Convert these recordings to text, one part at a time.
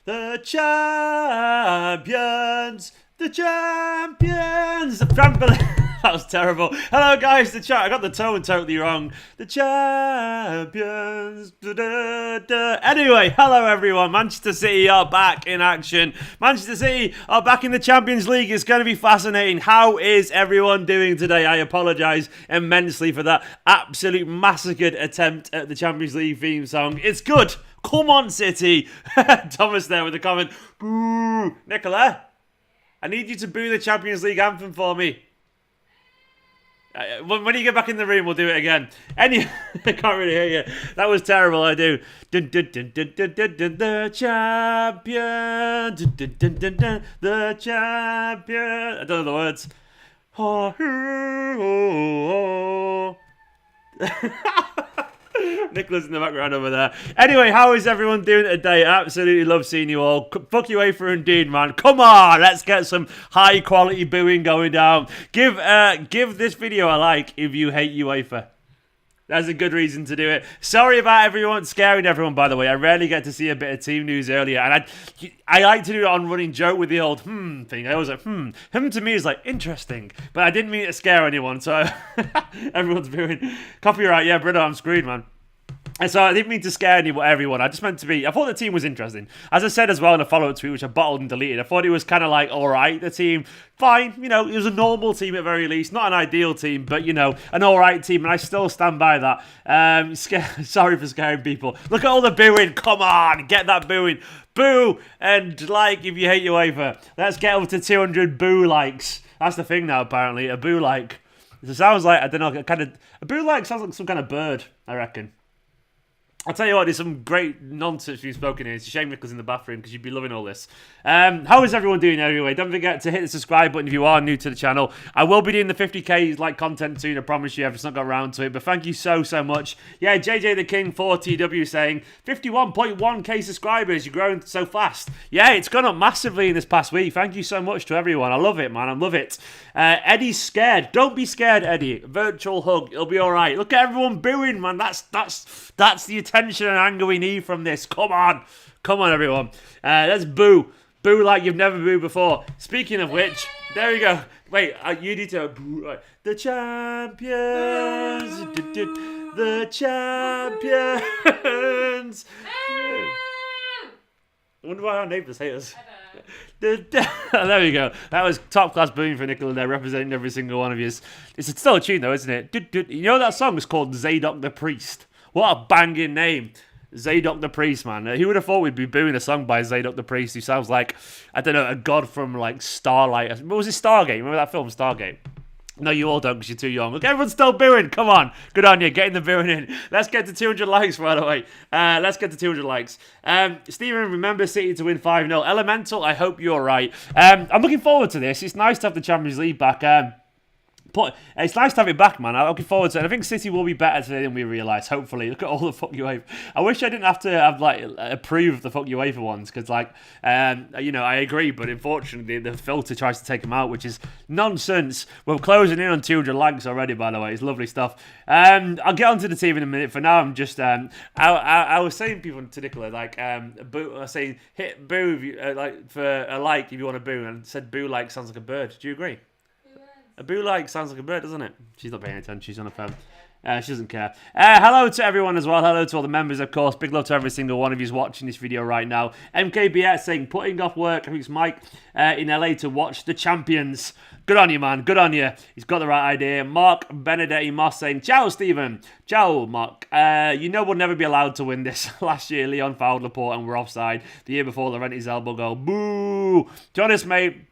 The champions. The champions. The trampoline. That was terrible. Hello, guys. I got the tone totally wrong. The champions. Da, da, da. Anyway, hello, everyone. Manchester City are back in action. Manchester City are back in the Champions League. It's going to be fascinating. How is everyone doing today? I apologise immensely for that absolute massacred attempt at the Champions League theme song. It's good. Come on, City. Thomas there with a comment. Boo. Nicola, I need you to boo the Champions League anthem for me. When you get back in the room, we'll do it again. I can't really hear you. That was terrible. I do. Dun, dun, dun, dun, dun, dun, dun, the champion. Dun, dun, dun, dun, dun, the champion. I don't know the words. Nicholas in the background over there. Anyway, how is everyone doing today? Absolutely love seeing you all. Fuck UEFA indeed, man. Come on, let's get some high quality booing going down. Give this video a like if you hate UEFA. That's a good reason to do it. Sorry about everyone scaring everyone, by the way. I rarely get to see a bit of team news earlier. And I like to do it on running joke with the old thing. I always like, Him to me is like, interesting. But I didn't mean to scare anyone, so everyone's booing. Copyright, yeah, brother, I'm screwed, man. And so I didn't mean to scare everyone. I just meant to be... I thought the team was interesting. As I said as well in a follow-up tweet, which I bottled and deleted, I thought it was kind of like, all right, the team, fine. You know, it was a normal team at very least. Not an ideal team, but, you know, an all right team. And I still stand by that. Sorry for scaring people. Look at all the booing. Come on, get that booing. Boo and like if you hate UEFA. Let's get up to 200 boo likes. That's the thing now, apparently. A boo like. It sounds like, I don't know, a boo like sounds like some kind of bird, I reckon. I'll tell you what, there's some great nonsense being spoken here. It's a shame Nicholas in the bathroom because you'd be loving all this. How is everyone doing anyway? Don't forget to hit the subscribe button if you are new to the channel. I will be doing the 50k like content soon, I promise you. I've just not got around to it, but thank you so much. Yeah, JJ the King 4TW saying 51.1k subscribers. You're growing so fast. Yeah, it's gone up massively in this past week. Thank you so much to everyone. I love it, man. I love it. Eddie's scared. Don't be scared, Eddie. Virtual hug. It'll be all right. Look at everyone booing, man. That's the attention and anger we need from this. Come on, everyone. Let's boo like you've never booed before. Speaking of which, there we go. Wait, you need to boo. Right. The champions. The champions. I wonder why our neighbours hate us. There we go. That was top class booing for Nicola there, representing every single one of you. It's still a tune though, isn't it? You know that song is called Zadok the Priest. What a banging name. Zadok the Priest, man. Who would have thought we'd be booing a song by Zadok the Priest who sounds like, I don't know, a god from like Starlight. What was it, Stargate? Remember that film, Stargate? No, you all don't because you're too young. Look, everyone's still booing. Come on. Good on you. Getting the booing in. Let's get to 200 likes, by the way. Let's get to 200 likes. Stephen, remember City to win 5-0. Elemental, I hope you're right. I'm looking forward to this. It's nice to have the Champions League back. It's nice to have it back, man. I'm looking forward to it. I think City will be better today than we realise, hopefully. Look at all the fuck UEFA. I wish I didn't have to have, like, approve the fuck UEFA ones, because, like, you know, I agree, but unfortunately, the filter tries to take them out, which is nonsense. We're closing in on 200 likes already, by the way. It's lovely stuff. I'll get onto the team in a minute. For now, I'm just, I was saying people to Nicola, like, boo, I was saying, hit boo if you, like, for a like if you want to boo, and said boo like sounds like a bird. Do you agree? A boo like sounds like a bird, doesn't it? She's not paying attention. She's on her phone. She doesn't care. Hello to everyone as well. Hello to all the members, of course. Big love to every single one of you watching this video right now. MKBS saying, putting off work. I think it's Mike in LA to watch the champions. Good on you, man. Good on you. He's got the right idea. Mark Benedetti Moss saying, ciao, Stephen. Ciao, Mark. You know we'll never be allowed to win this. Last year, Leon fouled Laporte and we're offside. The year before, Laurenti's elbow goal. Boo. To be honest, mate,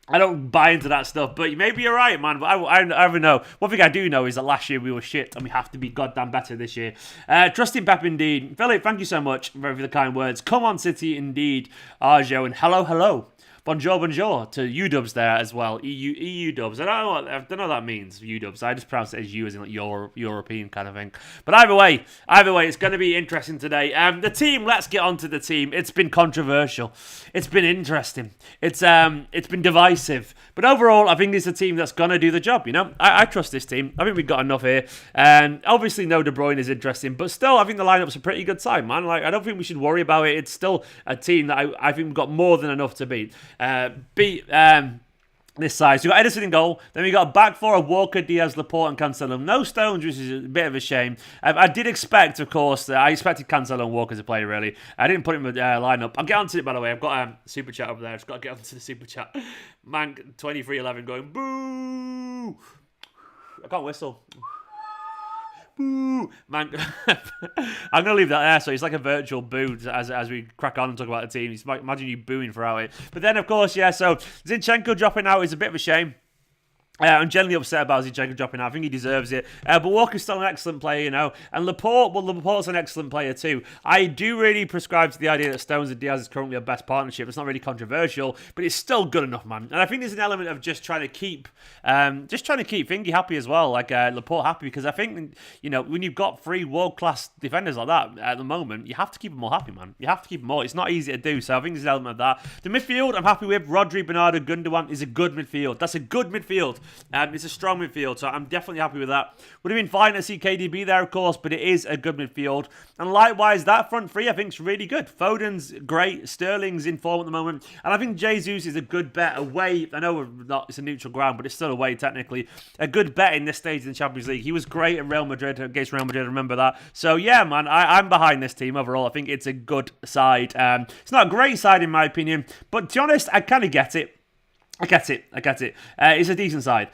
I don't buy into that stuff, but maybe you're right, man. But I don't know. One thing I do know is that last year we were shit, and we have to be goddamn better this year. Trusting Pep indeed. Philip, thank you so much for the kind words. Come on, City indeed. Arjo, and hello. bonjour, bonjour to U-dubs there as well. EU dubs. I don't know what that means, U-dubs. I just pronounce it as U as in like European kind of thing. But either way, it's going to be interesting today. The team, let's get on to the team. It's been controversial. It's been interesting. It's been divisive. But overall, I think it's a team that's going to do the job, you know. I trust this team. I think we've got enough here. Obviously, no De Bruyne is interesting. But still, I think the lineup's a pretty good side, man. Like, I don't think we should worry about it. It's still a team that I think we've got more than enough to beat. This side. So we've got Ederson in goal. Then we got a back four of Walker, Diaz, Laporte, and Cancelo. No Stones, which is a bit of a shame. I did expect, of course, I expected Cancelo and Walker to play, really. I didn't put him in the lineup. I'll get onto it, by the way. I've got a super chat over there. I've just got to get onto the super chat. Man, 2311 going, boo! I can't whistle. Boo! Man, I'm going to leave that there, so it's like a virtual boo as we crack on and talk about the team. Imagine you booing throughout it. But then, of course, yeah, so Zinchenko dropping out is a bit of a shame. I'm generally upset about Zinchenko dropping out. I think he deserves it. But Walker's still an excellent player, you know. And Laporte's an excellent player too. I do really prescribe to the idea that Stones and Diaz is currently our best partnership. It's not really controversial, but it's still good enough, man. And I think there's an element of just trying to keep Fingy happy as well, like Laporte happy, because I think, you know, when you've got three world-class defenders like that at the moment, you have to keep them all happy, man. You have to keep them all. It's not easy to do, so I think there's an element of that. The midfield, I'm happy with. Rodri, Bernardo, Gundogan is a good midfield. That's a good midfield. It's a strong midfield, so I'm definitely happy with that. Would have been fine to see KDB there, of course, but it is a good midfield. And likewise, that front three I think is really good. Foden's great. Sterling's in form at the moment. And I think Jesus is a good bet away. I know it's a neutral ground, but it's still away technically. A good bet in this stage in the Champions League. He was great at Real Madrid, against Real Madrid, remember that. So yeah, man, I'm behind this team overall. I think it's a good side. It's not a great side in my opinion, but to be honest, I kind of get it. I get it. It's a decent side.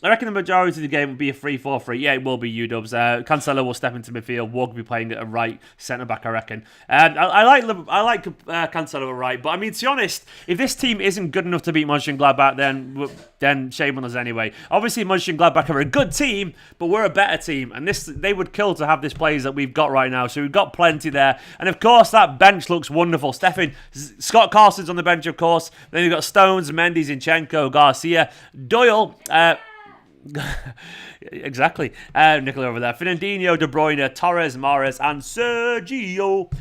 I reckon the majority of the game will be a 3-4-3. Yeah, it will be U-dubs. Cancelo will step into midfield. Walker will be playing at a right centre-back, I reckon. I like Cancelo at right, but I mean, to be honest, if this team isn't good enough to beat Monchengladbach, then shame on us anyway. Obviously, Monchengladbach are a good team, but we're a better team, and they would kill to have this players that we've got right now, so we've got plenty there. And of course, that bench looks wonderful. Scott Carson's on the bench, of course. Then you've got Stones, Mendy, Zinchenko, Garcia, Doyle, exactly. Nicola over there. Fernandinho, De Bruyne, Torres, Mahrez, and Sergio.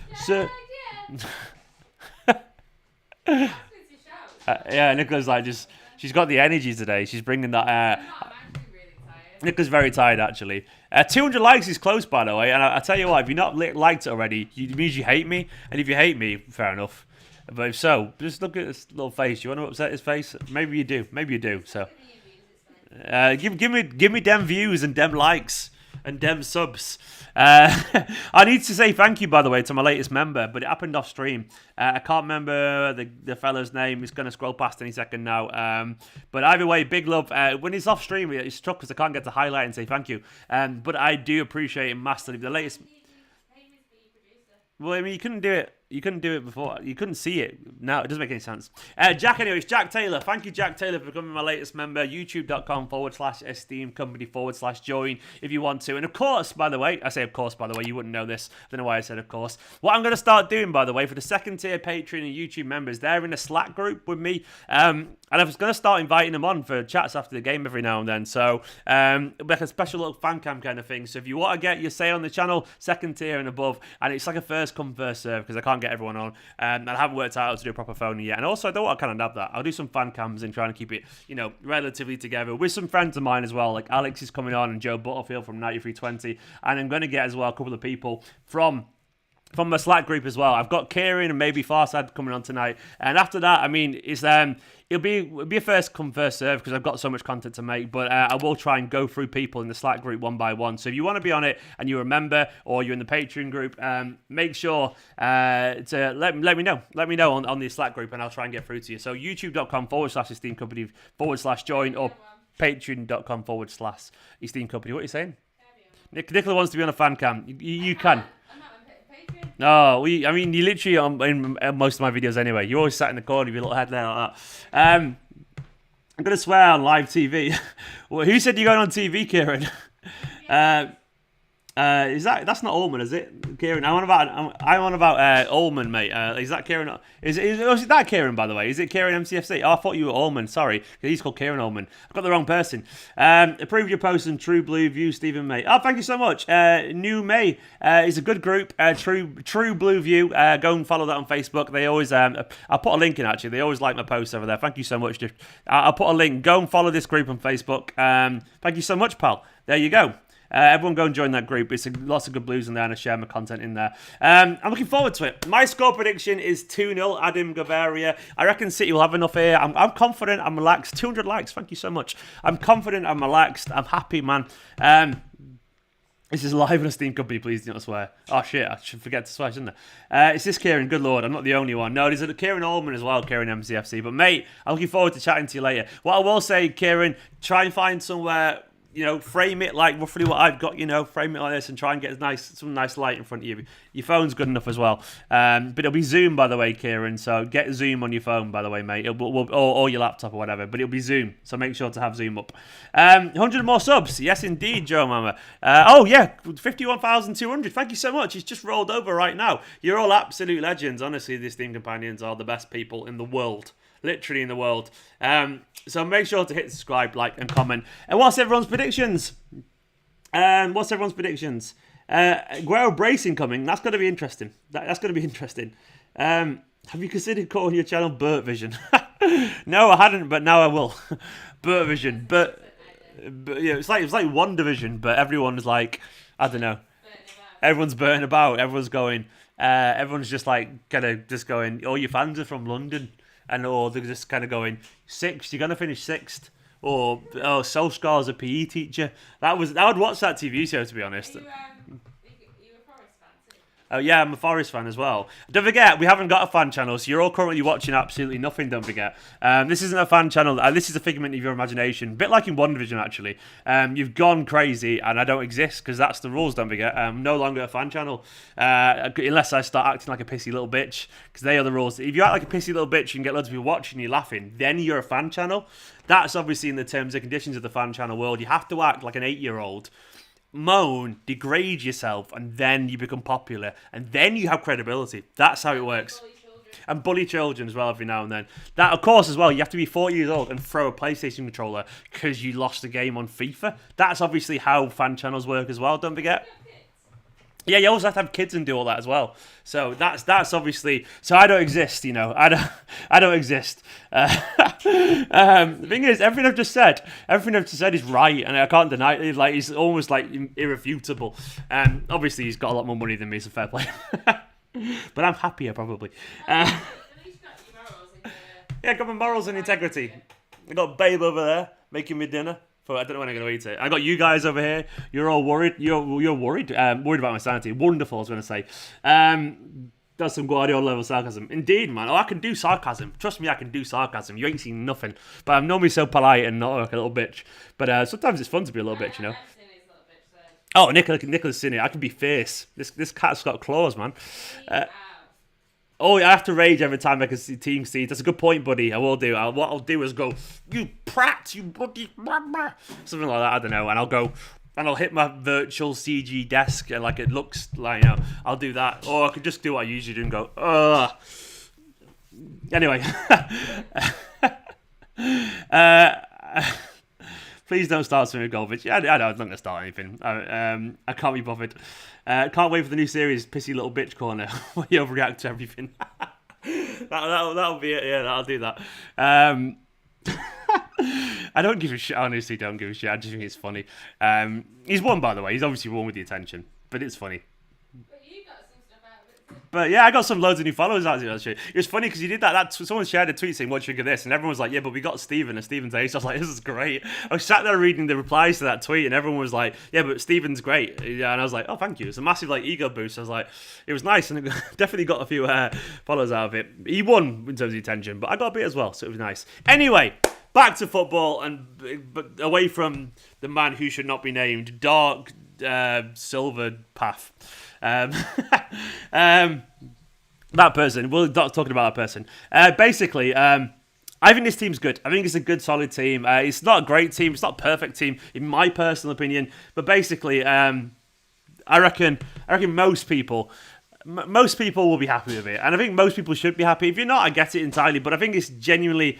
Yeah, Nicola's like she's got the energy today. She's bringing that. I'm actually really tired. Nicola's very tired actually. 200 likes is close, by the way. And I tell you what, if you're not liked it already, it means you hate me. And if you hate me, fair enough. But if so, just look at this little face. You want to upset his face? Maybe you do. So. Give me them views and them likes and them subs. I need to say thank you, by the way, to my latest member, but it happened off stream. I can't remember the fella's name. It's going to scroll past any second now. But either way, big love. When it's off stream, it's tough because I can't get to highlight and say thank you. But I do appreciate it massively. The latest. Well, I mean, you couldn't do it. You couldn't do it before. You couldn't see it. No, it doesn't make any sense. Jack, anyways, Jack Taylor. Thank you, Jack Taylor, for becoming my latest member. YouTube.com/Esteemed Kompany /join if you want to. And of course, by the way, I say of course, by the way, you wouldn't know this. I don't know why I said of course. What I'm going to start doing, by the way, for the second tier Patreon and YouTube members, they're in a Slack group with me. And I was going to start inviting them on for chats after the game every now and then. So, like a special little fan cam kind of thing. So if you want to get your say on the channel, second tier and above, and it's like a first come, first serve, because I can't get everyone on. And I haven't worked out how to do a proper phone yet. And also, I don't want to kind of have that. I'll do some fan cams and try and keep it, relatively together with some friends of mine as well. Like Alex is coming on and Joe Butterfield from 9320. And I'm going to get as well a couple of people from my Slack group as well. I've got Kieran and maybe Farsad coming on tonight. And after that, I mean, it'll be a first come, first serve because I've got so much content to make. But I will try and go through people in the Slack group one by one. So if you want to be on it and you're a member or you're in the Patreon group, make sure to let me know. Let me know on the Slack group and I'll try and get through to you. So youtube.com/Esteemed Kompany /join or patreon.com/Esteemed Kompany. What are you saying? Nicola wants to be on a fan cam. You can. No, I mean, you literally in most of my videos anyway. You always sat in the corner with your little head there like that. I'm going to swear on live TV. Well, who said you're going on TV, Kieran? That's not Ullman, is it, Kieran? I'm on about Ullman, mate. Is that Kieran? Is that Kieran, by the way? Is it Kieran MCFC? Oh, I thought you were Ullman. Sorry, he's called Kieran Ullman. I've got the wrong person. Approve your post on True Blue View, Stephen May. Oh, thank you so much. New May is a good group. True Blue View. Go and follow that on Facebook. They always I'll put a link in actually. They always like my posts over there. Thank you so much. I'll put a link. Go and follow this group on Facebook. Thank you so much, pal. There you go. Everyone go and join that group. It's lots of good blues in there, and I share my content in there. I'm looking forward to it. My score prediction is 2-0, Adam Guardiola. I reckon City will have enough here. I'm confident, I'm relaxed. 200 likes, thank you so much. I'm confident, I'm relaxed, I'm happy, man. This is live on Esteemed Kompany, please do not swear. Oh shit, I should forget to swear, shouldn't I? It's this Kieran, good lord, I'm not the only one. No, there's a Kieran Ullman as well, Kieran MCFC. But mate, I'm looking forward to chatting to you later. What I will say, Kieran, try and find somewhere, frame it like roughly what I've got, frame it like this and try and get some nice light in front of you. Your phone's good enough as well. But it'll be Zoom, by the way, Kieran. So get Zoom on your phone, by the way, mate. Or your laptop or whatever. But it'll be Zoom. So make sure to have Zoom up. 100 more subs. Yes, indeed, Joe Mama. 51,200. Thank you so much. It's just rolled over right now. You're all absolute legends. Honestly, these Esteemed Companions are the best people in the world. Literally in the world. So make sure to hit subscribe, like, and comment. And what's everyone's predictions? Guerrero bracing coming. That's going to be interesting. That's going to be interesting. Have you considered calling your channel Burt Vision? No, I hadn't, but now I will. Burt Vision. But it's like One Division, but everyone's like, I don't know. Everyone's burning about. Everyone's going. Everyone's just like just going. All your fans are from London. Or they're just kind of going, sixth, you're going to finish sixth. Or, Solskjaer's a PE teacher. I would watch that TV show, to be honest. Are you a Forest fan too? Oh, yeah, I'm a Forest fan as well. Don't forget, we haven't got a fan channel, so you're all currently watching absolutely nothing, don't forget. This isn't a fan channel. This is a figment of your imagination. A bit like in One Division, actually. You've gone crazy, and I don't exist, because that's the rules, don't forget. I'm no longer a fan channel, unless I start acting like a pissy little bitch, because they are the rules. If you act like a pissy little bitch and get loads of people watching you laughing, then you're a fan channel. That's obviously in the terms and conditions of the fan channel world. You have to act like an 8-year-old. Moan, degrade yourself, and then you become popular, and then you have credibility. That's how it works. And bully children as well every now and then. That, of course, as well, you have to be 4 years old and throw a PlayStation controller because you lost a game on FIFA. That's obviously how fan channels work as well, don't forget. Yeah, you also have to have kids and do all that as well. So that's obviously. So I don't exist, I don't exist. The thing is, everything I've just said is right, and I can't deny it. Like, it's almost like irrefutable. Obviously, he's got a lot more money than me, so fair play. But I'm happier probably. At least got your morals in there. Yeah, I got my morals and integrity. I got Babe over there making me dinner. I don't know when I'm going to eat it. I got you guys over here. You're all worried. You're worried. Worried about my sanity. Wonderful, I was going to say. That's some Guardiola level sarcasm. Indeed, man. Oh, I can do sarcasm. Trust me, I can do sarcasm. You ain't seen nothing. But I'm normally so polite and not like a little bitch. But sometimes it's fun to be a little bitch, Oh, Nicola's Cine. I can be fierce. This cat's got claws, man. I have to rage every time I can see team seeds. That's a good point, buddy. I will do. What I'll do is go, you prat, you bloody something like that. I don't know. And I'll go, and I'll hit my virtual CG desk, and like it looks like, I'll do that. Or I could just do what I usually do and go, ugh. Anyway. Please don't start swimming Golvich. I'm not going to start anything. I can't be bothered. Can't wait for the new series, Pissy Little Bitch Corner, where you overreact to everything. that'll be it. Yeah, that'll do that. I don't give a shit. I honestly don't give a shit. I just think it's funny. He's won, by the way. He's obviously won with the attention, but it's funny. But yeah, I got loads of new followers actually. It was funny because you did that. Someone shared a tweet saying, "What do you think of this?" And everyone was like, "Yeah, but we got Stephen and Stephen's ace." I was like, "This is great." I was sat there reading the replies to that tweet, and everyone was like, "Yeah, but Stephen's great." Yeah, and I was like, "Oh, thank you." It's a massive ego boost. I was like, it was nice, and it definitely got a few followers out of it. He won in terms of attention, but I got a bit as well, so it was nice. Anyway, back to football but away from the man who should not be named, Dark Silver Path. That person, we're not talking about that person. Basically, I think this team's good. I think it's a good, solid team. It's not a great team. It's not a perfect team, in my personal opinion. But basically, I reckon most people will be happy with it, and I think most people should be happy. If you're not, I get it entirely, but I think it's a genuinely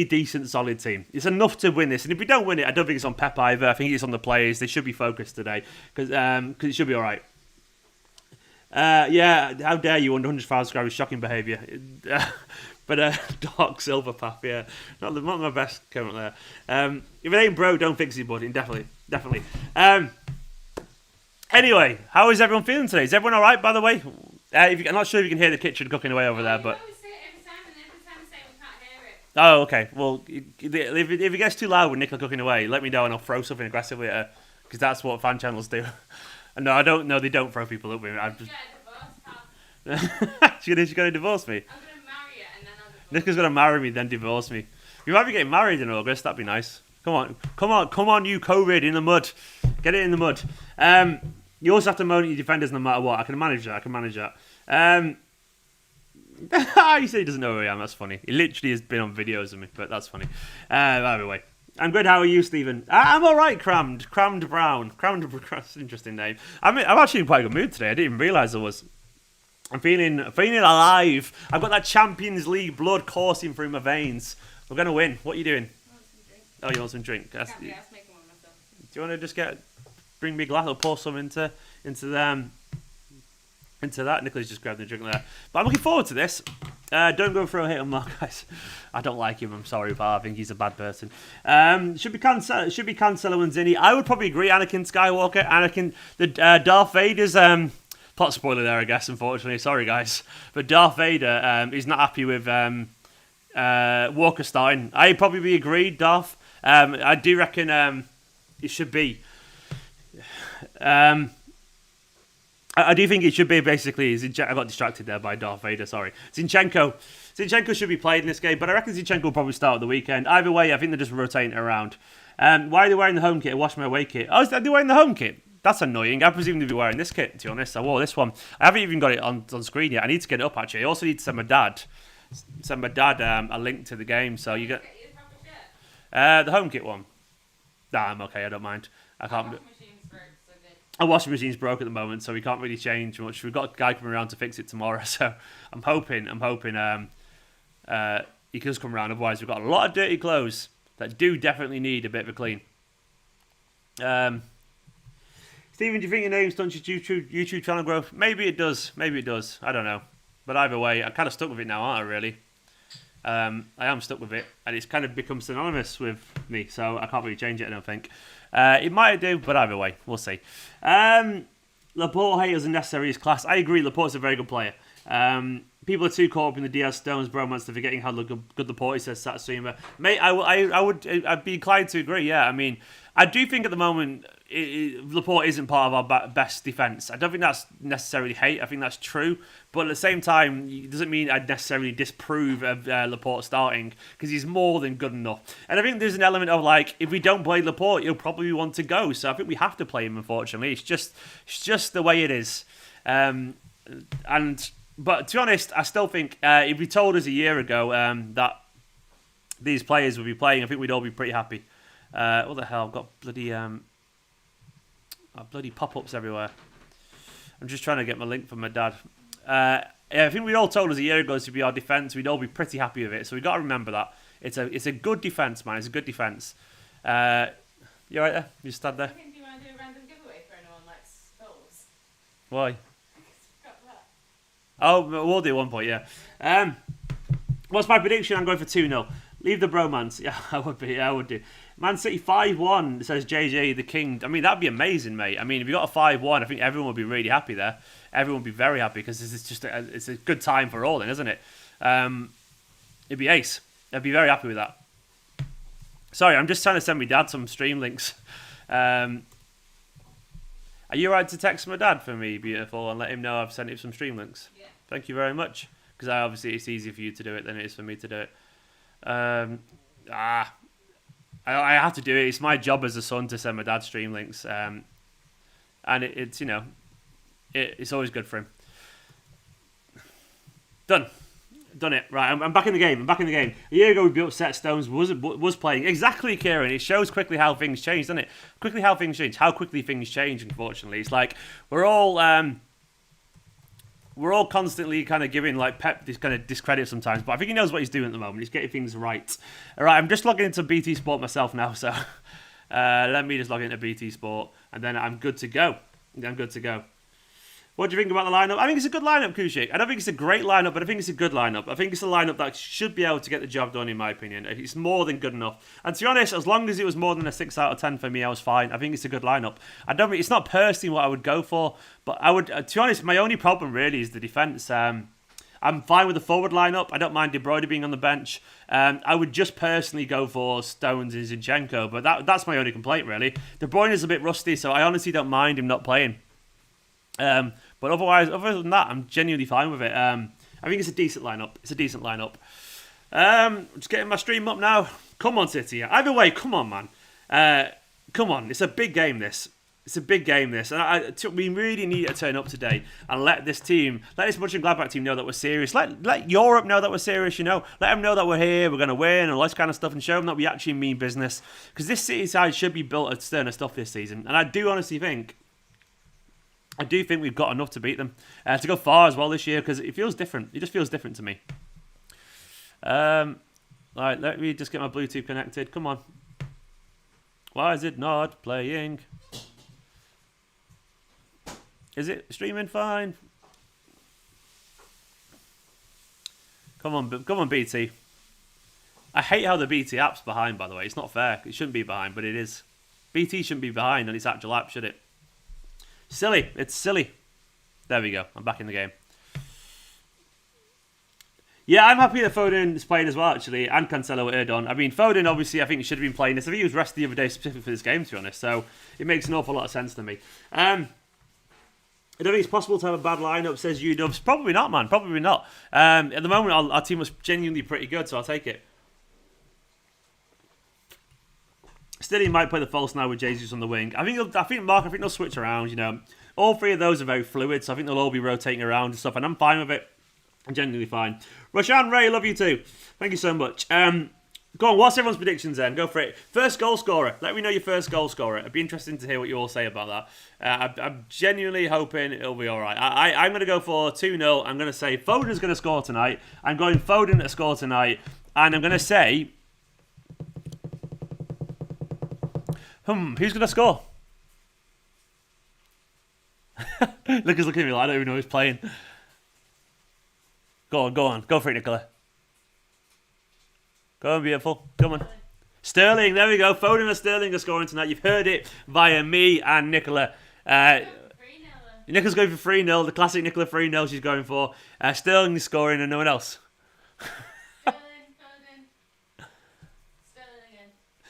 decent, solid team. It's enough to win this, and if we don't win it, I don't think it's on Pep either. I think it's on the players. They should be focused today because it should be all right. Yeah, how dare you under 100,000 subscribers? Shocking behaviour. But Dark Silver Path, yeah, not my best comment there. If it ain't broke, don't fix it, buddy. Definitely. Anyway, how is everyone feeling today? Is everyone all right, by the way? I'm not sure if you can hear the kitchen cooking away over there, but. Every time we say we can't hear it. Oh, okay. Well, if it gets too loud with Nicola cooking away, let me know and I'll throw something aggressively at her, because that's what fan channels do. No, I don't. No, they don't throw people up with me. I'm just. She's gonna divorce me. I'm gonna marry you and then I'll divorce. Nico's gonna marry me, then divorce me. You might be getting married in August. That'd be nice. Come on, you COVID in the mud. Get it in the mud. You also have to moan at your defenders no matter what. I can manage that. He said he doesn't know who I am. That's funny. He literally has been on videos of me, but that's funny. By the way, I'm good. How are you, Stephen? I'm all right. Crammed Brown. That's an interesting name. I'm actually in quite a good mood today. I didn't even realise I was. I'm feeling alive. I've got that Champions League blood coursing through my veins. We're gonna win. What are you doing? Oh, you want some drink? I can't be asked making one myself. Do you want to just bring me a glass? I'll pour some into that. Nicola's just grabbed the drink there. But I'm looking forward to this. Don't go throw a hit on Mark, guys. I don't like him. I'm sorry, but I think he's a bad person. Should be Cancelo and Zinni. I would probably agree. Anakin Skywalker. The Darth Vader's plot spoiler there, I guess. Unfortunately, sorry guys, but Darth Vader is not happy with Walker starting. I probably agree, Darth. I do reckon it should be. I do think it should be basically. I got distracted there by Darth Vader. Sorry, Zinchenko. Zinchenko should be played in this game, but I reckon Zinchenko will probably start at the weekend. Either way, I think they're just rotating it around. Why are they wearing the home kit? Wash my away kit. Oh, are they wearing the home kit? That's annoying. I presume they'd be wearing this kit, to be honest. I wore this one. I haven't even got it on screen yet. I need to get it up, actually. I also need to send my dad a link to the game. So you get the home kit one. Nah, I'm okay. I don't mind. I can't. Our washing machine's broke at the moment, so we can't really change much. We've got a guy coming around to fix it tomorrow, so I'm hoping he does come around. Otherwise, we've got a lot of dirty clothes that do definitely need a bit of a clean. Stephen, do you think your name stunts your YouTube channel growth? Maybe it does. I don't know. But either way, I'm kind of stuck with it now, aren't I, really? I am stuck with it, and it's kind of become synonymous with me, so I can't really change it, I don't think. It might do, but either way, we'll see. Laporte haters unnecessary is class. I agree, Laporte's a very good player. People are too caught up in the Diaz Stones bromance to forgetting how good Laporte is, says Satsuma. Mate, I'd be inclined to agree, yeah. I mean, I do think at the moment Laporte isn't part of our best defence. I don't think that's necessarily hate. I think that's true. But at the same time, it doesn't mean I'd necessarily disprove of Laporte starting, because he's more than good enough. And I think there's an element of, like, if we don't play Laporte, he'll probably want to go. So I think we have to play him, unfortunately. It's just the way it is. But to be honest, I still think if you told us a year ago that these players would be playing, I think we'd all be pretty happy. What the hell? I've got bloody pop-ups everywhere. I'm just trying to get my link from my dad. I think we all told us a year ago this would be our defence. We'd all be pretty happy with it. So we've got to remember that. It's a good defence, man. It's a good defence. You right there? You stand there? Do you want to do a random giveaway for anyone likes Skulls? Why? Oh, we'll do 1 point, yeah. What's my prediction? I'm going for 2-0. Leave the bromance. Yeah, I would be. Yeah, I would do. Man City 5-1, says JJ the King. I mean, that'd be amazing, mate. I mean, if you got a 5-1, I think everyone would be really happy there. Everyone would be very happy, because this is just it's a good time for all, then, isn't it? It'd be ace. I'd be very happy with that. Sorry, I'm just trying to send my dad some stream links. Are you alright to text my dad for me, beautiful, and let him know I've sent him some stream links? Yeah. Thank you very much. Because obviously it's easier for you to do it than it is for me to do it. I have to do it. It's my job as a son to send my dad stream links. And it's, it's always good for him. Done. Done it. Right, I'm back in the game. A year ago, we'd be upset Stones was playing. Exactly, Kieran. It shows quickly how things change, doesn't it? Quickly how things change. How quickly things change, unfortunately. It's like we're all constantly kind of giving like Pep this kind of discredit sometimes, but I think he knows what he's doing at the moment. He's getting things right. All right, I'm just logging into BT Sport myself now, so let me just log into BT Sport, and then I'm good to go. What do you think about the lineup? I think it's a good lineup, Kushik. I don't think it's a great lineup, but I think it's a good lineup. I think it's a lineup that should be able to get the job done, in my opinion. It's more than good enough. And to be honest, as long as it was more than a 6 out of 10 for me, I was fine. I think it's a good lineup. It's not personally what I would go for, but I would. To be honest, my only problem really is the defence. I'm fine with the forward lineup. I don't mind De Bruyne being on the bench. I would just personally go for Stones and Zinchenko, but that's my only complaint really. De Bruyne is a bit rusty, so I honestly don't mind him not playing. But otherwise, other than that, I'm genuinely fine with it. I think it's a decent lineup. Just getting my stream up now. Come on, City. Either way, come on, man. Come on. It's a big game, this. And we really need to turn up today and let this Monchengladbach team know that we're serious. Let Europe know that we're serious, you know. Let them know that we're here, we're going to win, and all this kind of stuff, and show them that we actually mean business. Because this City side should be built at sterner stuff this season. And I do honestly think we've got enough to beat them. To go far as well this year, because it feels different. It just feels different to me. Right, let me just get my Bluetooth connected. Come on. Why is it not playing? Is it streaming fine? Come on, BT. I hate how the BT app's behind, by the way. It's not fair. It shouldn't be behind, but it is. BT shouldn't be behind on its actual app, should it? Silly. It's silly. There we go. I'm back in the game. Yeah, I'm happy that Foden is playing as well, actually, and Cancelo Erdon. I mean, Foden, obviously, I think he should have been playing this. I think he was rested the other day specifically for this game, to be honest, so it makes an awful lot of sense to me. I don't think it's possible to have a bad lineup, says UDubs. Probably not, man. Probably not. At the moment, our team was genuinely pretty good, so I'll take it. Still, he might play the false now with Jesus on the wing. I think they'll switch around, you know. All three of those are very fluid, so I think they'll all be rotating around and stuff, and I'm fine with it. I'm genuinely fine. Roshan Ray, love you too. Thank you so much. Go on, what's everyone's predictions then? Go for it. First goal scorer. Let me know your first goal scorer. It'd be interesting to hear what you all say about that. I'm genuinely hoping it'll be all right. I'm going to go for 2-0. I'm going to say Foden's going to score tonight. I'm going Foden to score tonight. And I'm going to say... who's going to score? Lucas looking at me like I don't even know who's playing. Go on. Go for it, Nicola. Go on, beautiful. Come on. Sterling, there we go. Foden and Sterling are scoring tonight. You've heard it via me and Nicola. Nicola's going for 3-0. The classic Nicola 3-0 she's going for. Sterling is scoring and no one else.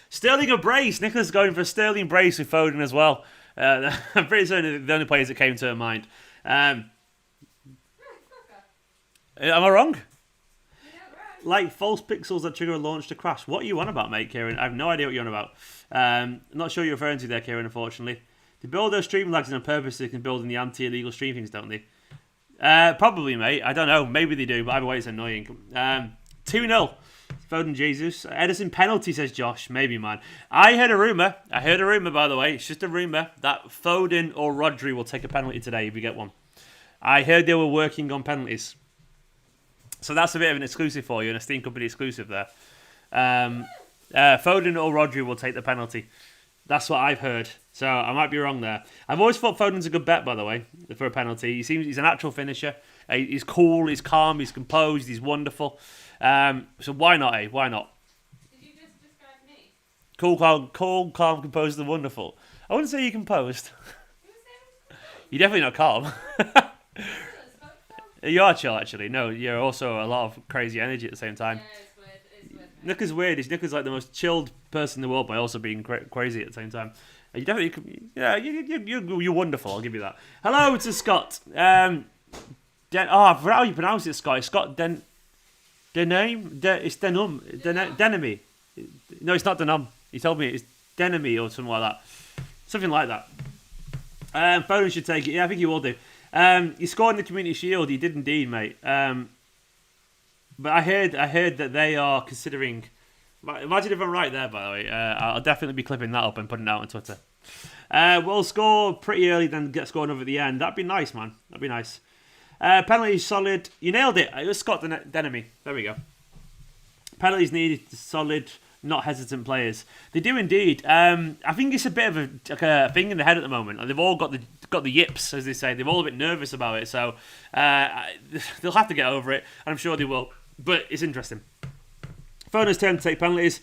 Sterling a brace. Nicola's going for a Sterling brace with Foden as well. I'm pretty certain the only players that came to her mind. Am I wrong? Like false pixels that trigger a launch to crash. What are you on about, mate, Kieran? I have no idea what you're on about. I'm not sure you're referring to there, Kieran, unfortunately. They build those stream lags on purpose so they can build in the anti-illegal stream things, don't they? Probably, mate. I don't know. Maybe they do, but either way, it's annoying. 2-0. Foden Jesus. Edison penalty, says Josh. Maybe, man. I heard a rumour, by the way. It's just a rumour that Foden or Rodri will take a penalty today if we get one. I heard they were working on penalties. So that's a bit of an exclusive for you, an Esteemed Kompany exclusive there. Foden or Rodri will take the penalty. That's what I've heard. So I might be wrong there. I've always thought Foden's a good bet, by the way, for a penalty. He's a natural finisher. He's cool, he's calm, he's composed, he's wonderful. So why not, eh? Why not? Did you just describe me? Cool, calm, composed, and wonderful. I wouldn't say you're composed. You're definitely not calm. You are chill, actually. No, you're also a lot of crazy energy at the same time. Yeah, it's weird. Nick is weird. Nick is like the most chilled person in the world, but also being crazy at the same time. You definitely, yeah, you're wonderful. I'll give you that. Hello to Scott. I forgot how you pronounce it, Scott. It's Scott Denham. It's Denham. Denhamy. No, it's not Denham. He told me it's Denhamy or something like that. Something like that. Foden should take it. Yeah, I think he will do. He scored in the Community Shield. He did indeed, mate. But I heard that they are considering. Imagine if I'm right there, by the way. I'll definitely be clipping that up and putting it out on Twitter. We'll score pretty early, then get scored over at the end. That'd be nice, man. That'd be nice. Penalties solid. You nailed it. It was Scott Denemy. There we go. Penalties needed solid, not hesitant players. They do indeed. I think it's a bit of a thing in the head at the moment. They've all got the yips, as they say. They're all a bit nervous about it. So they'll have to get over it, and I'm sure they will. But it's interesting. Foden's turn to take penalties.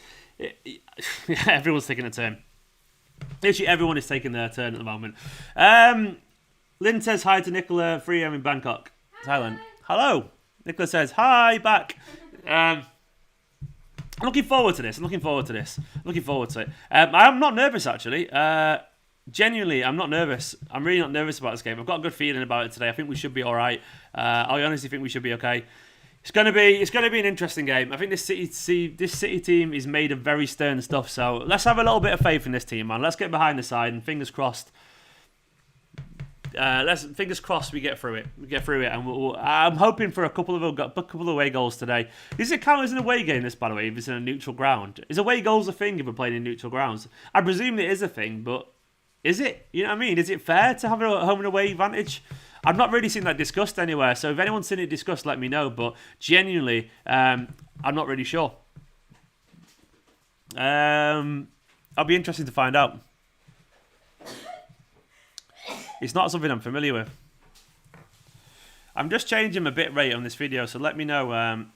Everyone's taking a turn. Literally everyone is taking their turn at the moment. Lynn says hi to Nicola 3am in Bangkok, Thailand. Hello. Nicola says hi back. I'm looking forward to this. Looking forward to it. I'm not nervous, actually. Genuinely, I'm not nervous. I'm really not nervous about this game. I've got a good feeling about it today. I think we should be all right. I honestly think we should be okay. It's gonna be an interesting game. I think this City team is made of very stern stuff. So let's have a little bit of faith in this team, man. Let's get behind the side and fingers crossed. Fingers crossed we get through it. And I'm hoping for a couple of away goals today. Does it count as an away game? This, by the way, if it's in a neutral ground, is away goals a thing if we're playing in neutral grounds? I presume it is a thing, but is it? You know what I mean? Is it fair to have a home and away advantage? I've not really seen that discussed anywhere. So if anyone's seen it discussed, let me know. But genuinely, I'm not really sure. I'll be interested to find out. It's not something I'm familiar with. I'm just changing my bit rate on this video, so let me know.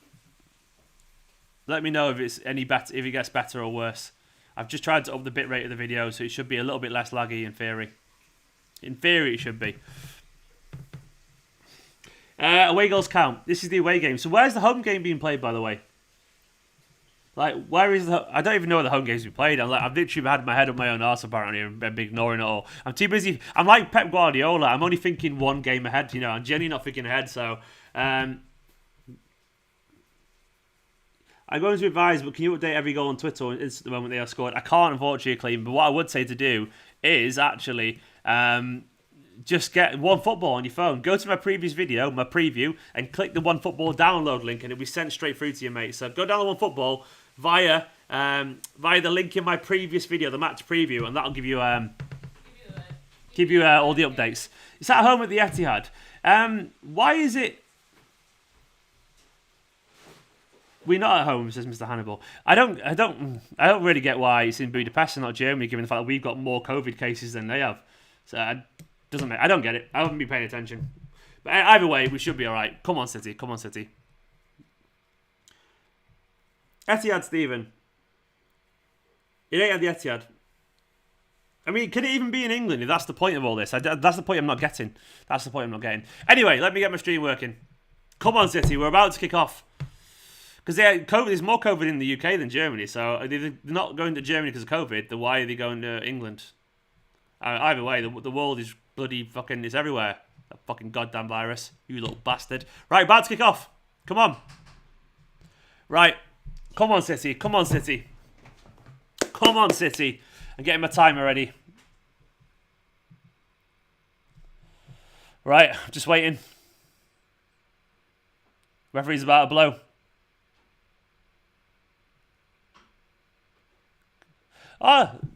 Let me know if it's any better, if it gets better or worse. I've just tried to up the bit rate of the video, so it should be a little bit less laggy in theory. In theory, it should be. Away goals count. This is the away game. So where's the home game being played, by the way? Like, where is the... I don't even know where the home game's been played. I've literally had my head up my own arse, apparently, and been ignoring it all. I'm too busy. I'm like Pep Guardiola. I'm only thinking one game ahead, you know. I'm genuinely not thinking ahead, so... I'm going to advise, but can you update every goal on Twitter or Insta the moment they are scored? I can't, unfortunately, Clean, but what I would say to do is actually... just get OneFootball on your phone. Go to my previous video, my preview, and click the OneFootball download link, and it'll be sent straight through to you, mate. So go download OneFootball via the link in my previous video, the match preview, and that'll give you all the updates. It's at home at the Etihad. Why is it? We're not at home, says Mr. Hannibal. I don't really get why it's in Budapest and not Germany, given the fact that we've got more COVID cases than they have. So I don't get it. I haven't been paying attention. But either way, we should be all right. Come on, City. Come on, City. Etihad, Stephen. It ain't at the Etihad. I mean, could it even be in England if that's the point of all this? That's the point I'm not getting. That's the point I'm not getting. Anyway, let me get my stream working. Come on, City. We're about to kick off. Because there's more COVID in the UK than Germany. So if they're not going to Germany because of COVID, then why are they going to England? Either way, the world is bloody fucking... It's everywhere. That fucking goddamn virus. You little bastard. Right, about to kick off. Come on. Right. Come on, City. Come on, City. Come on, City. I'm getting my timer ready. Right, just waiting. Referee's about to blow.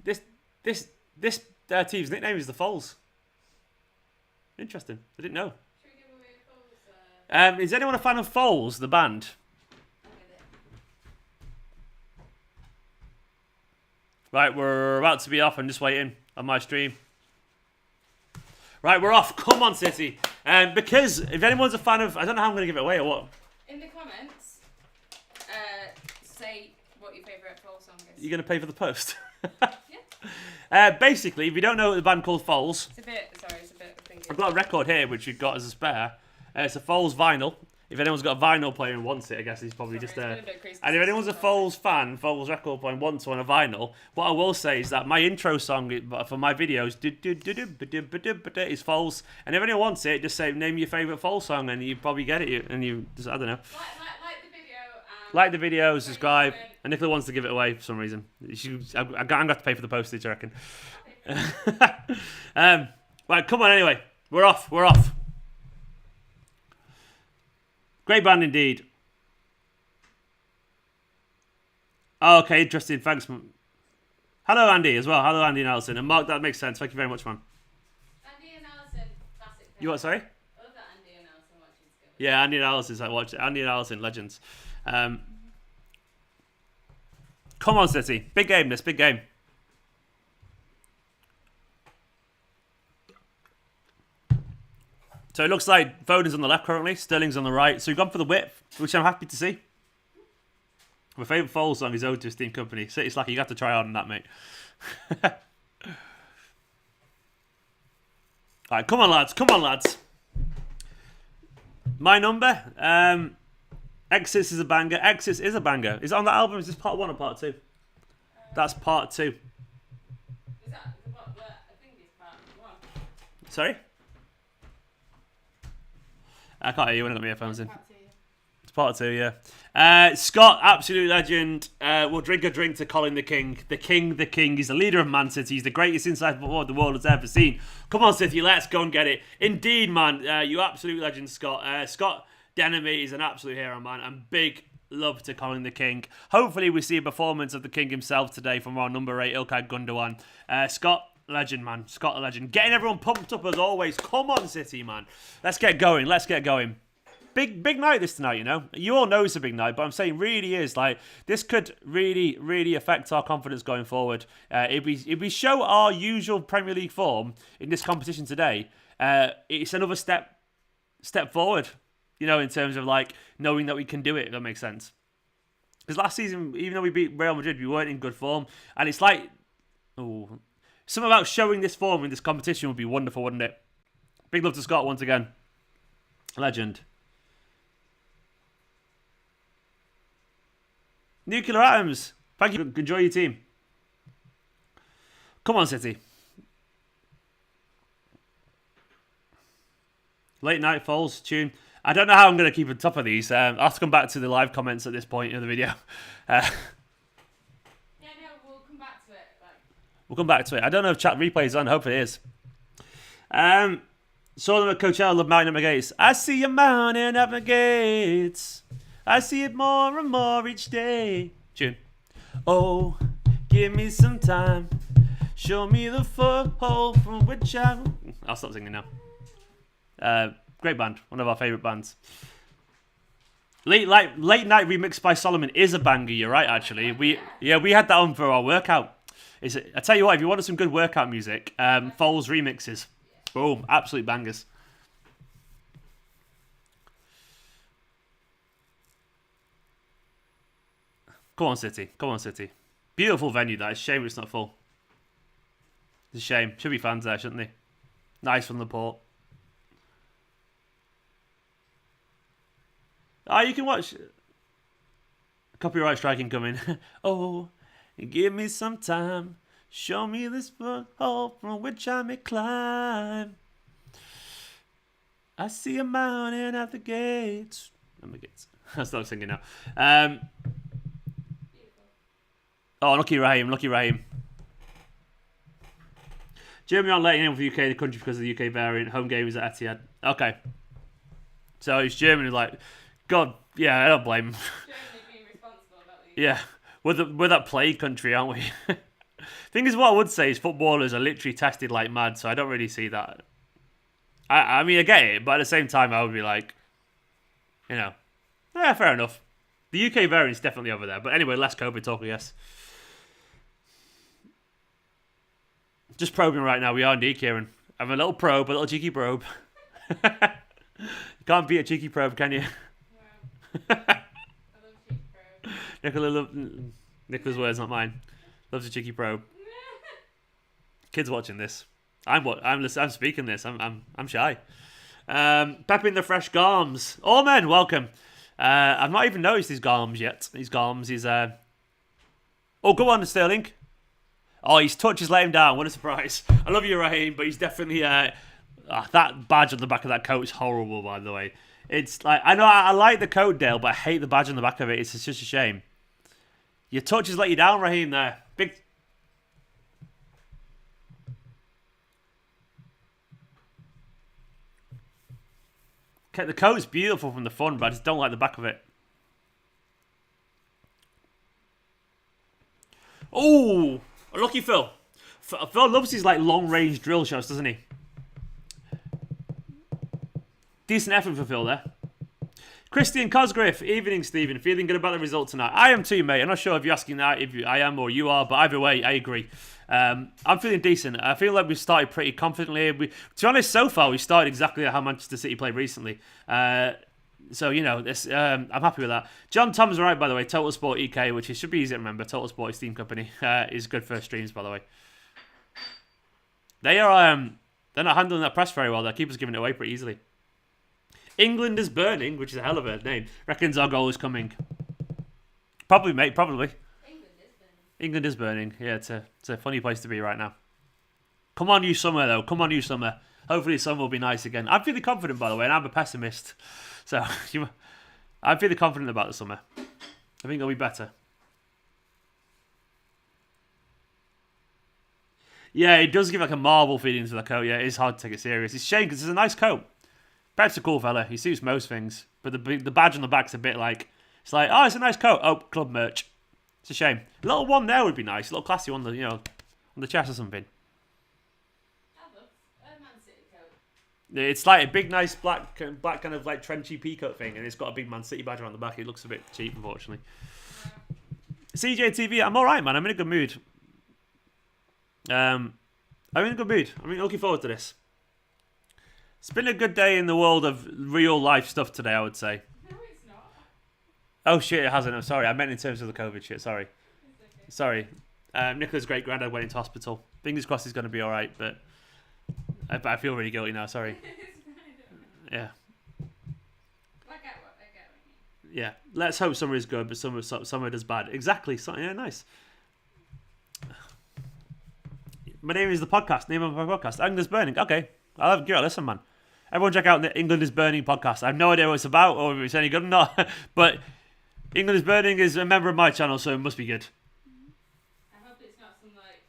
This team's nickname is the Foals. Interesting. I didn't know. Should we give away a Foles? Is anyone a fan of Foals, the band? Right, we're about to be off. I'm just waiting on my stream. Right, we're off. Come on, City. Because if anyone's a fan of... I don't know how I'm going to give it away or what. In the comments, say what your favourite Foles song is. You're going to pay for the post? Yeah. Basically, if you don't know the band called Foals... It's a bit thingy. I've got a record here which we've got as a spare. It's a Foles vinyl. If anyone's got a vinyl player and wants it, I guess he's probably just there. And if anyone's a Foles fan, Foles record player and wants one on a vinyl, what I will say is that my intro song for my videos is Foles. And if anyone wants it, just say name your favourite Foles song, and you probably get it. And you just, I don't know. Like the video, subscribe. And Nicola wants to give it away for some reason. I'm going to have to pay for the postage, I reckon. Right, come on anyway. We're off. Great band indeed. Oh, okay, interesting. Thanks. Hello, Andy, as well. Hello, Andy and Alison. And Mark, that makes sense. Thank you very much, man. Andy and Alison, classic. You what, sorry? I love that Andy and Alison watching together. Yeah, Andy and Alison. I watch it. Andy and Alison, legends. Come on, City. Big game, this. Big game. So it looks like Foden's on the left currently. Sterling's on the right. So we've gone for the width, which I'm happy to see. My favourite Foles song is Ode to Esteemed Kompany. City Slacker, you have to try hard on that, mate. Alright, come on, lads. Come on, lads. My number. Exits is a banger. Exits is a banger. Is it on that album? Is this part 1 or part 2? That's part 2. Is that what? I think it's part 1. Sorry? I can't hear you when I got my earphones in. Part 2, yeah. It's part 2, yeah. Scott, absolute legend. We'll drink a drink to Colin the King. The King, the King. He's the leader of Man City. He's the greatest inside forward the world has ever seen. Come on, City, let's go and get it. Indeed, man. You absolute legend, Scott. Scott Denemy is an absolute hero, man. And big love to Colin the King. Hopefully we see a performance of the King himself today from our number 8, Ilkay Gundogan. Scott, legend, man. Scott, a legend. Getting everyone pumped up as always. Come on, City, man. Let's get going. Let's get going. Big night this tonight, you know. You all know it's a big night, but I'm saying really is. Like, this could really affect our confidence going forward. If we show our usual Premier League form in this competition today, it's another step forward, you know, in terms of, like, knowing that we can do it, if that makes sense. Because last season, even though we beat Real Madrid, we weren't in good form. And it's like, something about showing this form in this competition would be wonderful, wouldn't it? Big love to Scott once again. Legend. Nuclear Atoms. Thank you. Enjoy your team. Come on, City. Late night falls tune. I don't know how I'm going to keep on top of these. I'll have to come back to the live comments at this point in the video. Yeah, no, we'll come back to it. We'll come back to it. I don't know if chat replay is on. Hopefully it is. Saw them at Coachella. Love Mountain at my gates. I see a mountain at my gates. I see it more and more each day. Tune. Oh, give me some time. Show me the foothold from which I'll stop singing now. Great band. One of our favourite bands. Late night remixed by Solomon is a banger. You're right, actually. We had that on for our workout. I tell you what, if you wanted some good workout music, Foles remixes. Boom, absolute bangers. Come on, City. Come on, City. Beautiful venue, that. It's a shame it's not full. It's a shame. Should be fans there, shouldn't they? Nice from the port. You can watch. Copyright striking coming. Oh, give me some time. Show me this foothold from which I may climb. I see a mountain at the gates. I'll stop singing now. Lucky Raheem. Germany aren't letting in for UK, the country, because of the UK variant. Home game is at Etihad. Okay. So it's Germany, like, God, yeah, I don't blame him. Germany being responsible about the Yeah, we're that plague country, aren't we? Thing is, what I would say is footballers are literally tested like mad, so I don't really see that. I mean, I get it, but at the same time, I would be like, you know, yeah, fair enough. The UK variant's definitely over there. But anyway, less COVID talk, I guess. Just probing right now. We are indeed, Kieran. I have a little probe, a little cheeky probe. You can't beat a cheeky probe, can you? Wow. I love cheeky probe. Nicola's words, not mine. Loves a cheeky probe. Kids watching this. I'm speaking this. I'm shy. Pep in the fresh garms. Oh man, welcome. I've not even noticed his garms yet. His garms is Oh, go on, Sterling. Oh, his touch has let him down. What a surprise. I love you, Raheem, but he's definitely that badge on the back of that coat is horrible, by the way. It's like, I know I like the coat, Dale, but I hate the badge on the back of it. It's just a shame. Your touch has let you down, Raheem, there. Big. Okay, the coat's beautiful from the front, but I just don't like the back of it. Oh, lucky Phil. Phil loves his like long-range drill shots, doesn't he? Decent effort for Phil there. Christian Cosgriff, evening Stephen. Feeling good about the result tonight. I am too, mate. I'm not sure if you're asking that, I am or you are, but either way, I agree. I'm feeling decent. I feel like we've started pretty confidently. To be honest, so far we started exactly how Manchester City played recently. So, you know, I'm happy with that. John Tom's right, by the way. Total Sport EK, which should be easy to remember. Total Sport Esteemed Kompany is good for streams, by the way. They're not handling that press very well. Their keeper's giving it away pretty easily. England is burning, which is a hell of a name. Reckons our goal is coming. Probably, mate. Probably. England is burning. Yeah, it's a funny place to be right now. Come on, you summer, though. Come on, you summer. Hopefully summer will be nice again. I'm feeling confident, by the way, and I'm a pessimist. So, I'm feeling confident about the summer. I think it'll be better. Yeah, it does give like a marble feeling to the coat. Yeah, it is hard to take it serious. It's a shame because it's a nice coat. Pep's a cool fella. He suits most things. But the badge on the back's a bit like... It's like, oh, it's a nice coat. Oh, club merch. It's a shame. A little one there would be nice. A little classy one, on the chest or something. Man City coat. It's like a big, nice black kind of like trenchy peacoat thing, and it's got a big Man City badge on the back. It looks a bit cheap, unfortunately. CJTV, I'm all right, man. I'm in a good mood. I'm in a good mood. I'm looking forward to this. It's been a good day in the world of real life stuff today, I would say. No, it's not. Oh shit, it hasn't. I'm sorry. I meant in terms of the COVID shit. Sorry. It's okay. Sorry. Nicola's great granddad went into hospital. Fingers crossed he's going to be all right, but I feel really guilty now. Sorry. Yeah. I get what you mean. Yeah. Let's hope summer is good, but summer does bad. Exactly. So, yeah, nice. My name is the podcast. Name of my podcast. England is burning. Okay. I'll give it a listen, man. Everyone check out the England is Burning podcast. I have no idea what it's about or if it's any good or not. But England is Burning is a member of my channel, so it must be good. I hope it's not some like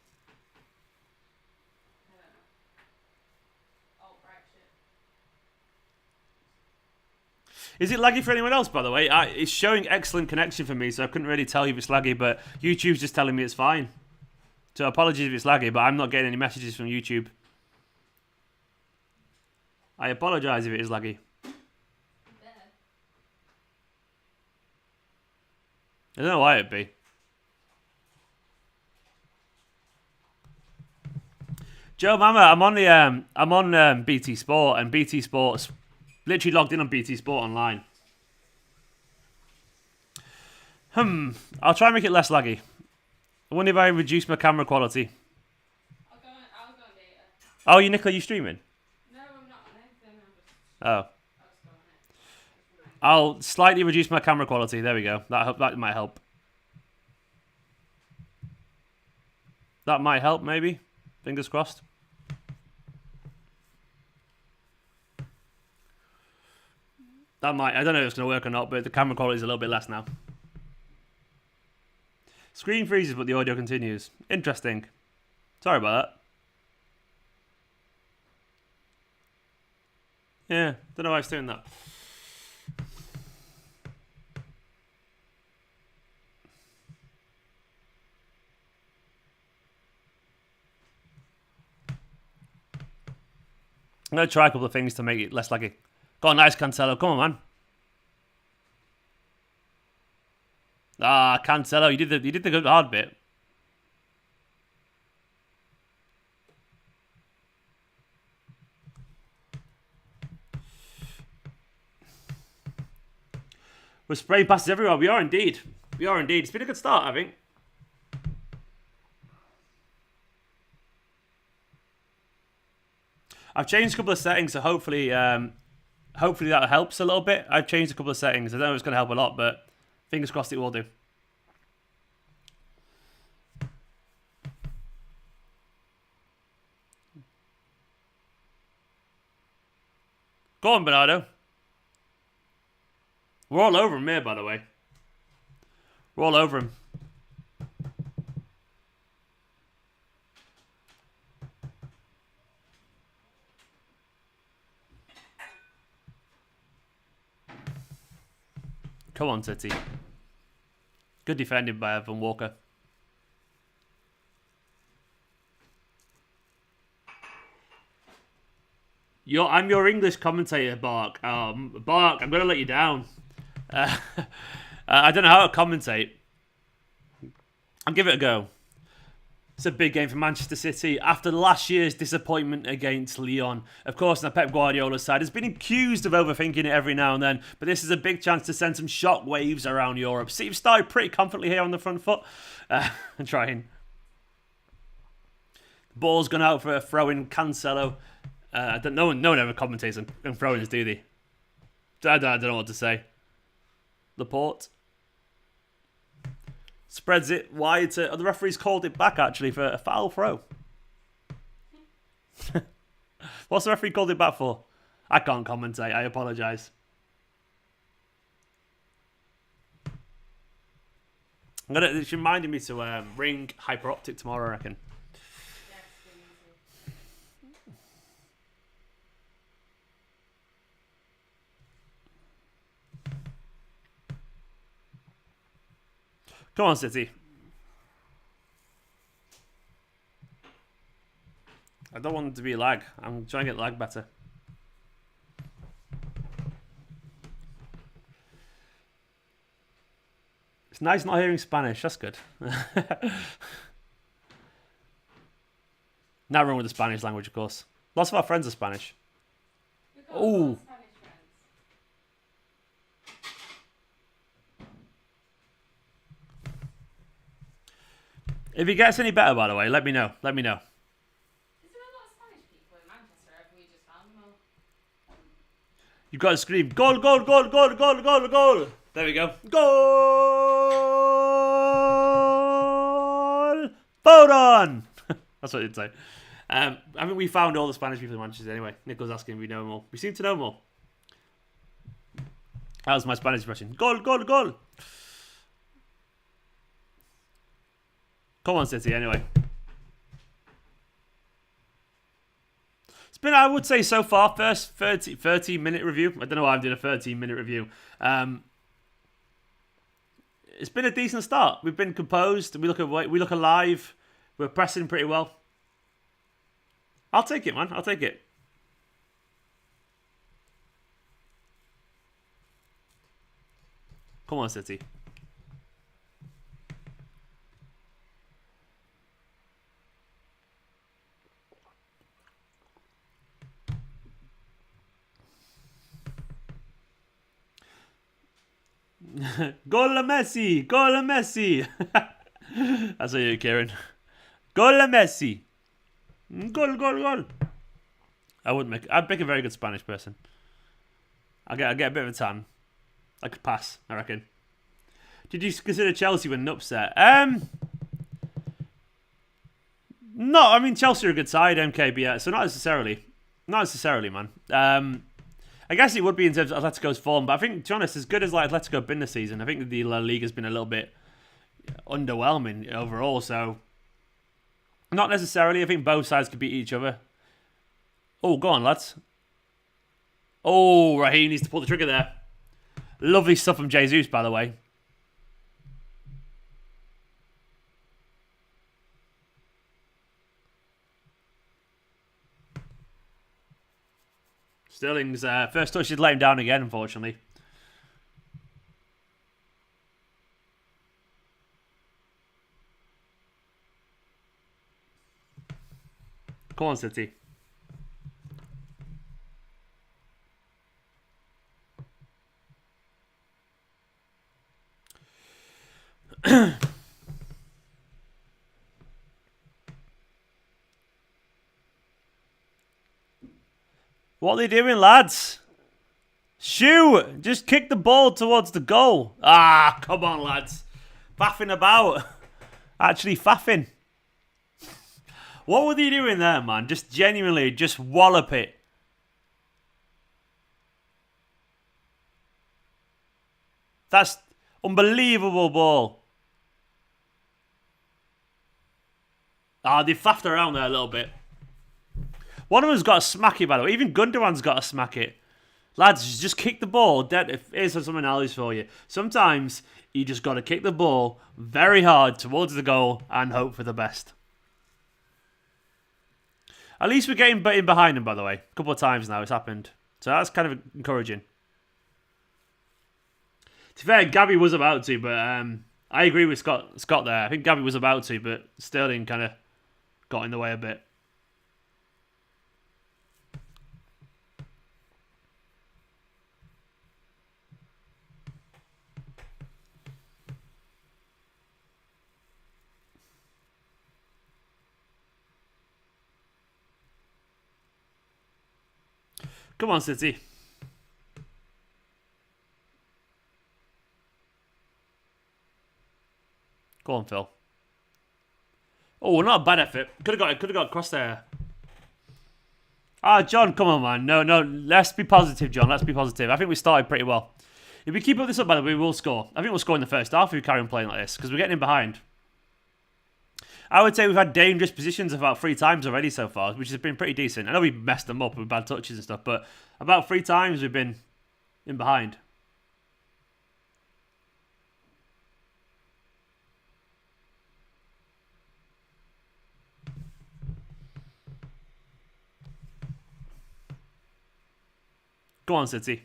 I don't know. Alt-right shit. Is it laggy for anyone else, by the way? It's showing excellent connection for me, so I couldn't really tell you if it's laggy, but YouTube's just telling me it's fine. So apologies if it's laggy, but I'm not getting any messages from YouTube. I apologise if it is laggy. I don't know why it'd be. Joe Mama, I'm on BT Sport, and BT Sport's literally logged in on BT Sport online. I'll try and make it less laggy. I wonder if I reduce my camera quality. I'll go on data. Oh, Nicola, you streaming? No, I'm not on anything. Oh. I'll just go on it. I'll slightly reduce my camera quality. There we go. That might help. That might help, maybe. Fingers crossed. That might. I don't know if it's going to work or not, but the camera quality is a little bit less now. Screen freezes, but the audio continues. Interesting. Sorry about that. Yeah, don't know why it's doing that. I'm going to try a couple of things to make it less laggy. Got a nice Cancelo. Come on, man. Ah, Cancelo, you did the good hard bit. We're spraying passes everywhere. We are indeed. We are indeed. It's been a good start, I think. I've changed a couple of settings, so hopefully that helps a little bit. I've changed a couple of settings. I don't know if it's going to help a lot, but fingers crossed it will do. Go on, Bernardo. We're all over him here, by the way. We're all over him. Come on, City. Good defending by Evan Walker. I'm your English commentator, Bark. Bark, I'm gonna let you down. I don't know how to commentate. I'll give it a go. It's a big game for Manchester City after last year's disappointment against Lyon. Of course, now Pep Guardiola's side has been accused of overthinking it every now and then, but this is a big chance to send some shock waves around Europe. City started pretty confidently here on the front foot. And trying. The ball's gone out for a throw-in. Cancelo. No one ever commentates on throw-ins, do they? I don't know what to say. Laporte. Spreads it wide to... the referee's called it back, actually, for a foul throw. What's the referee called it back for? I can't commentate. I apologise. It's reminding me to ring Hyperoptic tomorrow, I reckon. Come on, City. I don't want it to be lag. I'm trying to get lag better. It's nice not hearing Spanish. That's good. Not wrong with the Spanish language, of course. Lots of our friends are Spanish. Oh. If it gets any better, by the way, let me know. Let me know. Is there a lot of Spanish people in Manchester? Have we just found them all? You've got to scream, goal, goal, goal, goal, goal, goal, goal. There we go. Goal! Bodon! That's what you'd say. I mean, we found all the Spanish people in Manchester anyway. Nick was asking if we know them all. We seem to know them all. That was my Spanish impression. Goal, goal, goal. Come on, City, anyway. It's been, I would say, so far, first 30-minute review. I don't know why I'm doing a 13-minute review. It's been a decent start. We've been composed. We look alive. We're pressing pretty well. I'll take it, man. I'll take it. Come on, City. Goal Messi! Goal Messi! That's what you're Kieran. Goal Messi! Goal, goal, goal! I'd make a very good Spanish person. I'll get a bit of a tan. I could pass, I reckon. Did you consider Chelsea when upset? No, I mean Chelsea are a good side, MKB, so not necessarily. Not necessarily, man. I guess it would be in terms of Atletico's form, but I think, to be honest, as good as like Atletico have been this season, I think the La Liga's been a little bit underwhelming overall, so not necessarily. I think both sides could beat each other. Oh, go on, lads. Oh, Raheem needs to pull the trigger there. Lovely stuff from Jesus, by the way. Sterling's first touch is let him down again, unfortunately. Come on, City. What are they doing, lads? Shoot! Just kick the ball towards the goal. Ah, come on, lads. Faffing about. Actually faffing. What were they doing there, man? Just genuinely, just wallop it. That's unbelievable ball. Ah, they faffed around there a little bit. One of them's got to smack it, by the way. Even Gundogan's got to smack it. Lads, just kick the ball. Here's some analysis for you. Sometimes you just got to kick the ball very hard towards the goal and hope for the best. At least we're getting in behind them, by the way. A couple of times now it's happened. So that's kind of encouraging. To be fair, Gabby was about to, but I agree with Scott there. I think Gabby was about to, but Sterling kind of got in the way a bit. Come on, City. Go on, Phil. Oh, not a bad effort. Could have got across there. Ah, John, come on, man. No. Let's be positive, John. Let's be positive. I think we started pretty well. If we keep up this up, by the way, we will score. I think we'll score in the first half if we carry on playing like this, because we're getting in behind. I would say we've had dangerous positions about 3 times already so far, which has been pretty decent. I know we've messed them up with bad touches and stuff, but about 3 times we've been in behind. Go on, City.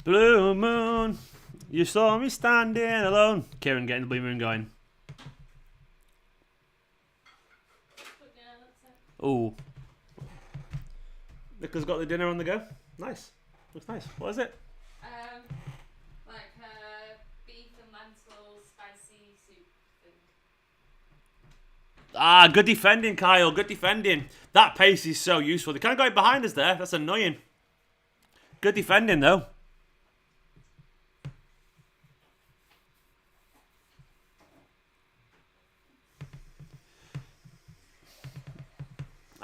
Blue moon, you saw me standing alone. Kieran getting the blue moon going. Ooh. Nico's got the dinner on the go. Nice. Looks nice. What is it? Like beef and lentils spicy soup thing. Ah, good defending, Kyle. Good defending. That pace is so useful. They kind of got behind us there. That's annoying. Good defending, though.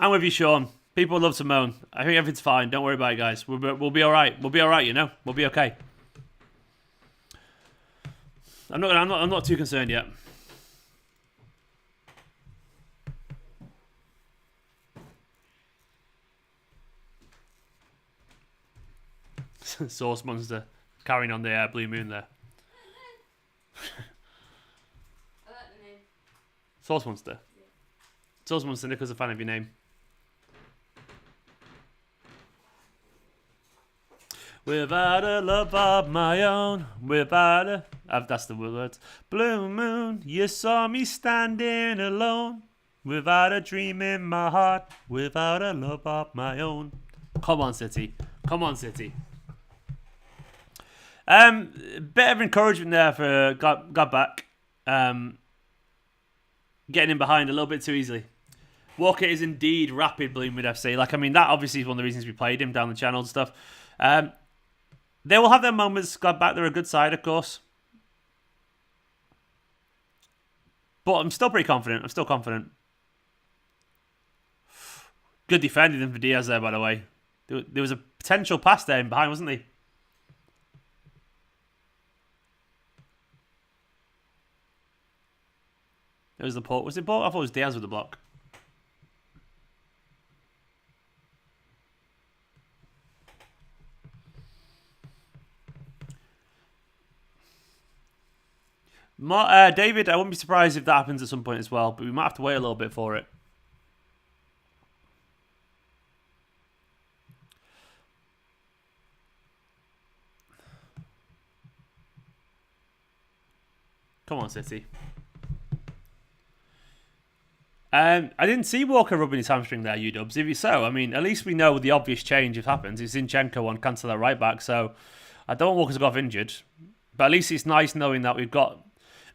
I'm with you, Sean. People love to moan. I think everything's fine. Don't worry about it, guys. We'll be all right. We'll be all right. You know, we'll be okay. I'm not too concerned yet. Sauce Monster carrying on the blue moon there. I like the name. Sauce Monster. Yeah. Sauce Monster. Nico's a fan of your name. Without a love of my own, without a... that's the words. Blue moon, you saw me standing alone. Without a dream in my heart, without a love of my own. Come on, City. Come on, City. Bit of encouragement there for Gladbach. Getting in behind a little bit too easily. Walker is indeed rapid, Bloomwood FC. Like, I mean, that obviously is one of the reasons we played him down the channel and stuff. They will have their moments. Gladbach, they're a good side, of course. But I'm still pretty confident. I'm still confident. Good defending for Diaz there, by the way. There was a potential pass there in behind, wasn't there? It was the port. Was it port? I thought it was Diaz with the block. David, I wouldn't be surprised if that happens at some point as well, but we might have to wait a little bit for it. Come on, City. I didn't see Walker rubbing his hamstring there, UW. If so, I mean, at least we know the obvious change if happens. It's Zinchenko on cancel right back, so I don't want Walker to go off injured. But at least it's nice knowing that we've got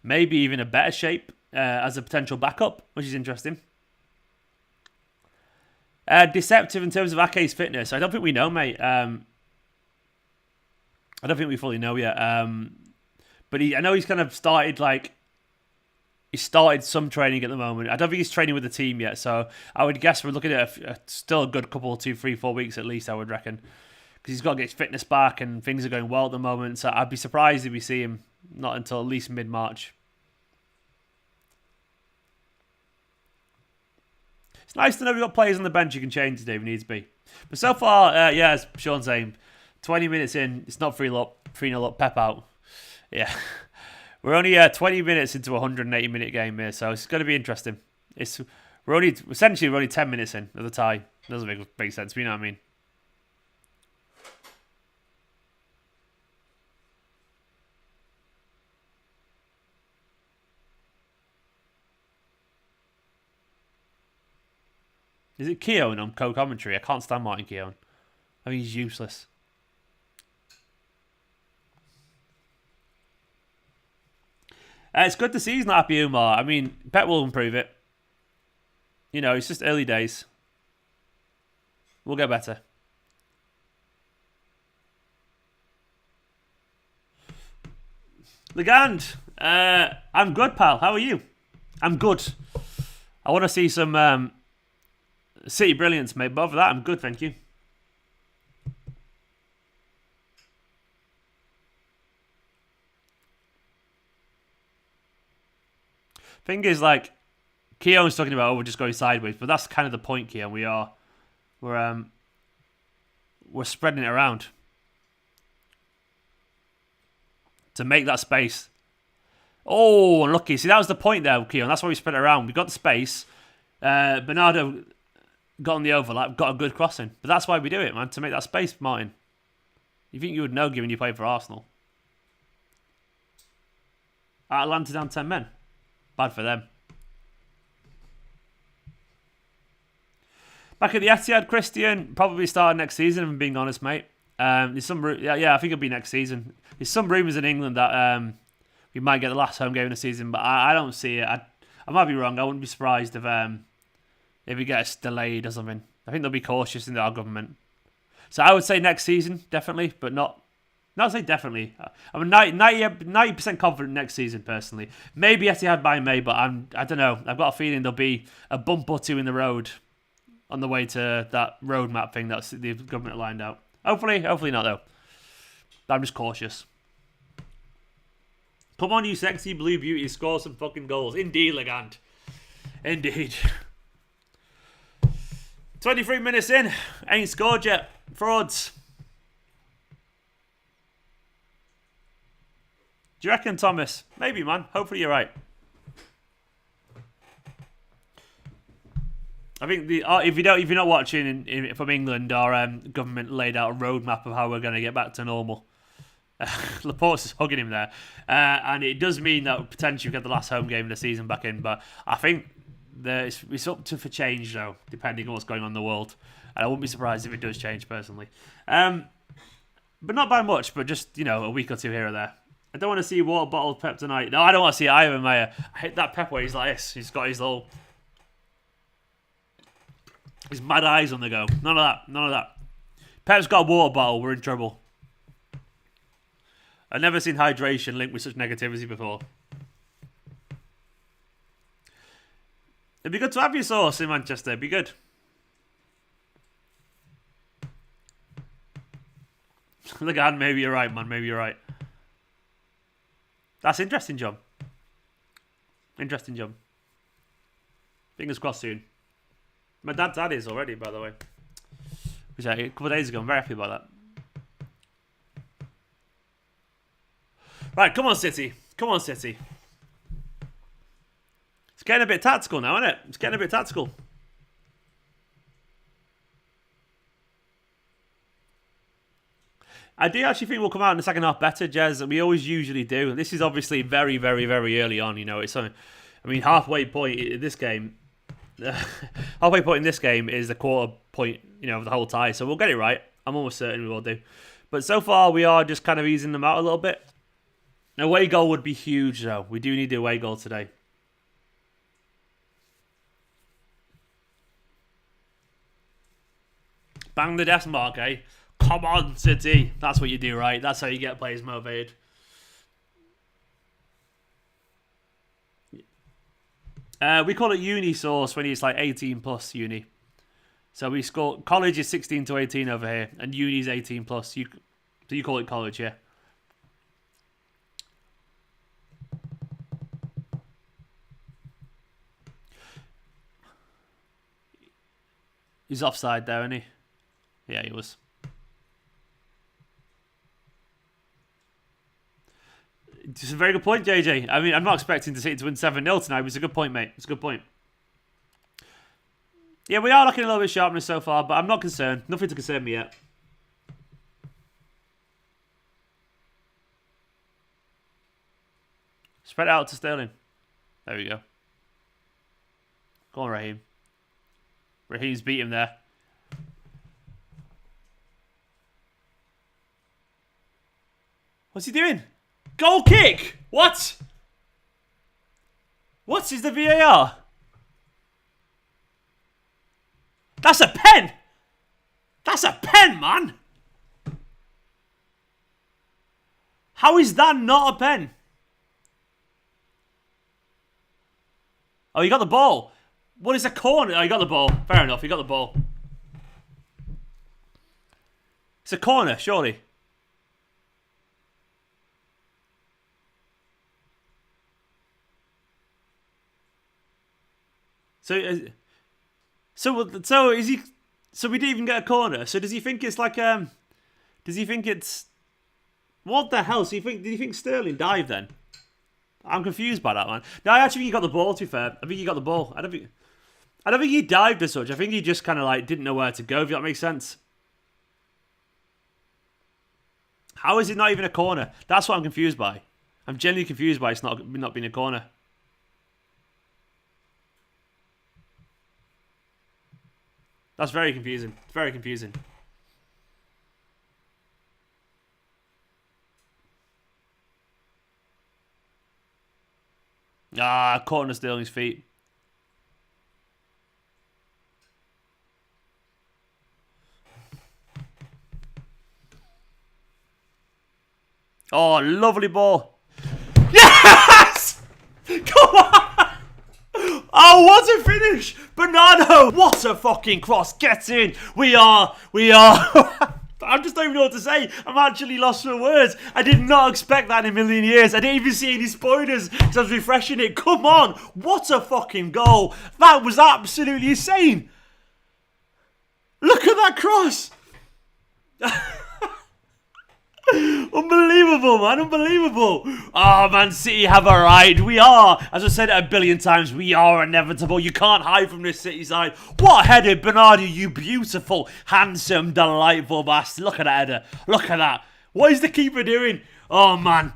maybe even a better shape as a potential backup, which is interesting. Deceptive in terms of Ake's fitness. I don't think we know, mate. I don't think we fully know yet. But I know he's kind of started, like, he started some training at the moment. I don't think he's training with the team yet, so I would guess we're looking at still a good couple, 2, 3, 4 weeks at least, I would reckon. because he's got to get his fitness back and things are going well at the moment. So I'd be surprised if we see him not until at least mid-March. It's nice to know we've got players on the bench you can change today if needs be. But so far, yeah, as Sean's saying, 20 minutes in, it's not 3-0 up, Pep out. Yeah. We're only 20 minutes into a 180-minute game here, so it's going to be interesting. We're only 10 minutes in of the tie. Doesn't make sense, but you know what I mean. Is it Keown on co-commentary? I can't stand Martin Keown. I mean, he's useless. It's good to see he's not happy, Umar. I mean, Pep will improve it. You know, it's just early days. We'll get better. Legand, I'm good, pal. How are you? I'm good. I want to see some City brilliance, mate. But other than that, I'm good, thank you. Thing is, like, Keown's talking about, we're just going sideways, but that's kind of the point, Keown. We're spreading it around to make that space. Oh, unlucky. See, that was the point there, Keown. That's why we spread it around. We got the space. Bernardo got on the overlap, got a good crossing. But that's why we do it, man, to make that space, Martin. You think you would know, given you played for Arsenal. Atlanta down 10 men. Bad for them. Back at the Etihad, Christian, probably starting next season, if I'm being honest, mate. There's some, yeah, I think it'll be next season. There's some rumours in England that we might get the last home game of the season, but I don't see it. I might be wrong. I wouldn't be surprised if it gets delayed or something. I think they'll be cautious in our government. So I would say next season, definitely, but not say definitely. I'm 90% confident next season, personally. Maybe Etihad by May, but I don't know. I've got a feeling there'll be a bump or two in the road on the way to that roadmap thing that the government lined out. Hopefully not, though. I'm just cautious. Come on, you sexy blue beauty, score some fucking goals. Indeed, Legand. Indeed. 23 minutes in, ain't scored yet. Frauds. Do you reckon, Thomas? Maybe, man. Hopefully you're right. I think if you're not watching from England, our government laid out a roadmap of how we're going to get back to normal. Laporte's is hugging him there, and it does mean that potentially we get the last home game of the season back in. But I think it's up for change though, depending on what's going on in the world. And I wouldn't be surprised if it does change personally, but not by much. But just a week or two here or there. I don't want to see water bottle Pep tonight. No, I don't want to see it either, Maya. I hate that Pep where he's like this. He's got his mad eyes on the go. None of that. Pep's got a water bottle. We're in trouble. I've never seen hydration linked with such negativity before. It'd be good to have your sauce in Manchester. It'd be good. Look at, maybe you're right, man. Maybe you're right. That's interesting, John. Interesting, John. Fingers crossed soon. My dad's had his already, by the way. Was a couple of days ago. I'm very happy about that. Right, come on, City. Come on, City. It's getting a bit tactical now, isn't it? It's getting a bit tactical. I do actually think we'll come out in the second half better, Jez. We always usually do. And this is obviously very, very, very early on. Halfway point in this game. Halfway point in this game is the quarter point, of the whole tie. So we'll get it right. I'm almost certain we will do. But so far, we are just kind of easing them out a little bit. An away goal would be huge, though. We do need the away goal today. Bang the death mark, eh? Come on, City. That's what you do, right? That's how you get players motivated. We call it uni sauce when it's like 18 plus uni. So we score. College is 16 to 18 over here, and uni is 18 plus. So you call it college, yeah? He's offside there, isn't he? Yeah, he was. It's a very good point, JJ. I mean, I'm not expecting to City to win 7-0 tonight, but it's a good point, mate. It's a good point. Yeah, we are looking a little bit sharpness so far, but I'm not concerned. Nothing to concern me yet. Spread it out to Sterling. There we go. Go on, Raheem. Raheem's beat him there. What's he doing? Goal kick! What? What is the VAR? That's a pen! That's a pen, man! How is that not a pen? Oh, you got the ball. What is a corner? Oh, you got the ball. Fair enough, you got the ball. It's a corner, surely. So is he? So we didn't even get a corner. So does he think it's like Does he think it's? What the hell? So did you think Sterling dived then? I'm confused by that, man. No, I actually think he got the ball. To be fair, I think he got the ball. I don't think he dived as such. I think he just kind of like didn't know where to go. If that makes sense. How is it not even a corner? That's what I'm confused by. I'm genuinely confused by it's not being a corner. That's very confusing. It's very confusing. Ah, caught on Sterling's feet. Oh, lovely ball. Yes! Come on! Oh, what a finish! Bernardo! What a fucking cross. Get in. We are. I just don't even know what to say. I'm actually lost for words. I did not expect that in a million years. I didn't even see any spoilers because I was refreshing it. Come on. What a fucking goal. That was absolutely insane. Look at that cross. Unbelievable, man. Unbelievable. Oh, Man City have arrived. We are, as I said it a billion times, we are inevitable. You can't hide from this City side. What a header, Bernardo, you beautiful, handsome, delightful bastard. Look at that header. Look at that. What is the keeper doing? Oh, man.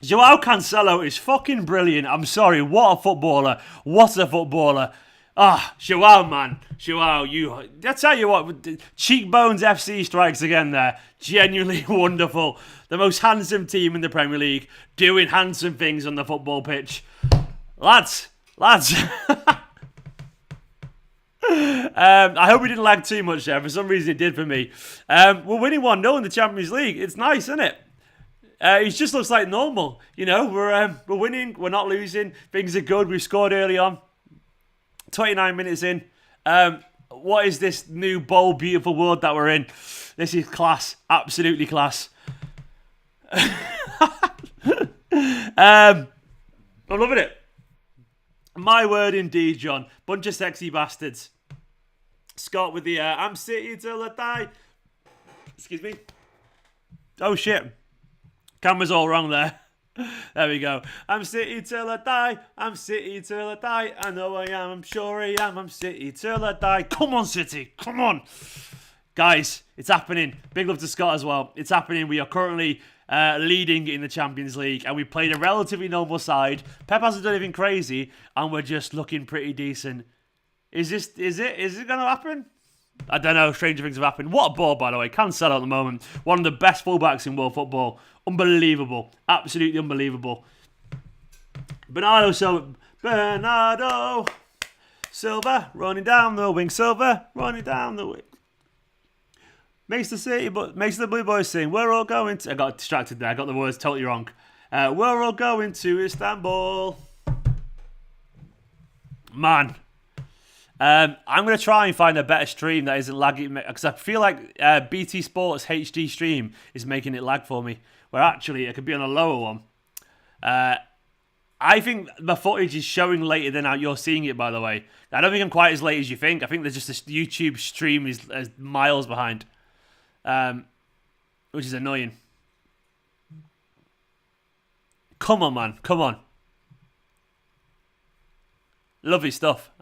Joao Cancelo is fucking brilliant. I'm sorry. What a footballer. What a footballer. Ah, Joao, man. Joao, I tell you what, Cheekbones FC strikes again there. Genuinely wonderful. The most handsome team in the Premier League doing handsome things on the football pitch. Lads. I hope we didn't lag too much there. For some reason it did for me. We're winning 1-0 in the Champions League. It's nice, isn't it? It just looks like normal. You know, we're winning. We're not losing. Things are good. We've scored early on. 29 minutes in. What is this new, bold, beautiful world that we're in? This is class. Absolutely class. I'm loving it. My word indeed, John. Bunch of sexy bastards. Scott with the I'm City till I die. Excuse me. Oh, shit. Camera's all wrong there. There we go. I'm City till I die. I'm City till I die. I know I am. I'm sure I am. I'm City till I die. Come on, City. Come on. Guys, it's happening. Big love to Scott as well. It's happening. We are currently leading in the Champions League, and we played a relatively normal side. Pep hasn't done anything crazy, and we're just looking pretty decent. Is it going to happen? I don't know. Stranger things have happened. What a ball, by the way. Cancelo at the moment. One of the best fullbacks in world football. Unbelievable. Absolutely unbelievable. Bernardo Silva running down the wing. Silva running down the wing. Makes the Blue Boys sing. We're all going to... I got distracted there. I got the words totally wrong. We're all going to Istanbul. Man. I'm going to try and find a better stream that isn't laggy, because I feel like BT Sports HD stream is making it lag for me, where actually it could be on a lower one. I think the footage is showing later than you're seeing it, by the way. I don't think I'm quite as late as you think. I think there's just this YouTube stream is miles behind, which is annoying. Come on, man. Come on. Lovely stuff.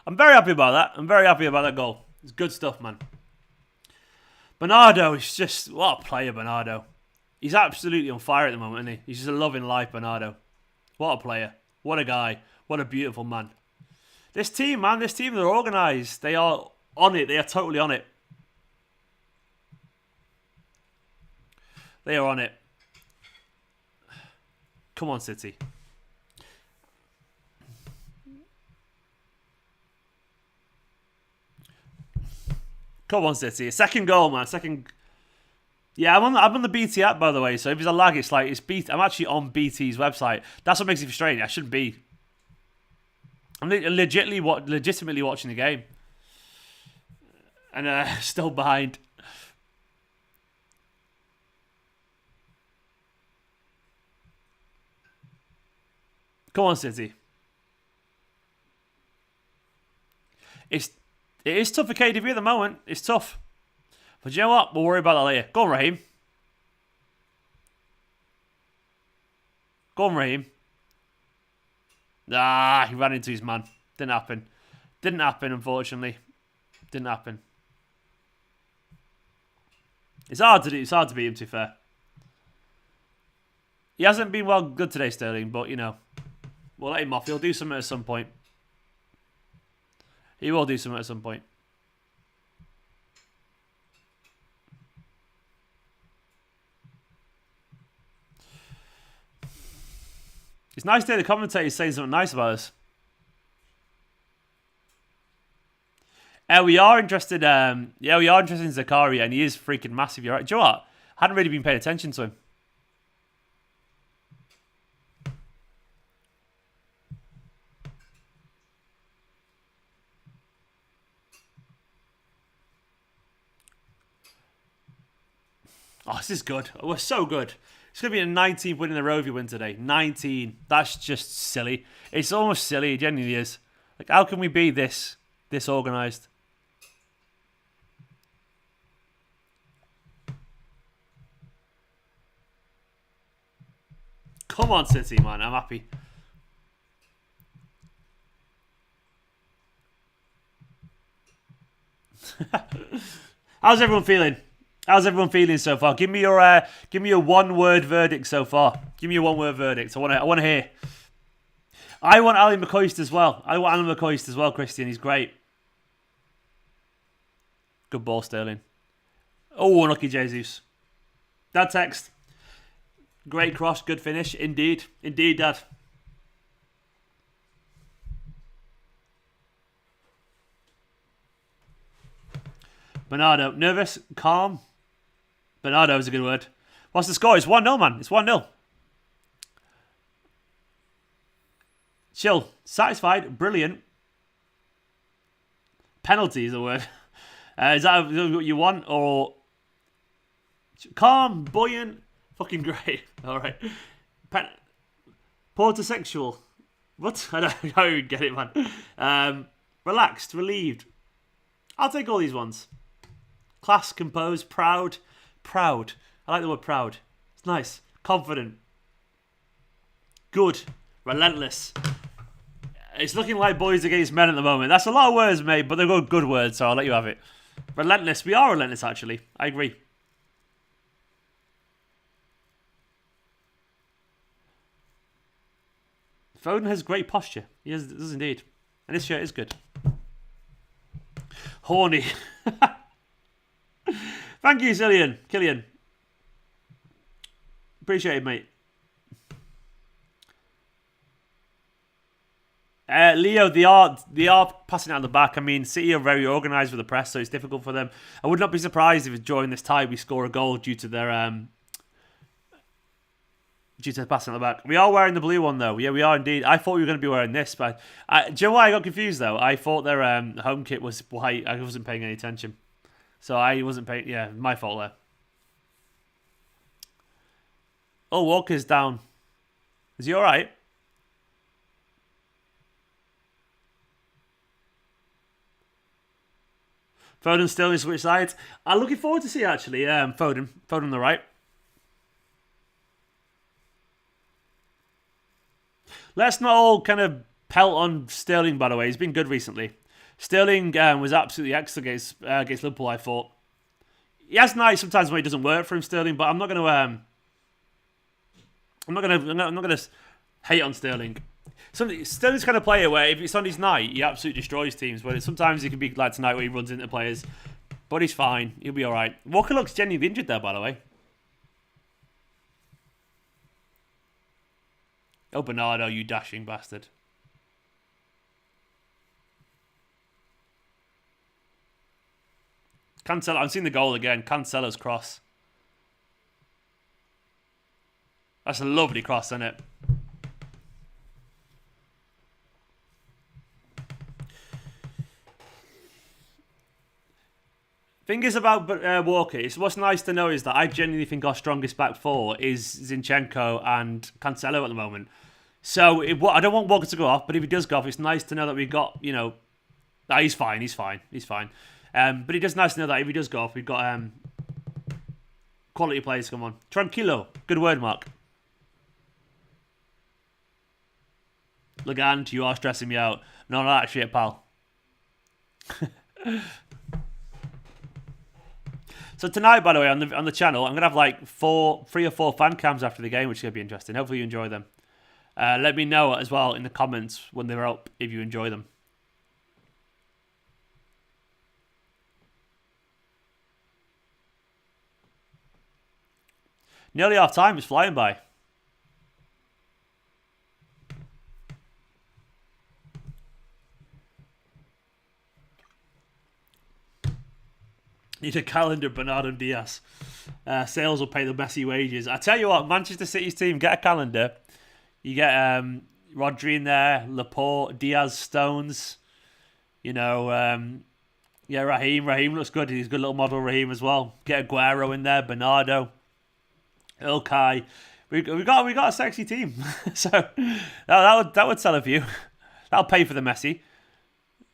I'm very happy about that. I'm very happy about that goal. It's good stuff, man. Bernardo is just... What a player, Bernardo. He's absolutely on fire at the moment, isn't he? He's just a loving life, Bernardo. What a player. What a guy. What a beautiful man. This team, man. This team, they're organised. They are on it. They are totally on it. They are on it. Come on, City. Come on, City. Second goal, man. Second. Yeah, I'm on the BT app, by the way. So if there's a lag, it's like I'm actually on BT's website. That's what makes it frustrating. I shouldn't be. I'm legitimately watching the game, and still behind. Come on, City. It is tough for KDB at the moment. It's tough. But you know what? We'll worry about that later. Go on, Raheem. Go on, Raheem. Ah, he ran into his man. Didn't happen. Didn't happen, unfortunately. Didn't happen. It's hard to do. It's hard to beat him, to be fair. He hasn't been good today, Sterling, but, you know, we'll let him off. He'll do something at some point. He will do something at some point. It's nice to hear the commentators saying something nice about us. We are interested. We are interested in Zakaria, and he is freaking massive. You're right. Do you know what? I hadn't really been paying attention to him. Oh, this is good. We're so good. It's going to be a 19th win in a row if you win today. 19. That's just silly. It's almost silly. It genuinely is. Like, how can we be this organised? Come on, City, man. I'm happy. How's everyone feeling? How's everyone feeling so far? Give me your one-word verdict so far. Give me your one-word verdict. I want to hear. I want Ali McCoist as well. I want Ali McCoist as well, Christian. He's great. Good ball, Sterling. Oh, unlucky Jesus. Dad text. Great cross, good finish. Indeed. Indeed, Dad. Bernardo, nervous, calm. Bernardo is a good word. What's the score? It's 1-0, man. It's 1-0. Chill. Satisfied. Brilliant. Penalty is a word. Is that what you want? Or calm, buoyant, fucking great. All right. Portosexual. What? I don't even get it, man. Relaxed, relieved. I'll take all these ones. Class, composed, proud. Proud. I like the word proud. It's nice. Confident. Good. Relentless. It's looking like boys against men at the moment. That's a lot of words, mate, but they're good words, so I'll let you have it. Relentless. We are relentless, actually. I agree. Foden has great posture. He does indeed. And this shirt is good. Horny. Thank you, Killian. Appreciate it, mate. Leo, they are passing out the back. I mean, City are very organised with the press, so it's difficult for them. I would not be surprised if during this tie we score a goal due to their Due to passing at the back. We are wearing the blue one, though. Yeah, we are indeed. I thought we were going to be wearing this, but... do you know why I got confused, though? I thought their home kit was white. I wasn't paying any attention. So I wasn't paying... Yeah, my fault there. Oh, Walker's down. Is he alright? Foden still in switch sides. I'm looking forward to see, actually, Foden on the right. Let's not all kind of pelt on Sterling, by the way. He's been good recently. Sterling was absolutely excellent against Liverpool, I thought. He has nights sometimes when it doesn't work for him, Sterling, but I'm not going to... I'm not gonna hate on Sterling. Sterling's kind of player where if it's on his night, he absolutely destroys teams. But sometimes he can be like tonight where he runs into players. But he's fine. He'll be all right. Walker looks genuinely injured there, by the way. Oh, Bernardo, you dashing bastard. Cancelo, I'm seeing the goal again. Cancelo's cross. That's a lovely cross, isn't it? Thing is about Walker, what's nice to know is that I genuinely think our strongest back four is Zinchenko and Cancelo at the moment. So I don't want Walker to go off, but if he does go off, it's nice to know that we've got, he's fine. But it is nice to know that if he does go off, we've got quality players. Come on. Tranquilo. Good word, Mark. Legand, you are stressing me out. No, not that shit, pal. So tonight, by the way, on the channel, I'm gonna have like 3 or 4 fan cams after the game, which is gonna be interesting. Hopefully you enjoy them. Let me know as well in the comments when they're up if you enjoy them. Nearly half time. It's flying by. Need a calendar, Bernardo Diaz. Sales will pay the Messi wages. I tell you what, Manchester City's team, get a calendar. You get Rodri in there, Laporte, Diaz, Stones. Raheem. Raheem looks good. He's a good little model, Raheem, as well. Get Aguero in there, Bernardo, Ilkay. We got a sexy team. So that would sell a few. That'll pay for the Messi.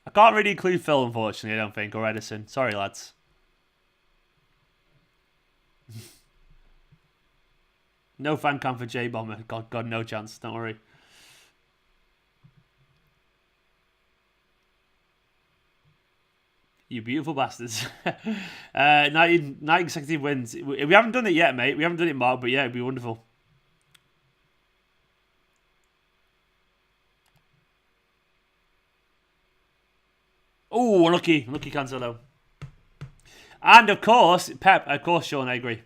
I can't really include Phil, unfortunately, I don't think, or Edison. Sorry, lads. No fan cam for J Bomber. God, no chance. Don't worry. You beautiful bastards. 19 consecutive wins. We haven't done it yet, mate. We haven't done it, Mark, but yeah, it'd be wonderful. Oh, unlucky Cancelo. And of course, Pep. Of course, Sean, I agree.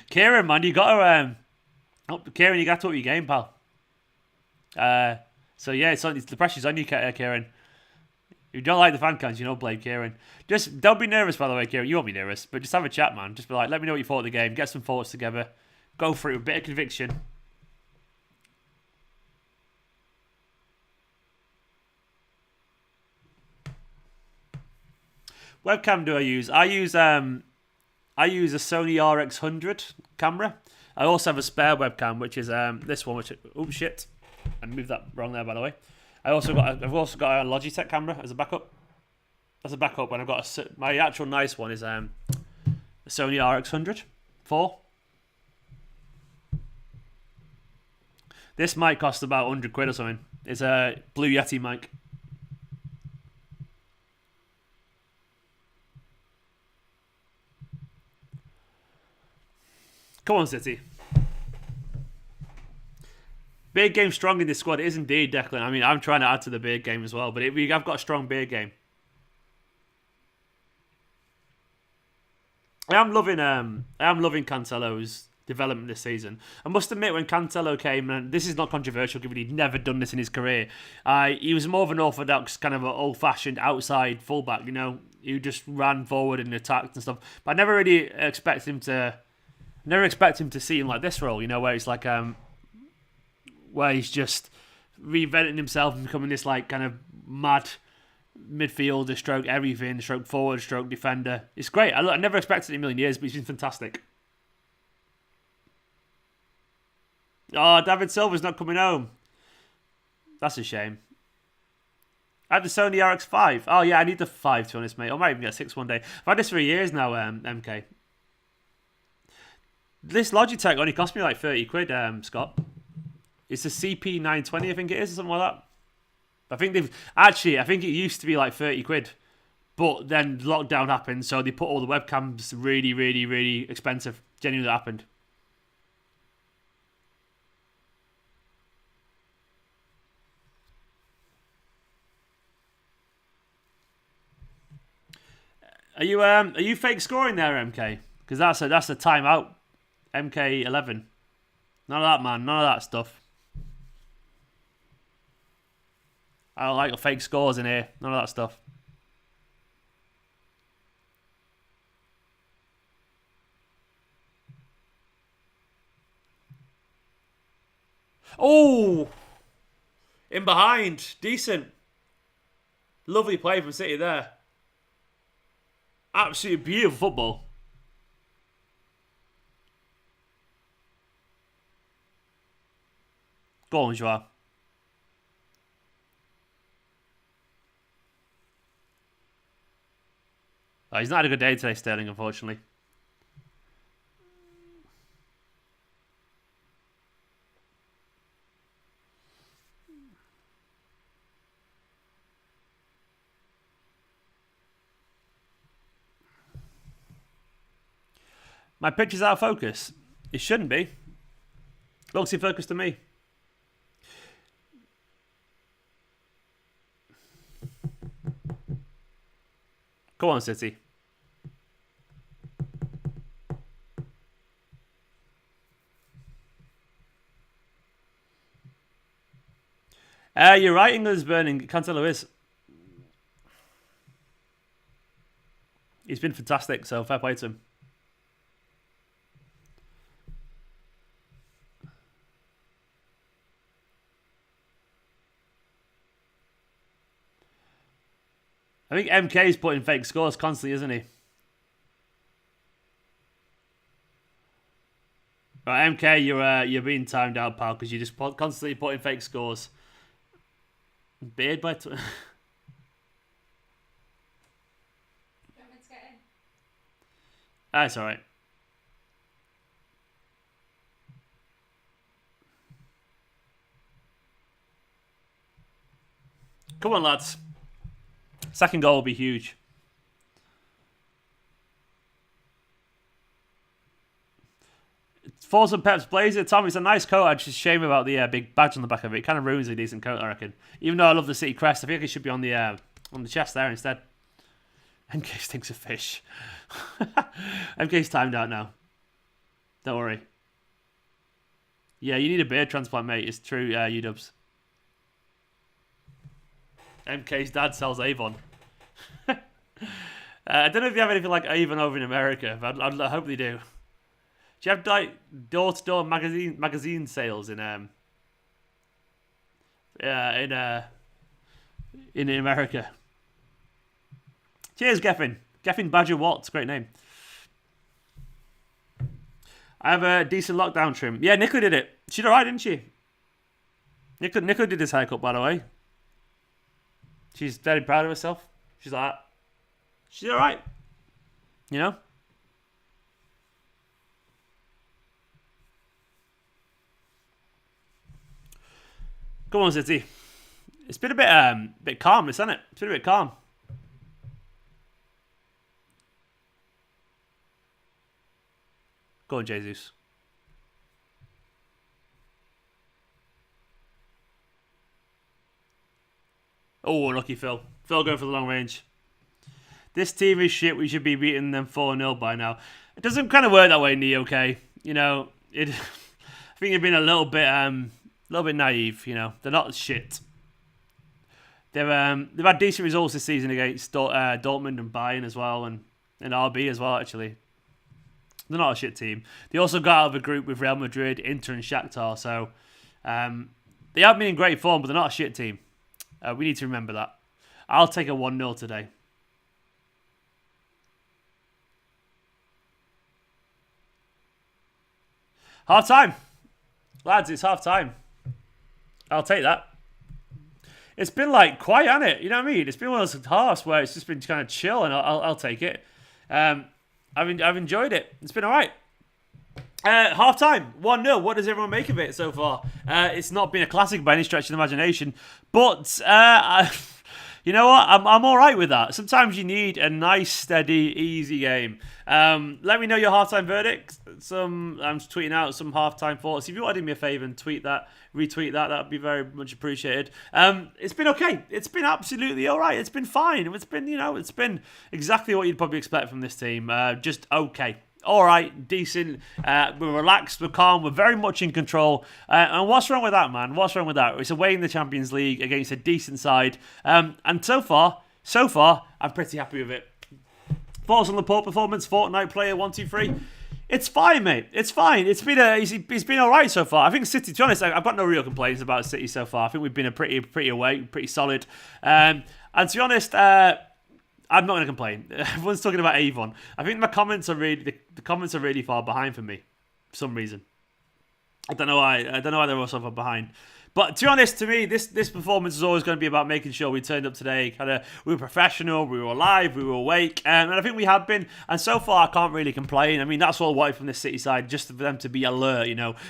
Kieran, man, you got to Kieran, you got to up your game, pal. So yeah, it's the pressure's on you, Kieran. If you don't like the fan cams, blame Kieran. Just don't be nervous, by the way, Kieran. You won't be nervous, but just have a chat, man. Just be like, let me know what you thought of the game. Get some thoughts together. Go for it with a bit of conviction. Webcam do I use? I use a Sony RX100 camera. I also have a spare webcam, which is this one. Oops, shit! I moved that wrong there, by the way. I've also got a Logitech camera as a backup. As a backup, and I've got my actual nice one is a Sony RX100 4. This mic cost about 100 quid or something. It's a Blue Yeti mic. Come on, City. Big game strong in this squad. It is indeed, Declan. I mean, I'm trying to add to the big game as well, but I've got a strong big game. I am loving Cancelo's development this season. I must admit, when Cancelo came, and this is not controversial given he'd never done this in his career, he was more of an orthodox, kind of an old-fashioned outside fullback, who just ran forward and attacked and stuff. But I never really expect him to seem like this role, you know, where it's like where he's just reinventing himself and becoming this like kind of mad midfielder, stroke everything, stroke forward, stroke defender. It's great. I never expected it in a million years, but he's been fantastic. Oh, David Silva's not coming home. That's a shame. I have the Sony RX5. Oh yeah, I need the 5 to be honest, mate. I might even get a 6 one day. I've had this for years now, MK. This Logitech only cost me like 30 quid, Scott. It's a CP920, I think it is, or something like that. I think it used to be like 30 quid. But then lockdown happened, so they put all the webcams really, really, really expensive. Genuinely happened. Are you fake scoring there, MK? Because that's a timeout. MK11. None of that, man. None of that stuff. I don't like fake scores in here. None of that stuff. Oh! In behind. Decent. Lovely play from City there. Absolutely beautiful football. Go on, Joao. Oh, he's not had a good day today, Sterling, unfortunately. My picture's out of focus. It shouldn't be. Looks in focus to me. Go on, City. You're right, England's burning. Cancelo is. He's been fantastic, so fair play to him. I think MK's putting fake scores constantly, isn't he? Right, MK, you're being timed out, pal, because you're just constantly putting fake scores. Beard by... Do you want me to get in? That's alright. Come on, lads. Second goal will be huge. Falls on Pep's blazer. Tom, it's a nice coat. It's just a shame about the big badge on the back of it. It kind of ruins a decent coat, I reckon. Even though I love the City crest, I think it should be on the chest there instead. MK stinks of fish. MK's timed out now. Don't worry. Yeah, you need a beard transplant, mate. It's true, UW. MK's dad sells Avon. I don't know if you have anything like Avon over in America, but I hope they do. Do you have like door-to-door magazine sales in America? Cheers, Geffin. Geffin Badger Watts, great name. I have a decent lockdown trim. Yeah, Nicola did it. She did alright, didn't she? Nicola did this haircut, by the way. She's very proud of herself. She's like, she's alright. You know? Come on, City. It's been a bit calm, isn't it? It's been a bit calm. Go on, Jesus. Oh, lucky Phil. Phil going for the long range. This team is shit. We should be beating them 4-0 by now. It doesn't kind of work that way, Neo, okay? You know, I think you've been a little bit naive, you know. They're not shit. they've had decent results this season against Dortmund and Bayern as well, and RB as well, actually. They're not a shit team. They also got out of a group with Real Madrid, Inter and Shakhtar, so they have been in great form, but they're not a shit team. We need to remember that. I'll take a 1-0 today. Half time. Lads, it's half time. I'll take that. It's been like quiet, hasn't it? You know what I mean? It's been one of those halves where it's just been kind of chill, and I'll take it. I've enjoyed it. It's been all right. Half time, 1-0. What does everyone make of it so far? It's not been a classic by any stretch of the imagination, but you know what? I'm all right with that. Sometimes you need a nice, steady, easy game. Let me know your halftime verdict. I'm tweeting out some halftime thoughts. If you want to do me a favour and tweet that, retweet that, that'd be very much appreciated. It's been okay. It's been absolutely all right. It's been fine. It's been exactly what you'd probably expect from this team. Just okay. All right, decent. We're relaxed, we're calm, we're very much in control. And what's wrong with that, man? What's wrong with that? It's away in the Champions League against a decent side. And so far, I'm pretty happy with it. Thoughts on the poor performance? Fortnite player 123. It's fine, mate. It's fine. It's been all right so far. I think City, to be honest, I've got no real complaints about City so far. I think we've been a pretty away, pretty solid. And to be honest, I'm not going to complain. Everyone's talking about Avon. I think my comments are really the comments are really far behind for me, for some reason. I don't know why. They're all so far behind. But to be honest, to me, this performance is always going to be about making sure we turned up today. We were professional, we were alive, we were awake, and I think we have been. And so far, I can't really complain. I mean, that's all I wanted from this City side, just for them to be alert,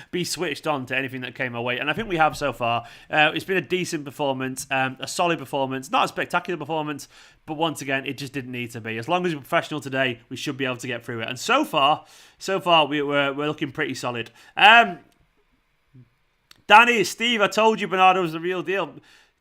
be switched on to anything that came our way. And I think we have so far. It's been a decent performance, a solid performance, not a spectacular performance, but once again, it just didn't need to be. As long as we're professional today, we should be able to get through it. And so far, we're looking pretty solid. Danny, Steve, I told you Bernardo was the real deal.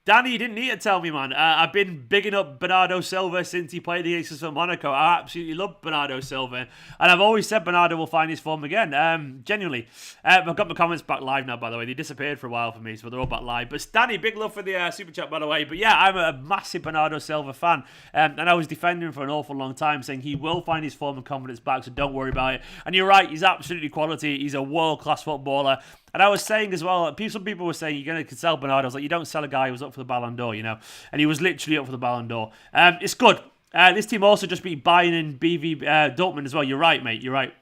Danny, you didn't need to tell me, man. I've been bigging up Bernardo Silva since he played against us for Monaco. I absolutely love Bernardo Silva. And I've always said Bernardo will find his form again. Genuinely. I've got my comments back live now, by the way. They disappeared for a while for me, so they're all back live. But Danny, big love for the super chat, by the way. But yeah, I'm a massive Bernardo Silva fan. And I was defending him for an awful long time, saying he will find his form and confidence back, so don't worry about it. And you're right, he's absolutely quality. He's a world-class footballer. And I was saying as well, some people were saying you're going to sell Bernardo. I was like, you don't sell a guy who was up for the Ballon d'Or, And he was literally up for the Ballon d'Or. It's good. This team also just beat Bayern and BV Dortmund as well. You're right, mate. You're right.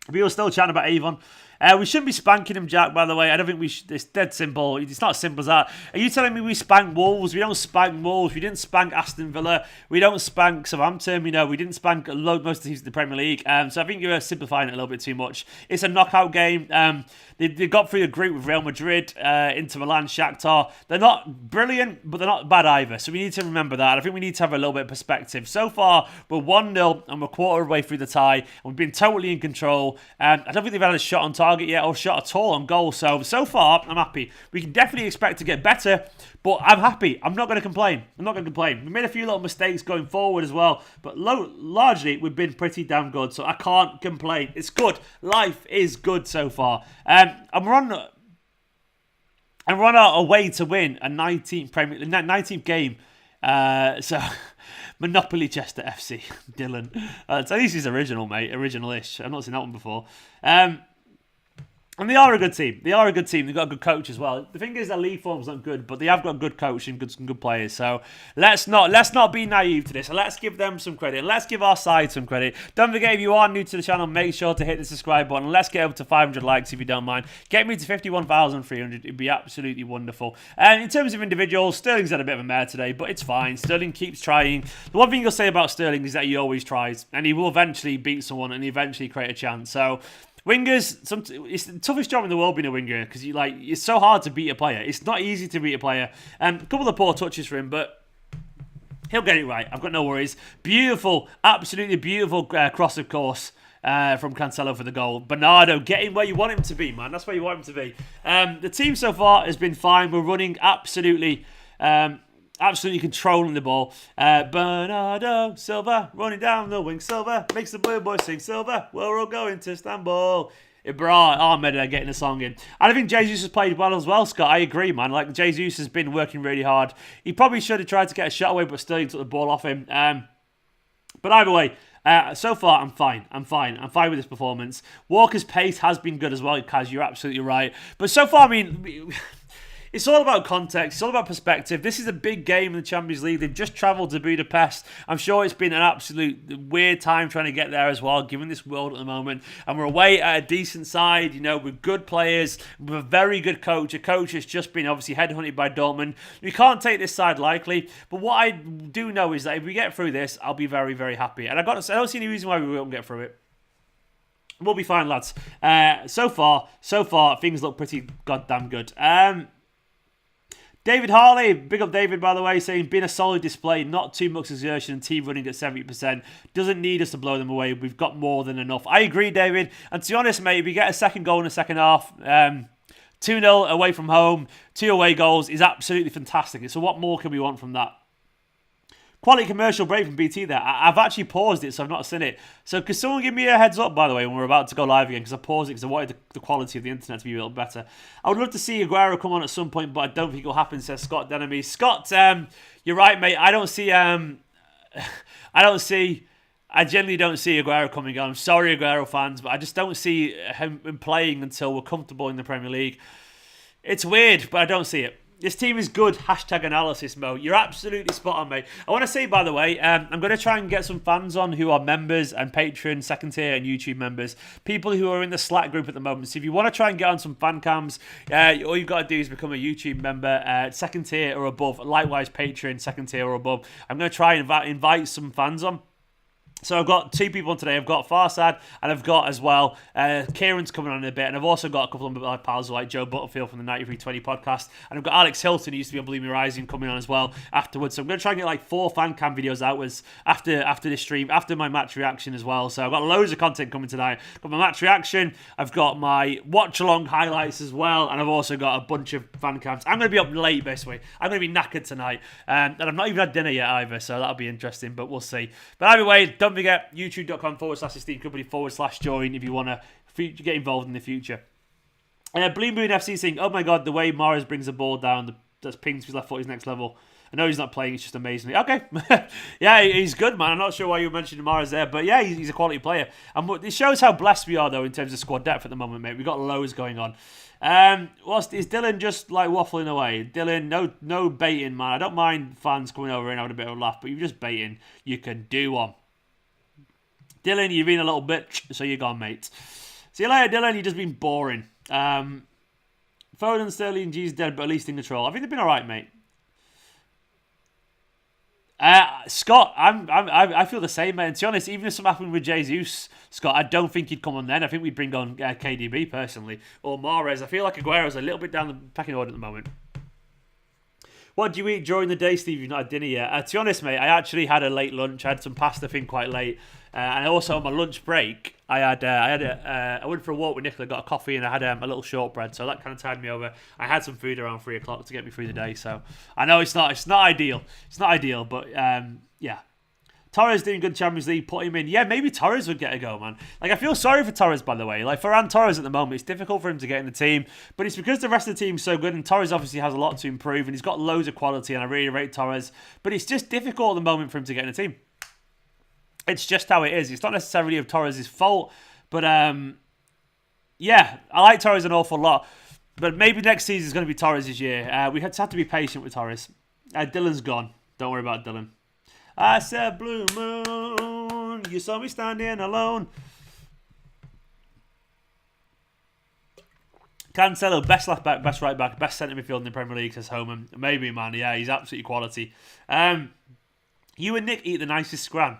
We were still chatting about Avon. We shouldn't be spanking him, Jack, by the way. I don't think we should. It's dead simple. It's not as simple as that. Are you telling me we spank Wolves? We don't spank Wolves. We didn't spank Aston Villa. We don't spank Southampton. We didn't spank most of the teams in the Premier League. So I think you're simplifying it a little bit too much. It's a knockout game. They got through a group with Real Madrid, Inter Milan, Shakhtar. They're not brilliant, but they're not bad either. So we need to remember that. I think we need to have a little bit of perspective. So far, we're 1-0 and we're a quarter of the way through the tie. And we've been totally in control. I don't think they've had a shot on target yet or shot at all on goal. So far, I'm happy. We can definitely expect to get better, but I'm happy. I'm not going to complain. We made a few little mistakes going forward as well, but largely we've been pretty damn good, so I can't complain. It's good. Life is good so far. I'm on our way to win a 19th game. So Monopoly Chester FC, Dylan. At least he's original, mate. Original-ish. I've not seen that one before. And they are a good team. They've got a good coach as well. The thing is, their league form's not good, but they have got good coach and some good players. So let's not be naive to this. Let's give them some credit. Let's give our side some credit. Don't forget, if you are new to the channel, make sure to hit the subscribe button. Let's get up to 500 likes if you don't mind. Get me to 51,300. It'd be absolutely wonderful. And in terms of individuals, Sterling's had a bit of a mare today, but it's fine. Sterling keeps trying. The one thing you'll say about Sterling is that he always tries, and he will eventually beat someone and eventually create a chance. So wingers, it's the toughest job in the world being a winger, because it's so hard to beat a player. It's not easy to beat a player. A couple of poor touches for him, but he'll get it right. I've got no worries. Beautiful, absolutely beautiful cross, of course, from Cancelo for the goal. Bernardo getting where you want him to be, man. That's where you want him to be. The team so far has been fine. We're running absolutely controlling the ball. Bernardo Silva running down the wing. Silva makes the blue boy sing. Silva, we're all going to Istanbul. Ibra, Ahmed are getting a song in. And I think Jesus has played well as well, Scott. I agree, man. Like, Jesus has been working really hard. He probably should have tried to get a shot away, but still he took the ball off him. But either way, so far I'm fine. I'm fine with this performance. Walker's pace has been good as well, Kaz. You're absolutely right. But so far, I mean, it's all about context. It's all about perspective. This is a big game in the Champions League. They've just travelled to Budapest. I'm sure it's been an absolute weird time trying to get there as well, given this world at the moment. And we're away at a decent side, with good players, with a very good coach. A coach that's just been obviously headhunted by Dortmund. We can't take this side lightly. But what I do know is that if we get through this, I'll be very, very happy. And I don't see any reason why we won't get through it. We'll be fine, lads. So far, things look pretty goddamn good. David Harley, big up David, by the way, saying, been a solid display, not too much exertion, and team running at 70%. Doesn't need us to blow them away. We've got more than enough. I agree, David. And to be honest, mate, if we get a second goal in the second half, 2-0 away from home, 2 away goals is absolutely fantastic. So what more can we want from that? Quality commercial break from BT there. I've actually paused it, so I've not seen it. So could someone give me a heads up, by the way, when we're about to go live again? Because I paused it because I wanted the quality of the internet to be a little better. I would love to see Aguero come on at some point, but I don't think it'll happen, says Scott Denemy. Scott, you're right, mate. I genuinely don't see Aguero coming on. I'm sorry, Aguero fans, but I just don't see him playing until we're comfortable in the Premier League. It's weird, but I don't see it. This team is good. #analysis, Mo. You're absolutely spot on, mate. I want to say, by the way, I'm going to try and get some fans on who are members and Patreon, second tier, and YouTube members. People who are in the Slack group at the moment. So if you want to try and get on some fan cams, all you've got to do is become a YouTube member, second tier or above. Likewise, Patreon, second tier or above. I'm going to try and invite some fans on. So I've got 2 people today. I've got Farsad and I've got as well Kieran's coming on in a bit, and I've also got a couple of my pals like Joe Butterfield from the 9320 podcast, and I've got Alex Hilton, who used to be on Believe Me Rising, coming on as well afterwards. So I'm going to try and get like 4 fan cam videos out after this stream, after my match reaction as well. So I've got loads of content coming tonight. I've got my match reaction, I've got my watch along highlights as well, and I've also got a bunch of fan cams. I'm going to be up late basically. I'm going to be knackered tonight, and I've not even had dinner yet either, so that'll be interesting, but we'll see. But either way, don't forget youtube.com/Esteemed Kompany /join if you want to get involved in the future. Blue Moon FC saying, oh my god, the way Mahrez brings the ball down, that's pinged to his left foot is next level. I know he's not playing, it's just amazing. Okay. Yeah, he's good, man. I'm not sure why you mentioned Mahrez there, but yeah, he's a quality player. And it shows how blessed we are, though, in terms of squad depth at the moment, mate. We've got loads going on. Is Dylan just like waffling away? Dylan, no baiting, man. I don't mind fans coming over and having a bit of a laugh, but you're just baiting. You can do one. Dylan, you've been a little bitch, so you're gone, mate. See you later, Dylan. You've just been boring. Foden, Sterling, G's dead, but at least in control. I think they've been all right, mate. Scott, I feel the same, mate. And to be honest, even if something happened with Jesus, Scott, I don't think he'd come on then. I think we'd bring on KDB personally, or Mahrez. I feel like Aguero's a little bit down the pecking order at the moment. What do you eat during the day, Steve? You've not had dinner yet. To be honest, mate, I actually had a late lunch. I had some pasta thing quite late. And also on my lunch break, I went for a walk with Nicola, got a coffee, and I had a little shortbread. So that kind of tied me over. I had some food around 3 o'clock to get me through the day. So I know it's not ideal. It's not ideal, but yeah. Torres doing good Champions League, put him in. Yeah, maybe Torres would get a go, man. Like, I feel sorry for Torres, by the way. Like, Ferran Torres at the moment, it's difficult for him to get in the team, but it's because the rest of the team's so good, and Torres obviously has a lot to improve, and he's got loads of quality, and I really rate Torres, but it's just difficult at the moment for him to get in the team. It's just how it is. It's not necessarily of Torres' fault, but yeah, I like Torres an awful lot, but maybe next season is going to be Torres' year. We have to be patient with Torres. Dylan's gone. Don't worry about Dylan. I said blue moon, you saw me standing alone. Cancelo, best left back, best right back, best centre midfield in the Premier League, says Homan. Maybe, man, yeah, he's absolutely quality. You and Nick eat the nicest scran.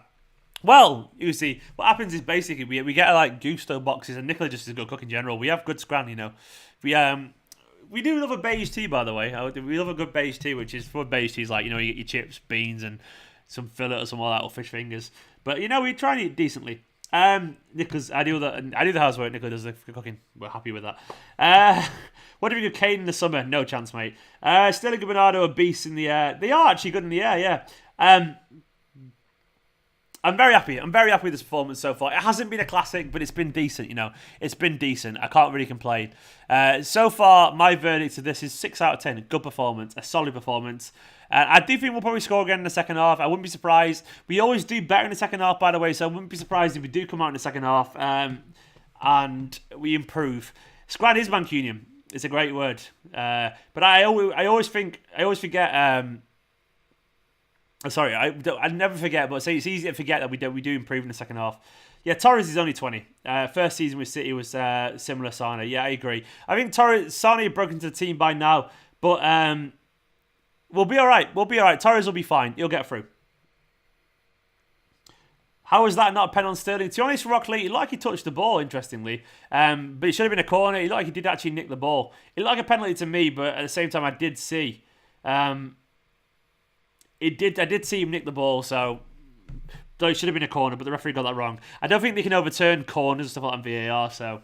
Well, you see, what happens is basically we get like Gusto boxes, and Nicola just is a good cook in general. We have good scran, you know. We do love a beige tea, by the way. We love a good beige tea, which is for beige teas, like, you know, you get your chips, beans, and some fillet or something like that, or fish fingers. But, you know, we try and eat decently. Because I do the housework, Nicola does the cooking. We're happy with that. What do you think of Kane in the summer? No chance, mate. Sterling and Bernardo are beasts in the air. They are actually good in the air, yeah. I'm very happy. I'm very happy with this performance so far. It hasn't been a classic, but it's been decent, you know. It's been decent. I can't really complain. So far, my verdict to this is 6 out of 10. Good performance. A solid performance. I do think we'll probably score again in the second half. I wouldn't be surprised. We always do better in the second half, by the way, so I wouldn't be surprised if we do come out in the second half and we improve. Squad is Mancunian. It's a great word. But I always forget... Sorry, I never forget, but it's easy to forget that we do improve in the second half. Yeah, Torres is only 20. First season with City was similar Sane. Yeah, I agree. I think Sane had broken into the team by now, but we'll be all right. We'll be all right. Torres will be fine. He'll get through. How is that not a pen on Sterling? To be honest, Rockley, it looked like he touched the ball, interestingly. But it should have been a corner. It looked like he did actually nick the ball. It looked like a penalty to me, but at the same time, I did see... I did see him nick the ball, so though it should have been a corner, but the referee got that wrong. I don't think they can overturn corners and stuff like that on VAR, so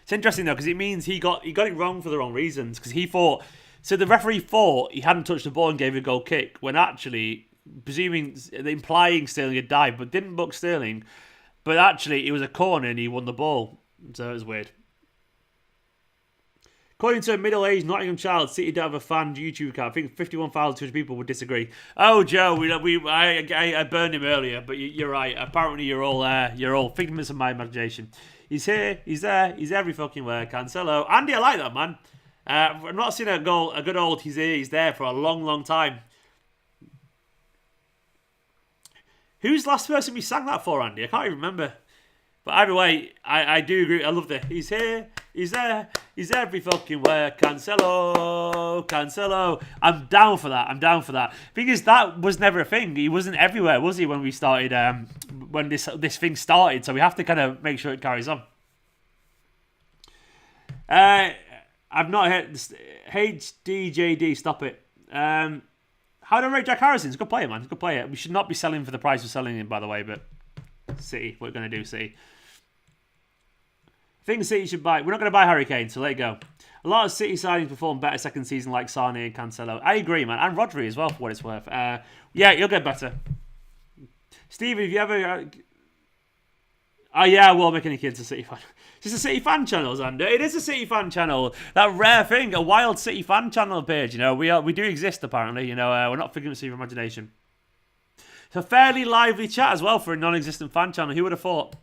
it's interesting though because it means he got it wrong for the wrong reasons because he thought the referee thought he hadn't touched the ball and gave a goal kick when actually implying Sterling had dived but didn't book Sterling, but actually it was a corner and he won the ball, so it was weird. According to a middle-aged Nottingham child, City don't have a fan YouTube account. I think 51,200 people would disagree. Oh, Joe, I burned him earlier, but you're right. Apparently, you're all figments of my imagination. He's here, he's there, he's every fucking where. Cancelo, Andy, I like that man. I've not seen a good old he's here, he's there for a long, long time. Who's the last person we sang that for, Andy? I can't even remember. But either way, I do agree. I love that. He's here, he's there, he's every fucking where. Cancelo. I'm down for that. Because that was never a thing. He wasn't everywhere, was he, when we started, when this thing started. So we have to kind of make sure it carries on. I've not heard HDJD, stop it. How do I rate Jack Harrison? He's a good player, man. He's a good player. We should not be selling for the price we're selling him, by the way, but City, what we're going to do, City. I think City should buy... We're not going to buy Harry Kane, so let it go. A lot of City signings perform better second season like Sane and Cancelo. I agree, man. And Rodri as well, for what it's worth. Yeah, he'll get better. Steve, have you ever... Oh, yeah, I will make any kids a City fan. It's just a City fan channel, Xander. It is a City fan channel. That rare thing, a wild City fan channel page. You know, we do exist, apparently. You know, we're not figments of your imagination. It's a fairly lively chat as well for a non-existent fan channel. Who would have thought?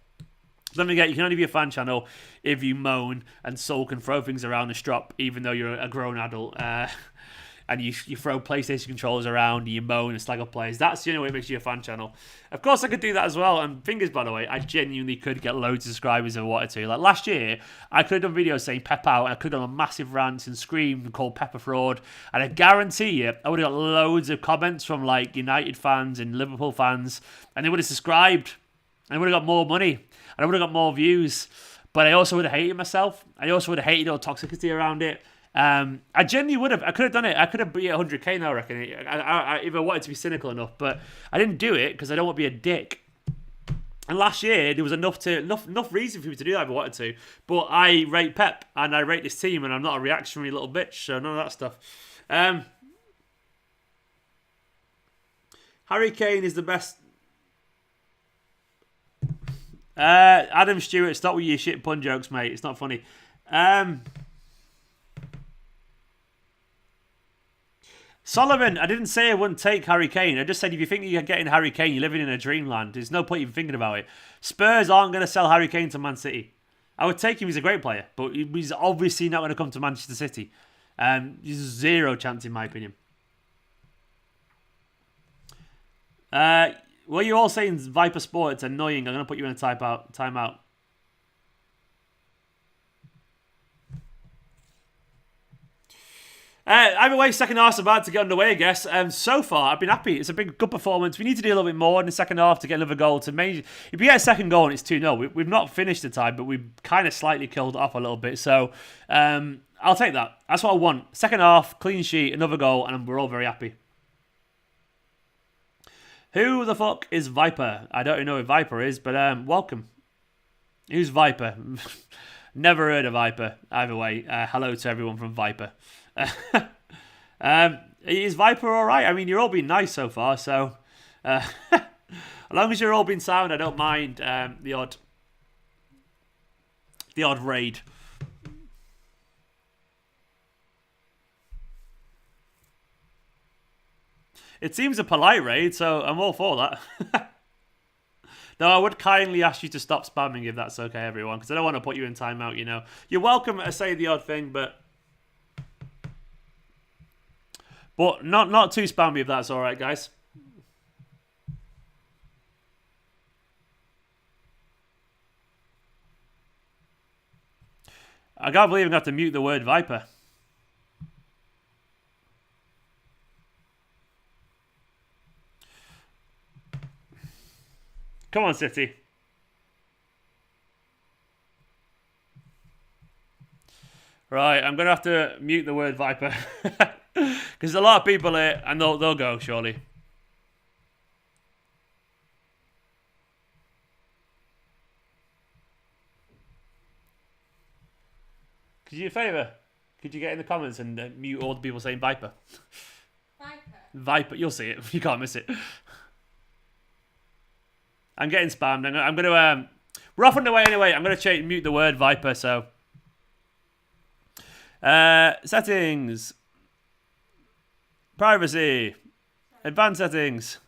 Don't forget, you can only be a fan channel if you moan and sulk and throw things around the strop, even though you're a grown adult. And you throw PlayStation controllers around, and you moan and slag up players. That's the only way it makes you a fan channel. Of course, I could do that as well. And fingers, by the way, I genuinely could get loads of subscribers if I wanted to. Like last year, I could have done videos saying Pep out, and I could have done massive rants and screamed and called Pep a fraud. And I guarantee you, I would have got loads of comments from like United fans and Liverpool fans, and they would have subscribed, and I would have got more money. I would have got more views, but I also would have hated myself. I also would have hated all the toxicity around it. I genuinely would have. I could have done it. I could have beat 100k now, I reckon. If I wanted to be cynical enough, but I didn't do it because I don't want to be a dick. And last year there was enough reason for me to do that if I wanted to. But I rate Pep and I rate this team, and I'm not a reactionary little bitch, so none of that stuff. Harry Kane is the best. Adam Stewart, stop with your shit pun jokes, mate. It's not funny. Solomon, I didn't say I wouldn't take Harry Kane. I just said if you think you're getting Harry Kane, you're living in a dreamland. There's no point even thinking about it. Spurs aren't going to sell Harry Kane to Man City. I would take him. He's a great player, but he's obviously not going to come to Manchester City. There's zero chance, in my opinion. Well, you're all saying Viper Sport, it's annoying. I'm going to put you in a timeout. Either way, second half's about to get underway, I guess. So far, I've been happy. It's a good performance. We need to do a little bit more in the second half to get another goal. If we get a second goal and it's 2-0, we've not finished the tie, but we've kind of slightly killed it off a little bit. So I'll take that. That's what I want. Second half, clean sheet, another goal, and we're all very happy. Who the fuck is Viper? I don't know who Viper is, but welcome. Who's Viper? Never heard of Viper. Either way, hello to everyone from Viper. Is Viper all right? I mean, you're all being nice so far, so As long as you're all being sound, I don't mind the odd raid. It seems a polite raid, so I'm all for that. No, I would kindly ask you to stop spamming if that's okay, everyone, because I don't want to put you in timeout, you know. You're welcome to say the odd thing, but not too spammy if that's all right, guys. I can't believe I'm going to have to mute the word Viper. Come on, City. Right, I'm going to have to mute the word Viper. Because there's a lot of people here, and they'll go, surely. Could you do a favour? Could you get in the comments and mute all the people saying Viper? Viper. Viper, you'll see it. You can't miss it. I'm getting spammed. I'm going to... we're off on the way anyway. I'm going to mute the word Viper, so... settings. Privacy. Advanced settings.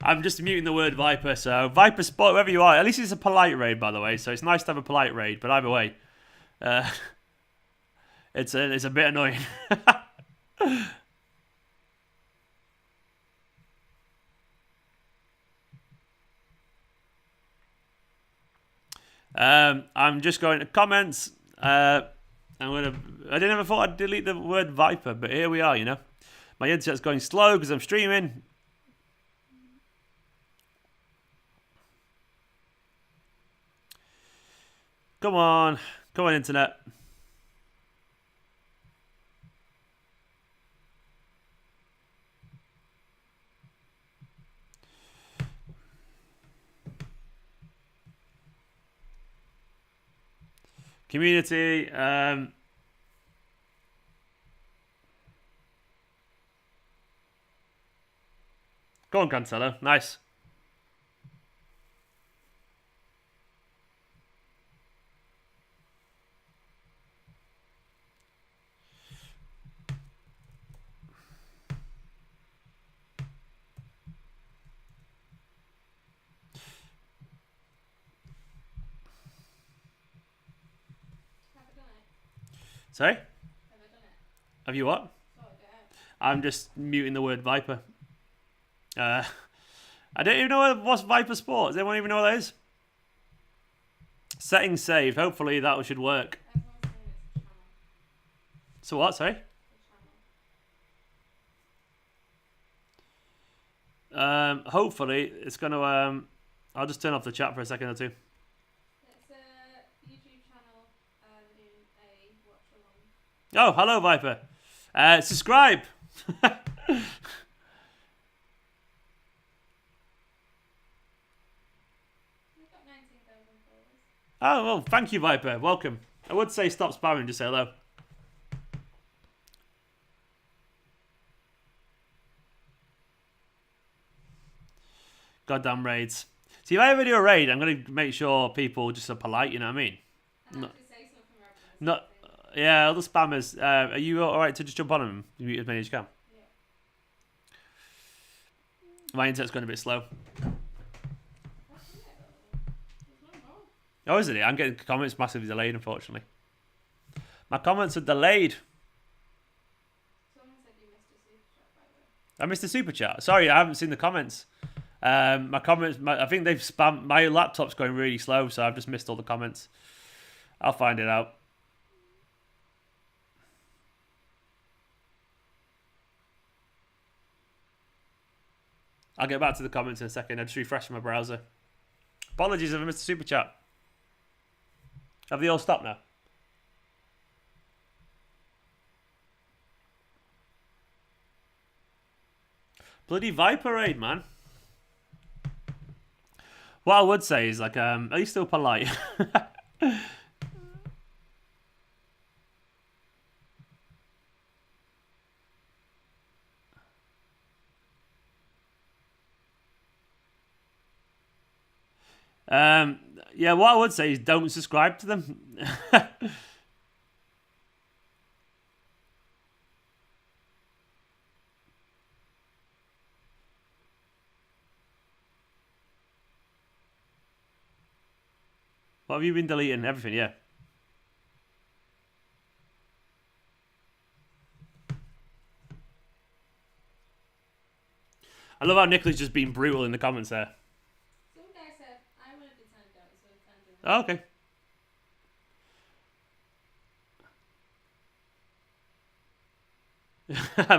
I'm just muting the word Viper, so Viper Sport, wherever you are. At least it's a polite raid, by the way, so it's nice to have a polite raid, but either way, it's a bit annoying. I'm just going to comments. I never thought I'd delete the word Viper, but here we are, you know. My internet's going slow because I'm streaming. Come on, internet. Community. Go on, Cancelo. Nice. Sorry? Have I done it? Have you what? Oh, yeah. I'm just muting the word Viper. I don't even know what's Viper Sport. Does anyone even know what that is? Settings saved. Hopefully that should work. Everyone's saying it's a channel. So what, sorry? A channel. Hopefully it's going to... I'll just turn off the chat for a second or two. It's a YouTube channel in a watch-along. Oh, hello, Viper. Subscribe. Oh, well, thank you, Viper. Welcome. I would say stop spamming, just say hello. Goddamn raids. See, if I ever do a raid, I'm going to make sure people just are polite, you know what I mean? Not, yeah, all the spammers. Are you alright to just jump on them? Mute as many as you can. Yeah. My internet's going a bit slow. Oh, isn't it? I'm getting comments massively delayed, unfortunately. My comments are delayed. Someone said you missed a super chat, by the way. I missed a super chat. Sorry, I haven't seen the comments. My comments, I think they've spammed. My laptop's going really slow, so I've just missed all the comments. I'll find it out. I'll get back to the comments in a second. I just refreshed my browser. Apologies if I missed a super chat. Have they all stopped now? Bloody Viper raid, man. What I would say is, like, are you still polite? Yeah, what I would say is don't subscribe to them. What have you been deleting? Everything, yeah. I love how Nicola's just being brutal in the comments there. Some guy said, I want to be timed out, so I'm timed Oh, okay.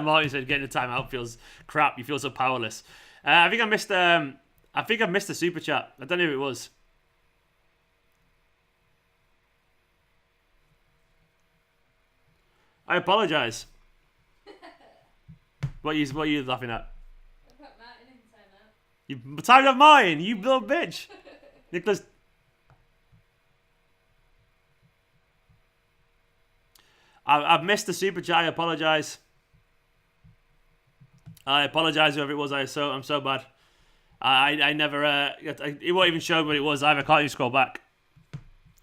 Martin said getting a timeout feels crap. You feel so powerless. I think I missed. I missed a super chat. I don't know who it was. I apologise. What are you laughing at? I put Martin in timeout. You timed out Martin. You little bitch. Nicholas. I've missed the super chat. I apologise. I apologise whoever it was. I'm so bad. I never. It won't even show what it was either. I can't even scroll back.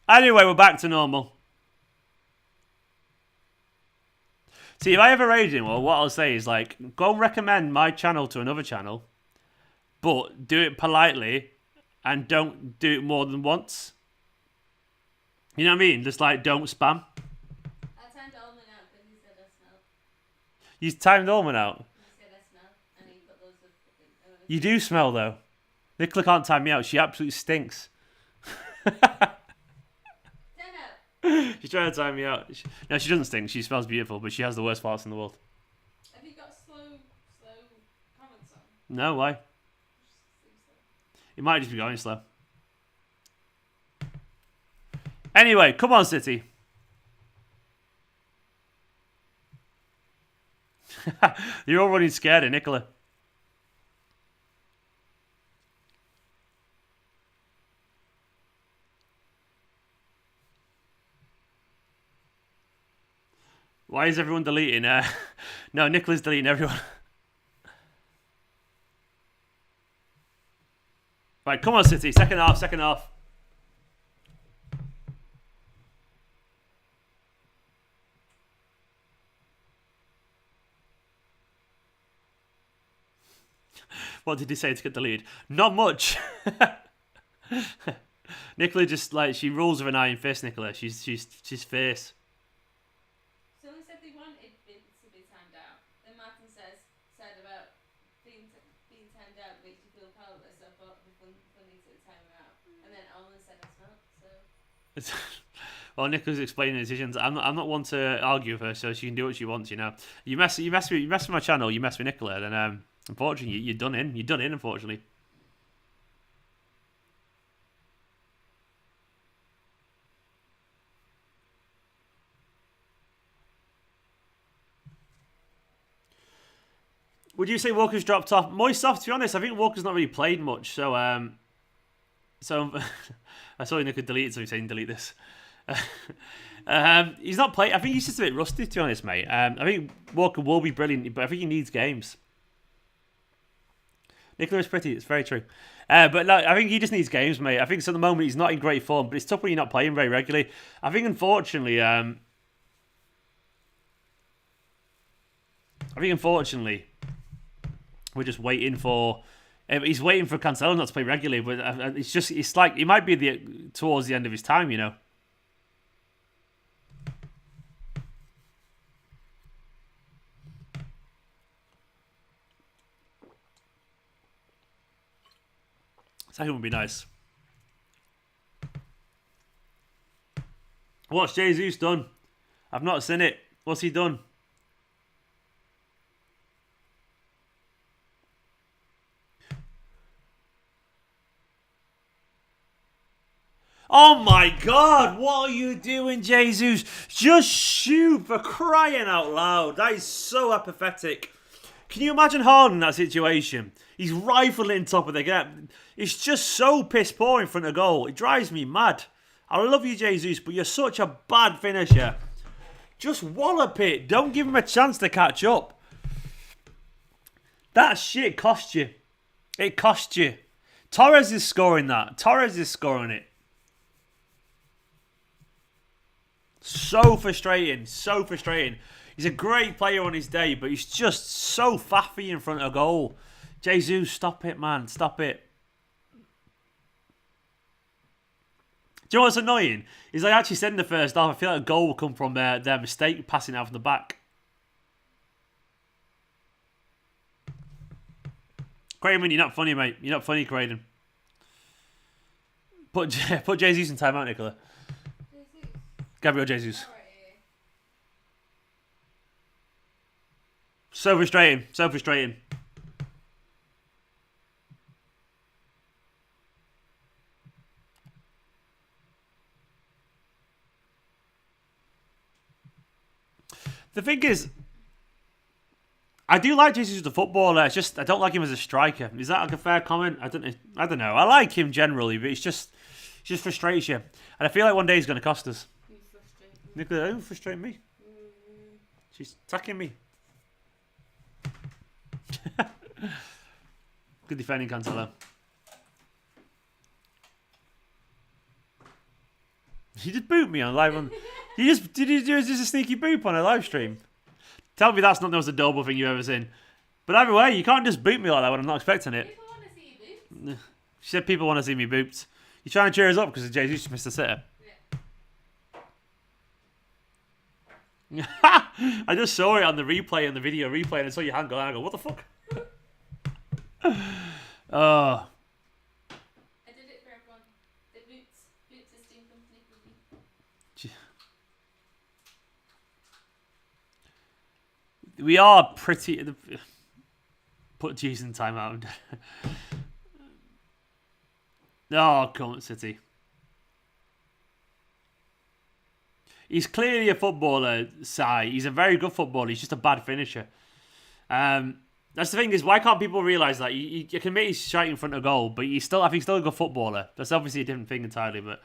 Anyway, we're back to normal. See, if I ever raid him, well, what I'll say is like, go and recommend my channel to another channel, but do it politely, and don't do it more than once. You know what I mean? Just like don't spam. I timed Allman out because he said I smell. You timed Allman out. He said I smell, and he put loads of fucking. You do smell though. Nicola can't time me out. She absolutely stinks. She's trying to time me out. No, she doesn't stink. She smells beautiful, but she has the worst farts in the world. Have you got slow comments on? No, why? It might just be going slow. Anyway, come on, City. You're all running scared of Nicola. Why is everyone deleting? No, Nicola's deleting everyone. Right, come on, City. Second half. What did he say to get deleted? Not much. Nicola just like she rules with an iron fist. Nicola, she's fierce. Someone said they wanted Vince to be timed out. Then Martin said about being timed out makes you feel powerless. So I thought it'd be funny to time him out. And then Allman said I smell. So. Well, Nicola's explaining the decisions. I'm not one to argue with her, so she can do what she wants. You know, you mess with my channel, you mess with Nicola, then unfortunately you're done in. You're done in, unfortunately. Would you say Walker's dropped off? Moist off, to be honest. I think Walker's not really played much, so I saw Nick delete it, so he's saying delete this. He's not played. I think he's just a bit rusty, to be honest, mate. I think Walker will be brilliant, but I think he needs games. Nicola is pretty. It's very true. But no, I think he just needs games, mate. I think so at the moment he's not in great form, but it's tough when you're not playing very regularly. I think unfortunately, we're just waiting for. He's waiting for Cancelo not to play regularly, but it's like he might be towards the end of his time, you know. Second would be nice. What's Jesus done? I've not seen it. What's he done? Oh my God, what are you doing, Jesus? Just shoot, for crying out loud. That is so apathetic. Can you imagine Harden in that situation? He's rifling top of the gap. It's just so piss poor in front of goal. It drives me mad. I love you, Jesus, but you're such a bad finisher. Just wallop it. Don't give him a chance to catch up. That shit cost you. It cost you. Torres is scoring that. Torres is scoring it. So frustrating. So frustrating. He's a great player on his day, but he's just so faffy in front of goal. Jesus, stop it, man. Stop it. Do you know what's annoying? Is I actually said in the first half, I feel like a goal will come from their mistake passing out from the back. Craven, you're not funny, mate. You're not funny, Craven. Put Jesus in timeout, Nicola. Jesus. Gabriel Jesus. Alright. So frustrating. So frustrating. The thing is, I do like Jesus as a footballer. It's just I don't like him as a striker. Is that like a fair comment? I don't know. I like him generally, but it's just frustrates you. And I feel like one day he's going to cost us. You frustrate me. Nicola, don't frustrate me. She's attacking me. Good defending, Cancelo. You just boot me on live on. Did you do just a sneaky boop on a live stream? Tell me that's not the most adorable thing you've ever seen. But either way, you can't just boot me like that when I'm not expecting it. People want to see you boots. She said people want to see me booped. You trying to cheer us up because Jesus just missed a sitter? Yeah. I just saw it on the replay and the video replay and I saw your hand go and I go, what the fuck? Oh. I did it for everyone. The boots Esteemed Kompany for me. We are pretty... Put Jesus in timeout. Oh, come on, City. He's clearly a footballer, Sai. He's a very good footballer. He's just a bad finisher. That's the thing is, why can't people realise that? You can admit he's shite in front of goal, but I think he's still a good footballer. That's obviously a different thing entirely, but...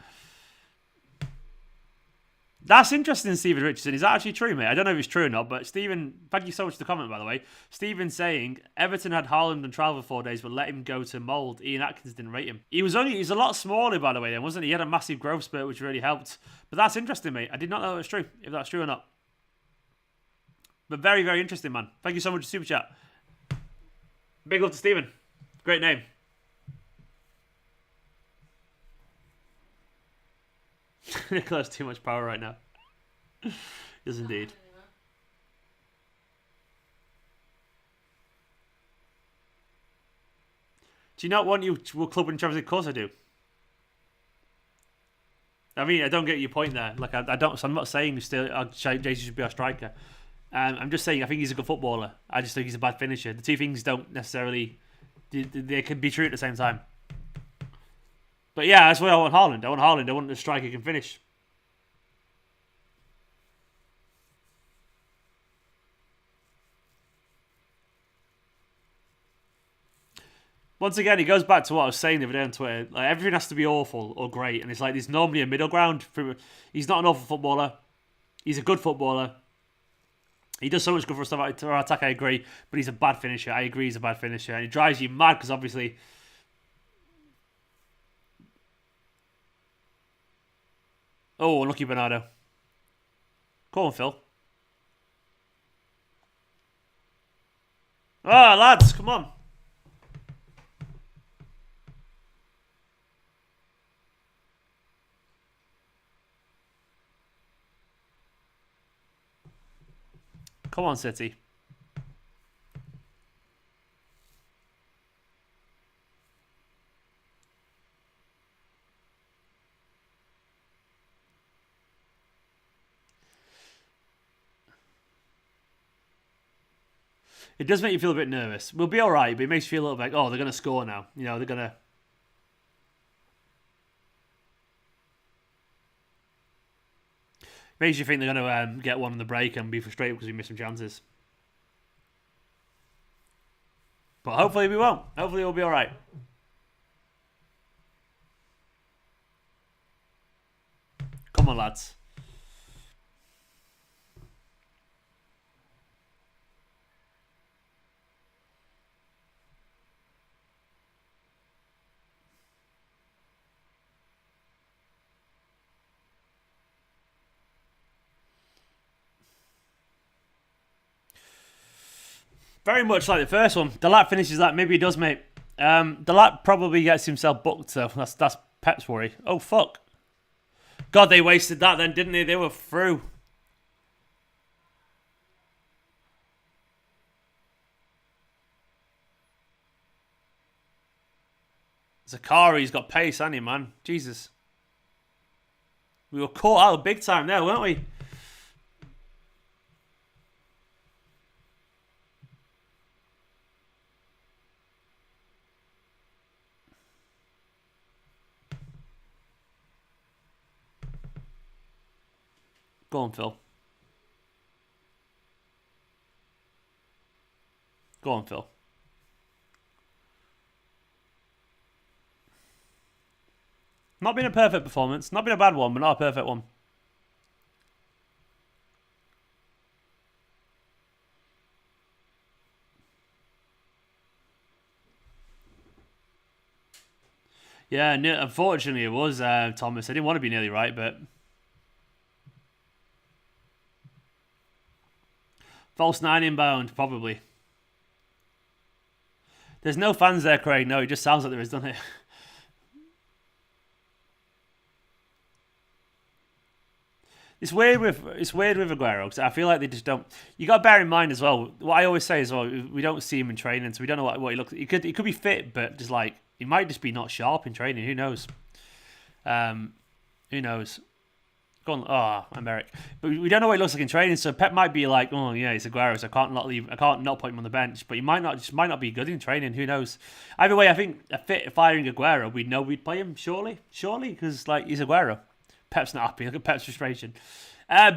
That's interesting, Stephen Richardson. Is that actually true, mate? I don't know if it's true or not, but Stephen, thank you so much for the comment, by the way. Stephen saying, Everton had Haaland on trial for 4 days, but let him go to Mould. Ian Atkins didn't rate him. He's a lot smaller, by the way, then, wasn't he? He had a massive growth spurt, which really helped. But that's interesting, mate. I did not know that was true, if that's true or not. But very, very interesting, man. Thank you so much for Super Chat. Big love to Stephen. Great name. Nicola has too much power right now. Yes, indeed. Do you not want you to club in Champions League? Of course I do. I mean, I don't get your point there. Like, I don't. So I'm not saying Jesus should be our striker. I'm just saying I think he's a good footballer. I just think he's a bad finisher. The two things don't necessarily. They can be true at the same time. But yeah, that's why I want Haaland. I want a striker who can finish. Once again, it goes back to what I was saying the other day on Twitter. Like, everything has to be awful or great, and it's like there's normally a middle ground. He's not an awful footballer. He's a good footballer. He does so much good for stuff to our attack, I agree, but he's a bad finisher. I agree he's a bad finisher, and it drives you mad because obviously... Oh, unlucky Bernardo. Come on, Phil. Ah, lads, come on. Come on, City. It does make you feel a bit nervous. We'll be all right, but it makes you feel a little bit like, oh, they're going to score now. You know, they're going to... Makes you think they're going to get one on the break and be frustrated because we miss some chances. But hopefully we won't. Hopefully we'll be all right. Come on, lads. Very much like the first one. The lap finishes that. Maybe he does, mate. The lap probably gets himself booked, though. That's Pep's worry. Oh, fuck. God, they wasted that then, didn't they? They were through. Zakaria's got pace, hasn't he, man? Jesus. We were caught out big time there, weren't we? Go on, Phil. Go on, Phil. Not been a perfect performance. Not been a bad one, but not a perfect one. Yeah, unfortunately it was, Thomas. I didn't want to be nearly right, but... False 9 inbound, probably. There's no fans there, Craig. No, it just sounds like there is, doesn't it? It's weird with Aguero because I feel like they just don't. You got to bear in mind as well. What I always say is, well, we don't see him in training, so we don't know what he looks. He could be fit, but just like he might just be not sharp in training. Who knows? Who knows? Go on. Oh, I'm Eric. But we don't know what he looks like in training, so Pep might be like, oh yeah, it's Aguero, so I can't not put him on the bench. But he might not be good in training. Who knows? Either way, I think a fit firing Aguero, we'd know we'd play him surely, because like he's Aguero. Pep's not happy. Look at Pep's frustration.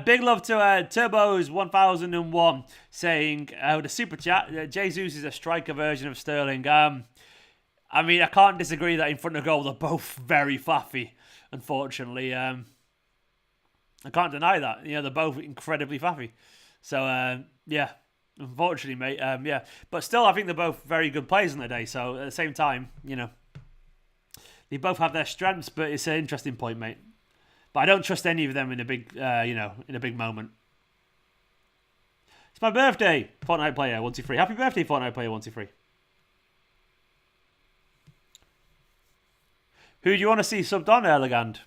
Big love to Turbos 1001 saying with a super chat, Jesus is a striker version of Sterling. I mean, I can't disagree that in front of goal they're both very faffy. Unfortunately, I can't deny that. You know, they're both incredibly faffy. So yeah, unfortunately, mate. Yeah, but still, I think they're both very good players on the day. So at the same time, you know, they both have their strengths. But it's an interesting point, mate. But I don't trust any of them in a big, in a big moment. It's my birthday, Fortnite player 123. Happy birthday, Fortnite player 123. Who do you want to see subbed on, Erlegand?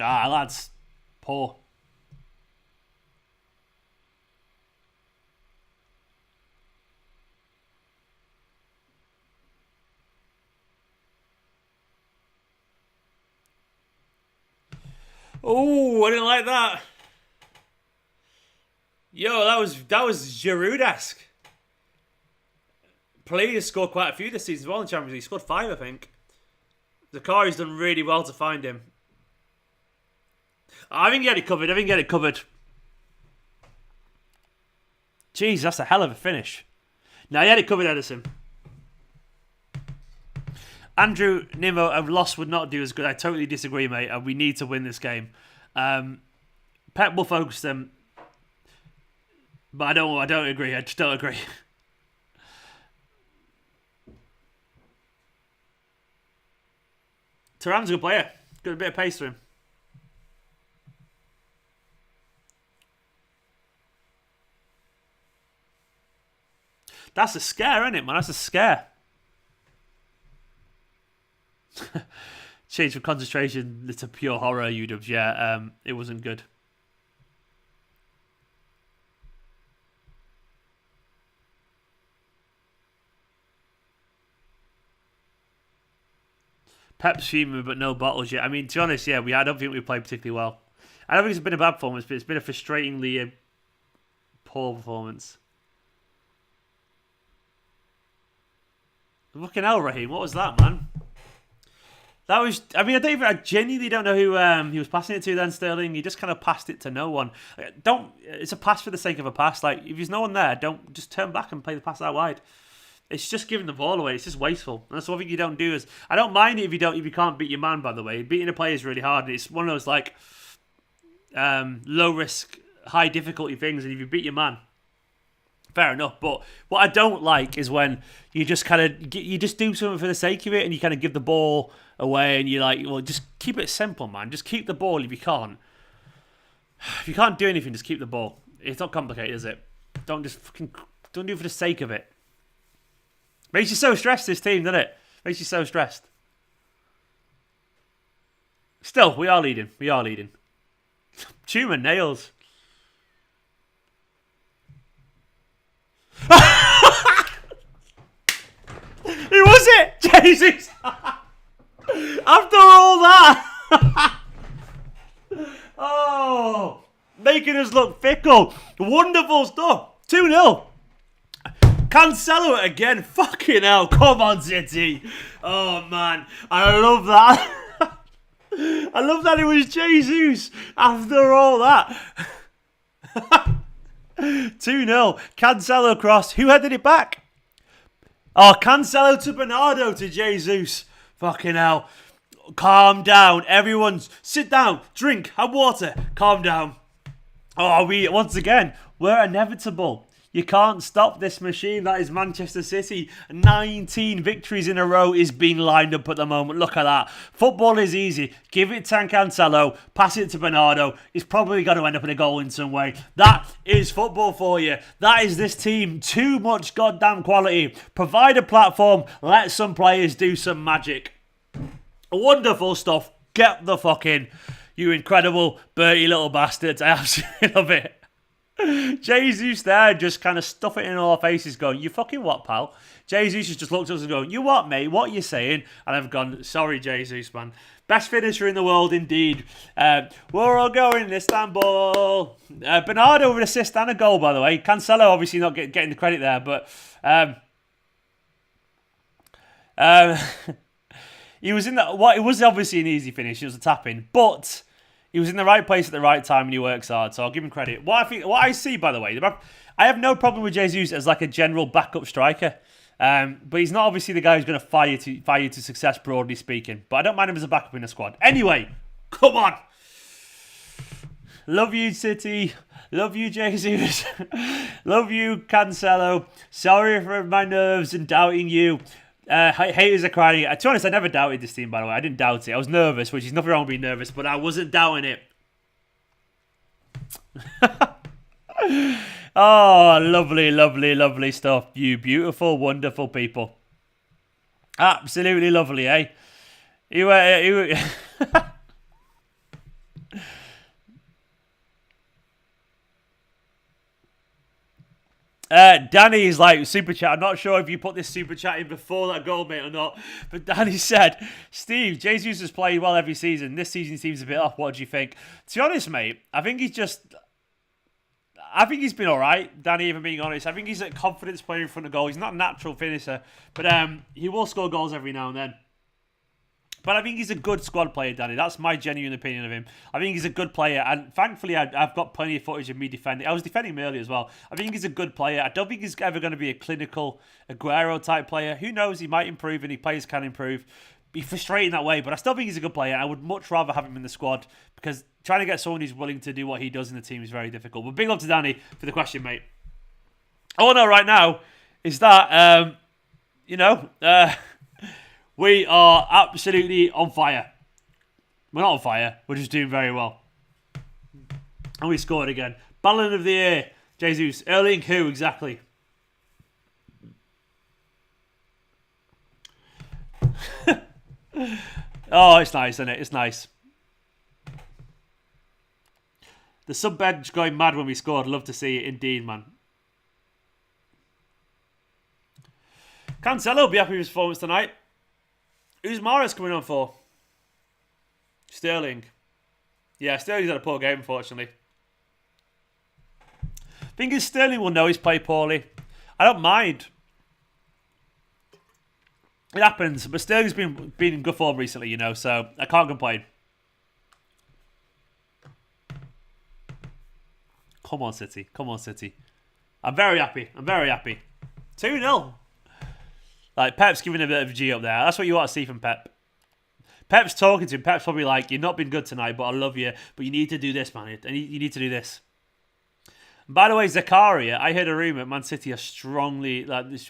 Ah, lads. Poor. Oh, I didn't like that. Yo, that was Giroud-esque. Players scored quite a few this season as well in Champions League. He scored 5, I think. Zakaria's done really well to find him. I think he had it covered. Jeez, that's a hell of a finish. No, he had it covered, Edison. Andrew Nimo, a loss would not do as good. I totally disagree, mate. We need to win this game. Pep will focus them. But I don't agree. I just don't agree. Thuram's a good player. Got a bit of pace to him. That's a scare, isn't it, man? That's a scare. Change from concentration to pure horror, UWs. Yeah, it wasn't good. Pep's fuming, but no bottles yet. I mean, to be honest, yeah, I don't think we played particularly well. I don't think it's been a bad performance, but it's been a frustratingly poor performance. Fucking hell, Raheem, what was that, man? That was, I mean, I genuinely don't know who he was passing it to then, Sterling. He just kind of passed it to no one. It's a pass for the sake of a pass. Like, if there's no one there, don't just turn back and play the pass out wide. It's just giving the ball away. It's just wasteful. And that's one thing you don't do. I don't mind it if you can't beat your man, by the way. Beating a player is really hard. It's one of those, like, low risk, high difficulty things. And if you beat your man, Fair enough, but what I don't like is when you just you just do something for the sake of it, and you kind of give the ball away, and you're like, well, just keep it simple, man. Just keep the ball if you can't. If you can't do anything, just keep the ball. It's not complicated, is it? Don't do it for the sake of it. Makes you so stressed, this team, doesn't it? Makes you so stressed. Still, we are leading. We are leading. Tuma nails. Who was it? Jesus. After all that. Oh, making us look fickle. Wonderful stuff. 2-0. Cancelo again. Fucking hell. Come on, City. Oh, man. I love that. I love that it was Jesus after all that. 2-0. Cancelo cross. Who headed it back? Oh, Cancelo to Bernardo to Jesus. Fucking hell. Calm down. Everyone, sit down. Drink. Have water. Calm down. Oh, once again, we're inevitable. You can't stop this machine that is Manchester City. 19 victories in a row is being lined up at the moment. Look at that. Football is easy. Give it to Cancelo. Pass it to Bernardo. He's probably going to end up in a goal in some way. That is football for you. That is this team. Too much goddamn quality. Provide a platform. Let some players do some magic. Wonderful stuff. Get the fuck in. You incredible Bertie little bastards. I absolutely love it. Jesus there just kind of stuff it in all our faces going, you fucking what, pal? Jesus has just looked at us and going, you what, mate? What are you saying? And I've gone, sorry, Jesus, man. Best finisher in the world, indeed. We're all going to Istanbul. Bernardo with an assist and a goal, by the way. Cancelo obviously not getting the credit there, but he was in the. Well, it was obviously an easy finish. It was a tap-in, but he was in the right place at the right time and he works hard, so I'll give him credit. What I see, by the way, I have no problem with Jesus as like a general backup striker, but he's not obviously the guy who's going to fire you to success, broadly speaking. But I don't mind him as a backup in the squad. Anyway, come on. Love you, City. Love you, Jesus. Love you, Cancelo. Sorry for my nerves and doubting you. Haters are crying. To be honest, I never doubted this team, by the way. I didn't doubt it. I was nervous, which is nothing wrong with being nervous, but I wasn't doubting it. Oh, lovely, lovely, lovely stuff. You beautiful, wonderful people. Absolutely lovely, eh? You Danny's like, super chat. I'm not sure if you put this super chat in before that goal, mate, or not. But Danny said, Steve, Jesus has played well every season. This season seems a bit off. What do you think? To be honest, mate, I think he's been all right, Danny, even being honest. I think he's a confidence player in front of goal. He's not a natural finisher, but he will score goals every now and then. But I think he's a good squad player, Danny. That's my genuine opinion of him. I think he's a good player. And thankfully, I've got plenty of footage of me defending. I was defending him earlier as well. I think he's a good player. I don't think he's ever going to be a clinical Aguero-type player. Who knows? He might improve, and he players can improve. Be frustrating that way, but I still think he's a good player. I would much rather have him in the squad because trying to get someone who's willing to do what he does in the team is very difficult. But big up to Danny for the question, mate. All I know right now is that, we are absolutely on fire. We're not on fire. We're just doing very well. And we scored again. Ballon of the Year. Jesus. Erling who exactly? Oh, it's nice, isn't it? It's nice. The sub-bench going mad when we scored. Love to see it. Indeed, man. Cancelo will be happy with his performance tonight. Who's Mahrez coming on for? Sterling. Yeah, Sterling's had a poor game, unfortunately. Thing is, Sterling will know he's played poorly. I don't mind. It happens, but Sterling's been in good form recently, you know, so I can't complain. Come on, City. Come on, City. I'm very happy. 2-0. Like, Pep's giving a bit of a G up there. That's what you want to see from Pep. Pep's talking to him. Pep's probably like, you've not been good tonight, but I love you. But you need to do this, man. And you need to do this. By the way, Zakaria, I heard a rumour Man City are strongly,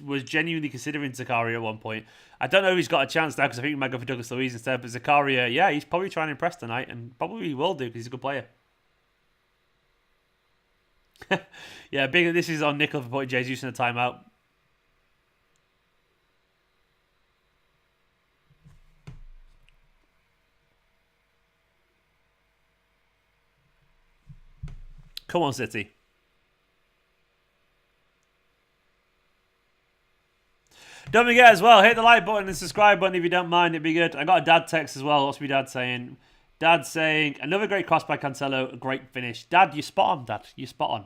was genuinely considering Zakaria at one point. I don't know if he's got a chance now because I think he might go for Douglas Luiz instead. But Zakaria, yeah, he's probably trying to impress tonight and probably will do because he's a good player. Yeah, big. This is on Nickel for putting Jesus in a timeout. Come on, City. Don't forget as well, hit the like button and subscribe button if you don't mind. It'd be good. I got a dad text as well. What's my dad saying? Dad saying, another great cross by Cancelo. A great finish. Dad, you spot on, Dad. You spot on.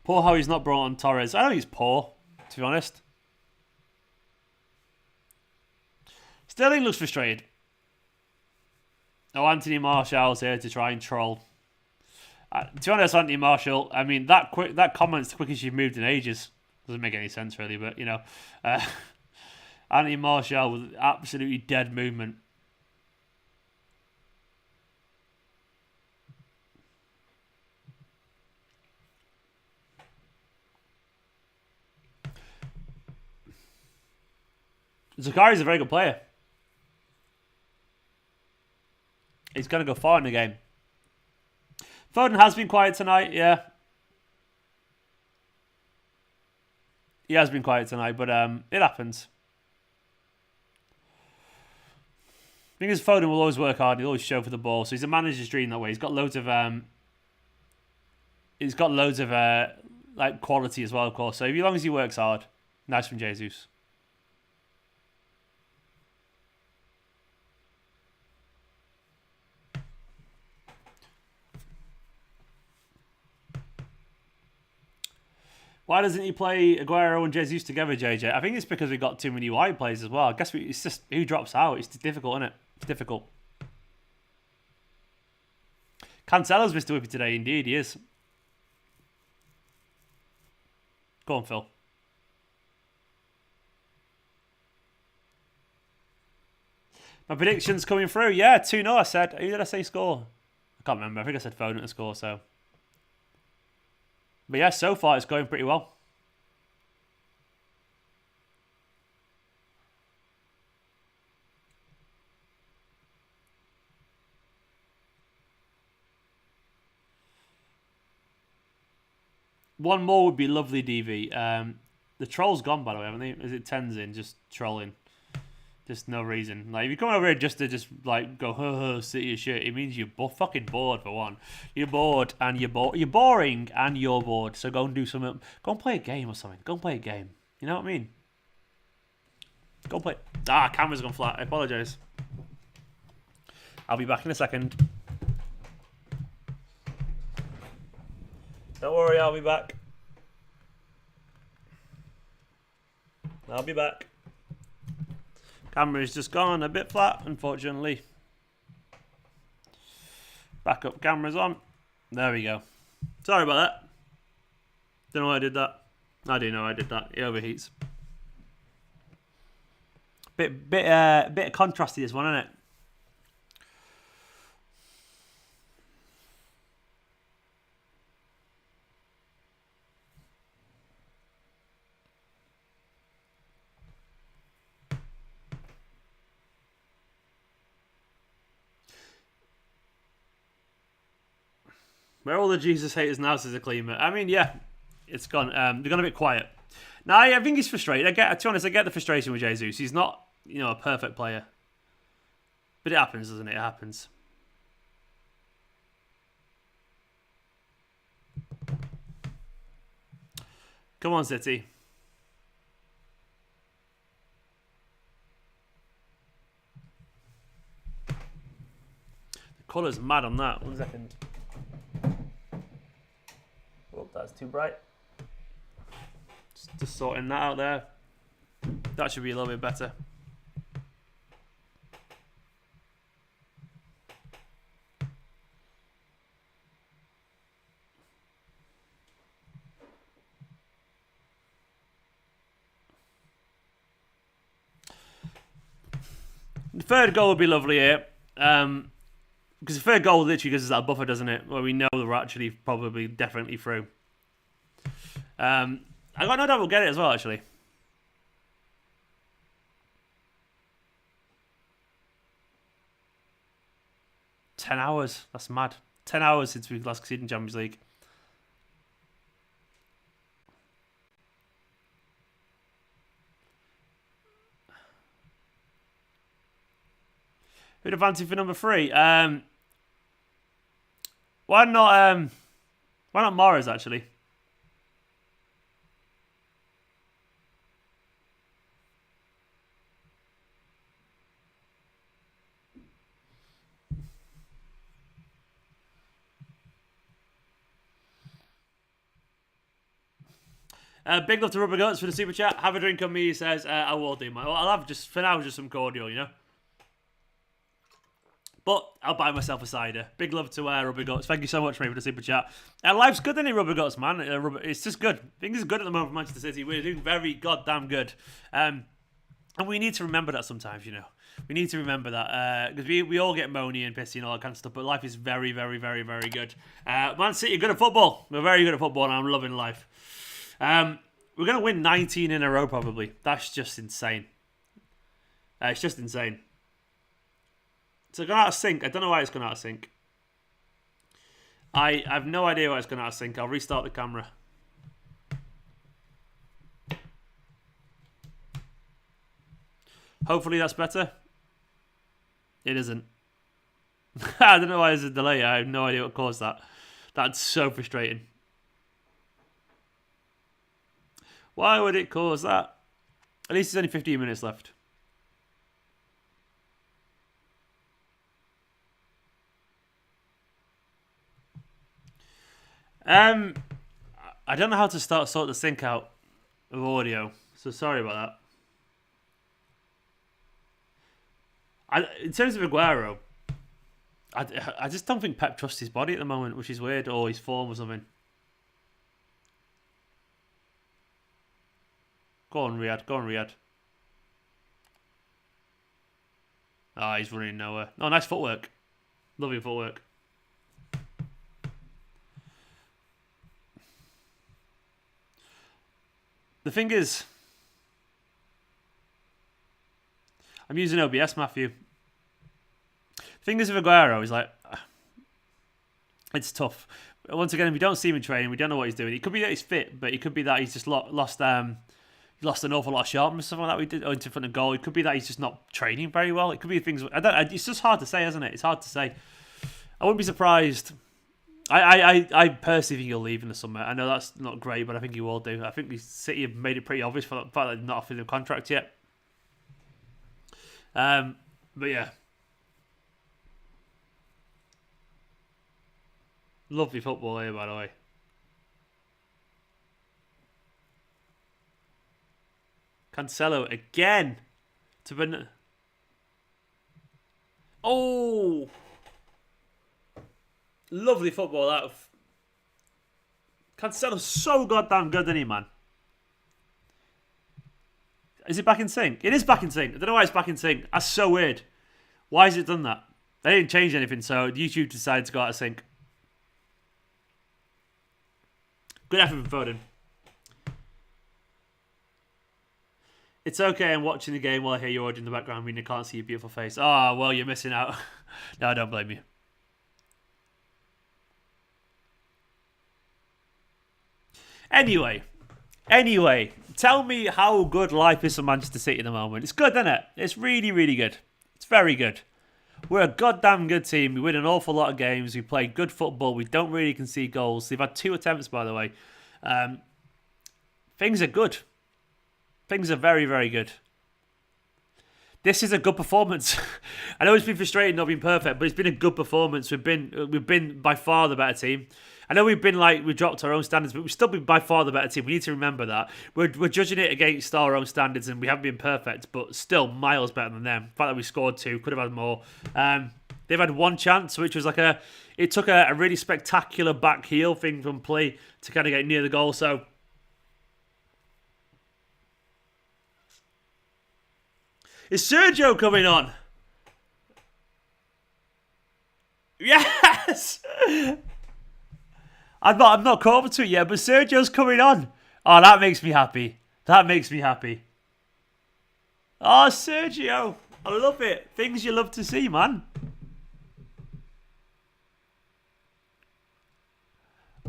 Poor how he's not brought on Torres. I know he's poor, to be honest. Sterling looks frustrated. Oh, Anthony Martial's here to try and troll. To be honest, Anthony Martial, I mean, that comment's the quickest you've moved in ages. Doesn't make any sense, really, but, you know. Anthony Martial with absolutely dead movement. Zakaria's a very good player. He's going to go far in the game. Foden has been quiet tonight, yeah. He has been quiet tonight, but it happens. The thing is, Foden will always work hard. He'll always show for the ball. So he's a manager's dream that way. He's got loads of like quality as well, of course. So as long as he works hard, nice from Jesus. Why doesn't he play Aguero and Jesus together, JJ? I think it's because we got too many wide players as well. I guess it's just who drops out. It's difficult, isn't it? It's difficult. Cancelo's Mr. Whippy today, indeed, he is. Go on, Phil. My prediction's coming through. Yeah, 2-0 I said. Who did I say score? I can't remember. I think I said Foden to score, so... But yeah, so far it's going pretty well. One more would be lovely, DV. The troll's gone, by the way, haven't they? Is it Tenzin just trolling? Just no reason. Like, if you come over here just to like go, huh, sit your shit, it means you're fucking bored, for one. You're bored and you're bored. You're boring and you're bored. So go and do something. Go and play a game or something. Go and play a game. You know what I mean? Go and play. Camera's gone flat. I apologise. I'll be back in a second. Don't worry, I'll be back. I'll be back. Camera's just gone a bit flat, unfortunately. Backup camera's on. There we go. Sorry about that. Don't know why I did that. I do know I did that. It overheats. Bit of contrast to this one, isn't it? Where are all the Jesus haters now, says a Klima? I mean, yeah, it's gone. They're gone a bit quiet. Now, I think he's frustrated. To be honest, I get the frustration with Jesus. He's not, a perfect player. But it happens, doesn't it? It happens. Come on, City. The colour's mad on that. 1 second. Oh, that's too bright. Just sorting that out there. That should be a little bit better. The third goal would be lovely here. Because the third goal literally gives us that buffer, doesn't it? Where we know that we're actually probably definitely through. I got no doubt we'll get it as well, actually. $10. That's mad. 10 hours since we've last succeeded in Champions League. Who'd have fancied for number 3? Why not Morris, actually? Big love to Rubber Guts for the super chat. Have a drink on me, he says. I will do, mate. Well, I'll have just, for now, just some cordial, you know? But I'll buy myself a cider. Big love to Rubber Guts. Thank you so much, mate, for the super chat. Life's good, isn't it, Rubber Guts, man? It's just good. Things are good at the moment for Manchester City. We're doing very goddamn good. And we need to remember that sometimes, you know. We need to remember that. Because we all get moany and pissy and all that kind of stuff. But life is very, very, very, very good. Man City are good at football. We're very good at football, and I'm loving life. We're going to win 19 in a row, probably. That's just insane. It's just insane. It's gone out of sync. I don't know why it's gone out of sync. I have no idea why it's gone out of sync. I'll restart the camera. Hopefully that's better. It isn't. I don't know why there's a delay. I have no idea what caused that. That's so frustrating. Why would it cause that? At least there's only 15 minutes left. I don't know how to sort the sync out of audio, so sorry about that. In terms of Aguero, I just don't think Pep trusts his body at the moment, which is weird, or his form or something. Go on, Riyadh. Go on, Riyadh. Ah, he's running nowhere. Oh, nice footwork. Lovely footwork. The thing is, I'm using OBS, Matthew. The thing is with Aguero is like, it's tough. Once again, we don't see him in training. We don't know what he's doing. It could be that he's fit, but it could be that he's just lost an awful lot of sharpness, something like that we did into front of goal. It could be that he's just not training very well. It could be things. It's just hard to say, isn't it? It's hard to say. I wouldn't be surprised. I personally think he'll leave in the summer. I know that's not great, but I think he will do. I think the City have made it pretty obvious for the fact that they're not offering him a contract yet. But yeah. Lovely football here, by the way. Cancelo again. Oh! Lovely football out of Cancelo's so goddamn good, isn't he, man? Is it back in sync? It is back in sync. I don't know why it's back in sync. That's so weird. Why has it done that? They didn't change anything, so YouTube decided to go out of sync. Good effort from Foden. It's okay, I'm watching the game while I hear your audio in the background, meaning I can't see your beautiful face. Oh, well, you're missing out. No, I don't blame you. Anyway, tell me how good life is for Manchester City at the moment. It's good, isn't it? It's really, really good. It's very good. We're a goddamn good team. We win an awful lot of games. We play good football. We don't really concede goals. They've had 2 attempts, by the way. Things are good. Things are very, very good. This is a good performance. I know it's been frustrating not being perfect, but it's been a good performance. We've been by far the better team. I know we've dropped our own standards, but we've still been by far the better team. We need to remember that. We're judging it against our own standards, and we haven't been perfect, but still miles better than them. The fact that we scored 2, could have had more. They've had 1 chance, which was it took a really spectacular back heel thing from play to kind of get near the goal. So is Sergio coming on? I'm not caught up to it yet, but Sergio's coming on. Oh, that makes me happy. That makes me happy. Oh, Sergio. I love it. Things you love to see, man.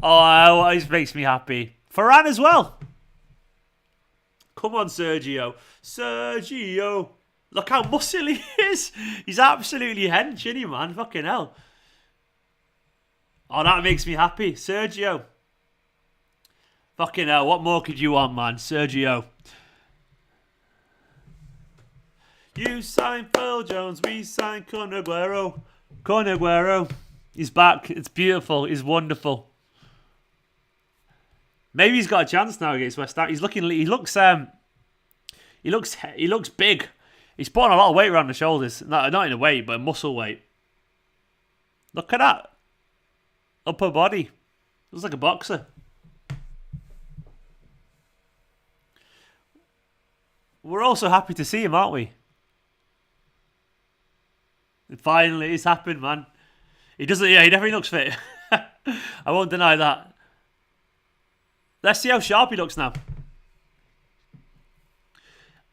Oh, it makes me happy. Varane as well. Come on, Sergio. Sergio. Look how muscly he is. He's absolutely hench, isn't he, man? Fucking hell. Oh, that makes me happy. Sergio. Fucking hell. What more could you want, man? Sergio. You signed Phil Jones. We signed Kun Aguero. Kun Aguero. He's back. It's beautiful. He's wonderful. Maybe he's got a chance now against West Ham. He looks big. He's putting a lot of weight around the shoulders. Not in a weight, but a muscle weight. Look at that. Upper body. Looks like a boxer. We're also happy to see him, aren't we? Finally, it's happened, man. He definitely looks fit. I won't deny that. Let's see how sharp he looks now.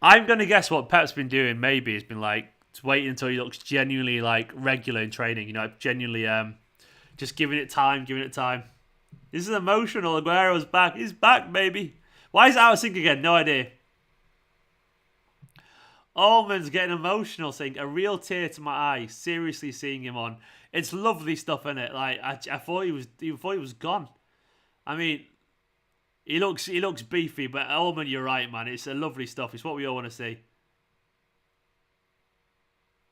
I'm going to guess what Pep's been doing, maybe, has been like, waiting until he looks genuinely like regular in training, genuinely just giving it time. This is emotional. Aguero's back. He's back, baby. Why is it out of sync again? No idea. Allman's getting emotional, saying a real tear to my eye. Seriously, seeing him on. It's lovely stuff, isn't it? Like I thought he was gone. I mean, he looks beefy, but Allman, you're right, man. It's a lovely stuff. It's what we all want to see.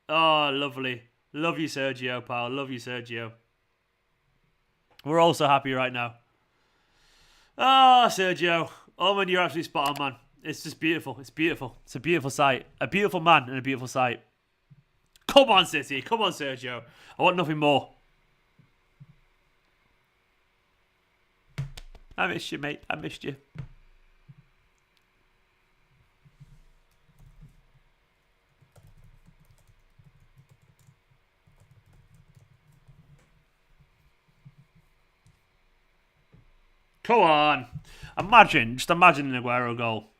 Oh, lovely. Love you, Sergio, pal. Love you, Sergio. We're all so happy right now. Oh, Sergio. Allman, you're absolutely spot on, man. It's just beautiful. It's beautiful. It's a beautiful sight. A beautiful man and a beautiful sight. Come on, City. Come on, Sergio. I want nothing more. I missed you, mate. I missed you. Come on. Just imagine an Aguero goal.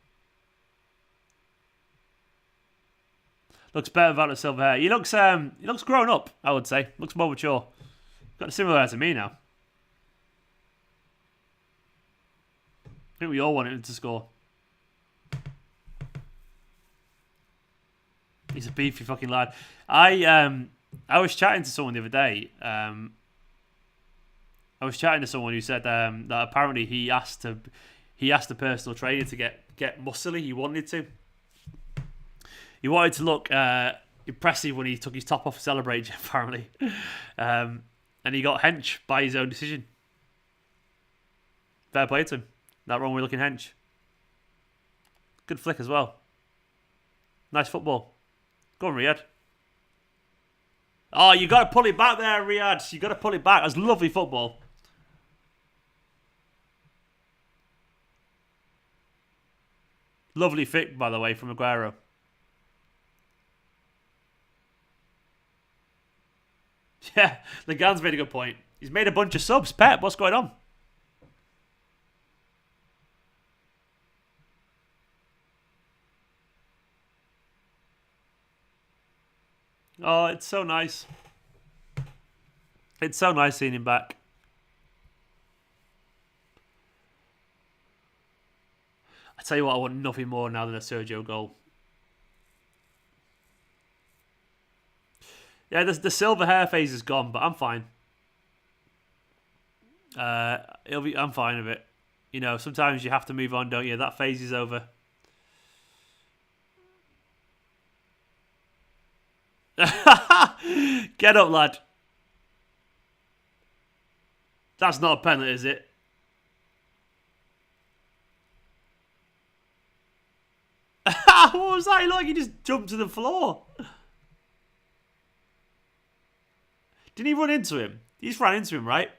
Looks better without the silver hair. He looks grown up, I would say. Looks more mature. Got a similar hair to me now. I think we all wanted him to score. He's a beefy fucking lad. I was chatting to someone the other day. I was chatting to someone who said that apparently he asked the personal trainer to get muscly. He wanted to. He wanted to look impressive when he took his top off to celebrate, apparently. And he got hench by his own decision. Fair play to him. That wrong way looking hench. Good flick as well. Nice football. Go on, Riyadh. Oh, you got to pull it back there, Riyadh. You got to pull it back. That's lovely football. Lovely flick, by the way, from Aguero. Yeah, Legan's made a good point. He's made a bunch of subs. Pep, what's going on? Oh, it's so nice. It's so nice seeing him back. I tell you what, I want nothing more now than a Sergio goal. Yeah, the silver hair phase is gone, but I'm fine. I'm fine with it. Sometimes you have to move on, don't you? That phase is over. Get up, lad. That's not a penalty, is it? What was that? He like he just jumped to the floor. Didn't he run into him? He just ran into him, right?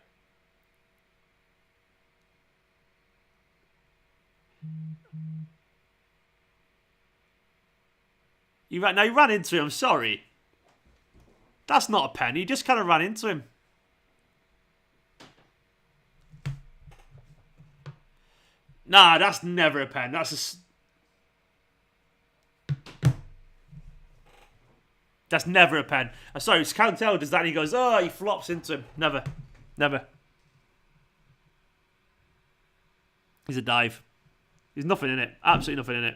He ran into him. I'm sorry. That's not a pen. He just kind of ran into him. Nah, that's never a pen. That's never a pen. Sorry, Cantel does that and he goes, oh, he flops into him. Never. Never. He's a dive. There's nothing in it. Absolutely nothing in it.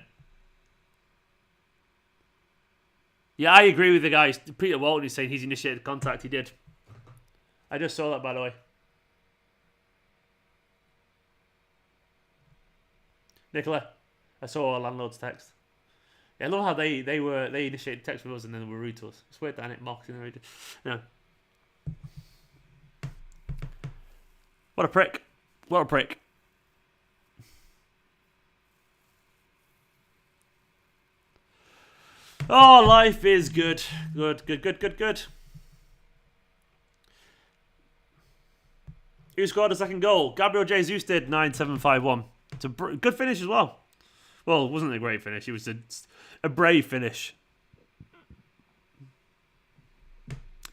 Yeah, I agree with the guy. Peter Walton is saying he's initiated contact. He did. I just saw that, by the way. Nicola, I saw our landlord's text. Yeah, I love how they initiated text with us and then they were rude to us. It's weird, that, isn't it? Marketing and rude. No. What a prick. What a prick. Oh, life is good. Good. Who scored a second goal? Gabriel Jesus did, 9-7-5-1. It's a good finish as well. Well, it wasn't a great finish. It was a brave finish.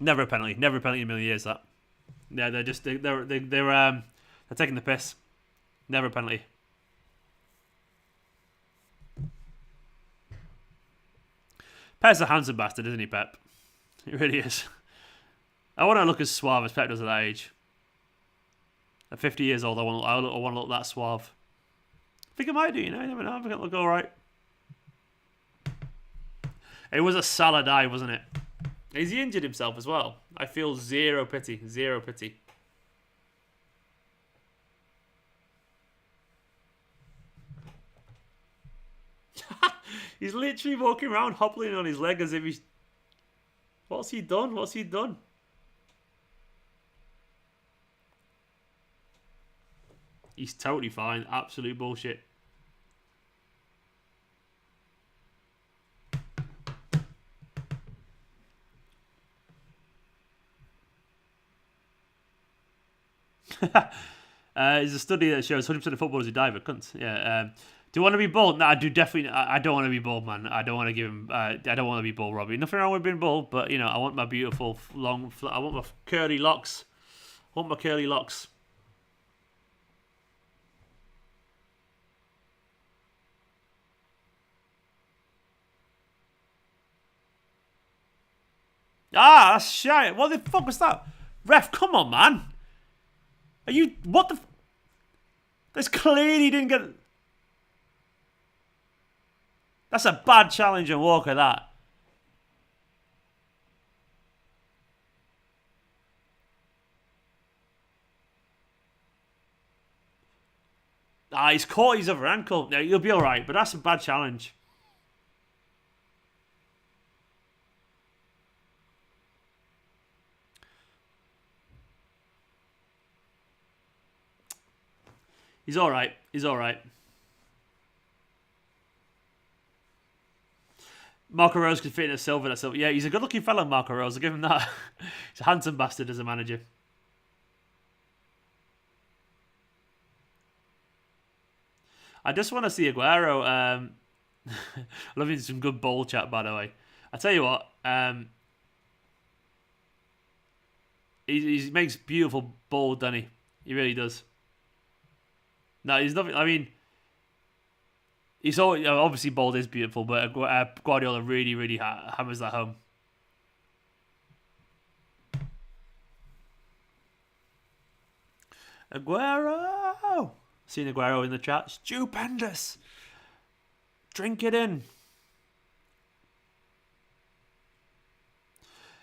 Never a penalty. Never a penalty in a million years, that. Yeah, they're taking the piss. Never a penalty. Pep's a handsome bastard, isn't he, Pep? He really is. I want to look as suave as Pep does at that age. At 50 years old, I want to look that suave. I think I might do, you know. You never know. I think it'll look all right. It was a Salah dive, wasn't it? Has he injured himself as well? I feel zero pity. Zero pity. He's literally walking around hobbling on his leg as if he's... What's he done? What's he done? He's totally fine. Absolute bullshit. There's a study that shows 100% of footballers who dive are cunts. Yeah. Do you want to be bald? No, I do definitely. I don't want to be bald, man. I don't want to give him. I don't want to be bald, Robbie. Nothing wrong with being bald, but you know, I want my beautiful long. I want my curly locks. I want my curly locks. Ah, that's shit. What the fuck was that? Ref, come on, man. Are you... What the... This clearly didn't get... That's a bad challenge on Walker, that. Ah, he's caught his other ankle. Yeah, you'll be alright, but that's a bad challenge. He's alright. He's alright. Marco Rose could fit in a silver. That's silver. Yeah, he's a good-looking fellow, Marco Rose. I'll give him that. He's a handsome bastard as a manager. I just want to see Aguero. Loving some good ball chat, by the way. I tell you what. He makes beautiful ball, doesn't he? He really does. No, he's nothing. I mean, he's always, obviously bald is beautiful, but Guardiola really, really hammers that home. Aguero! Seen Aguero in the chat. Stupendous! Drink it in.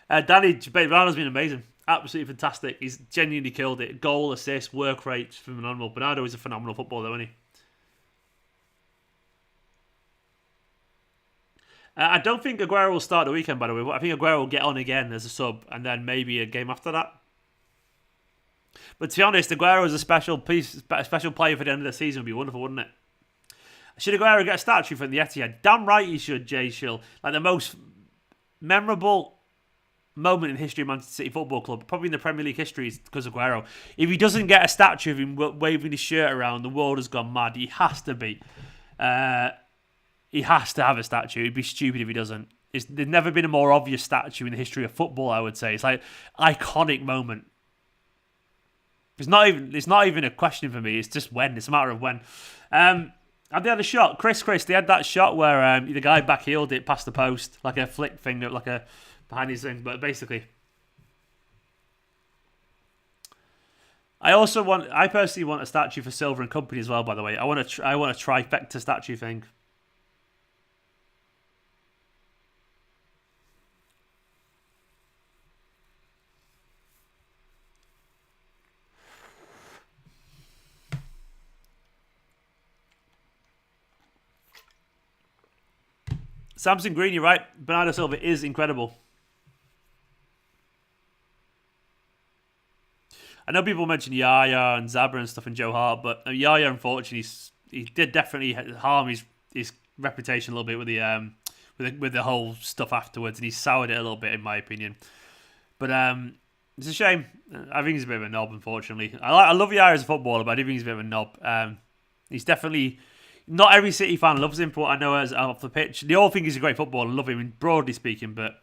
Danny Bernardo's been amazing. Absolutely fantastic. He's genuinely killed it. Goal, assist, work rate, phenomenal. Bernardo is a phenomenal footballer, isn't he? I don't think Aguero will start the weekend, by the way. I think Aguero will get on again as a sub, and then maybe a game after that. But to be honest, Aguero is a special player for the end of the season. Would be wonderful, wouldn't it? Should Aguero get a statue from the Etihad? Damn right he should, Jay Schill. Like the most memorable moment in history of Manchester City Football Club, probably in the Premier League history, is because of Aguero. If he doesn't get a statue of him waving his shirt around, the world has gone mad. He has to be. He has to have a statue. It'd be stupid if he doesn't. There's never been a more obvious statue in the history of football, I would say. It's like iconic moment. It's not even a question for me. It's just when. It's a matter of when. Have they had a shot? Chris, they had that shot where the guy backheeled it past the post, like a flick thing, like a behind his thing. But basically, I personally want a statue for Silver and Kompany as well. By the way, I want a trifecta statue thing. Samson Green, you're right. Bernardo Silva is incredible. I know people mention Yaya and Zabra and stuff and Joe Hart, but Yaya, unfortunately, he did definitely harm his reputation a little bit with the whole stuff afterwards, and he soured it a little bit, in my opinion. But it's a shame. I think he's a bit of a knob, unfortunately. I love Yaya as a footballer, but I do think he's a bit of a knob. He's definitely... Not every City fan loves him, but I know as off the pitch, they all think he's a great footballer and love him, broadly speaking, but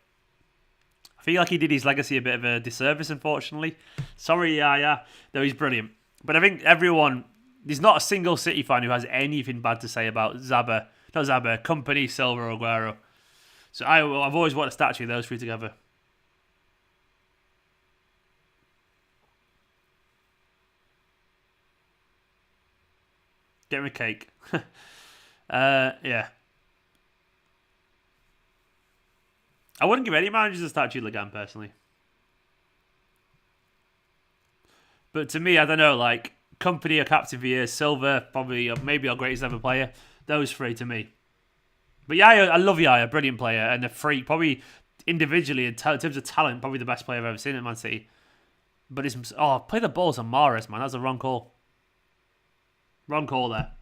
I feel like he did his legacy a bit of a disservice, unfortunately. Sorry, Yaya, though he's brilliant. But I think there's not a single City fan who has anything bad to say about Kompany, Silva, or Aguero. So I've always wanted a statue of those three together. Get him a cake. Yeah. I wouldn't give any managers a statue of Lagan, personally. But to me, I don't know, like, Kompany, a captain for years, Silva, probably, maybe our greatest ever player. Those three to me. But Yaya, I love Yaya, brilliant player, and a freak, probably individually, in terms of talent, probably the best player I've ever seen at Man City. But play the balls on Mahrez, man, that's a wrong call. Wrong call there.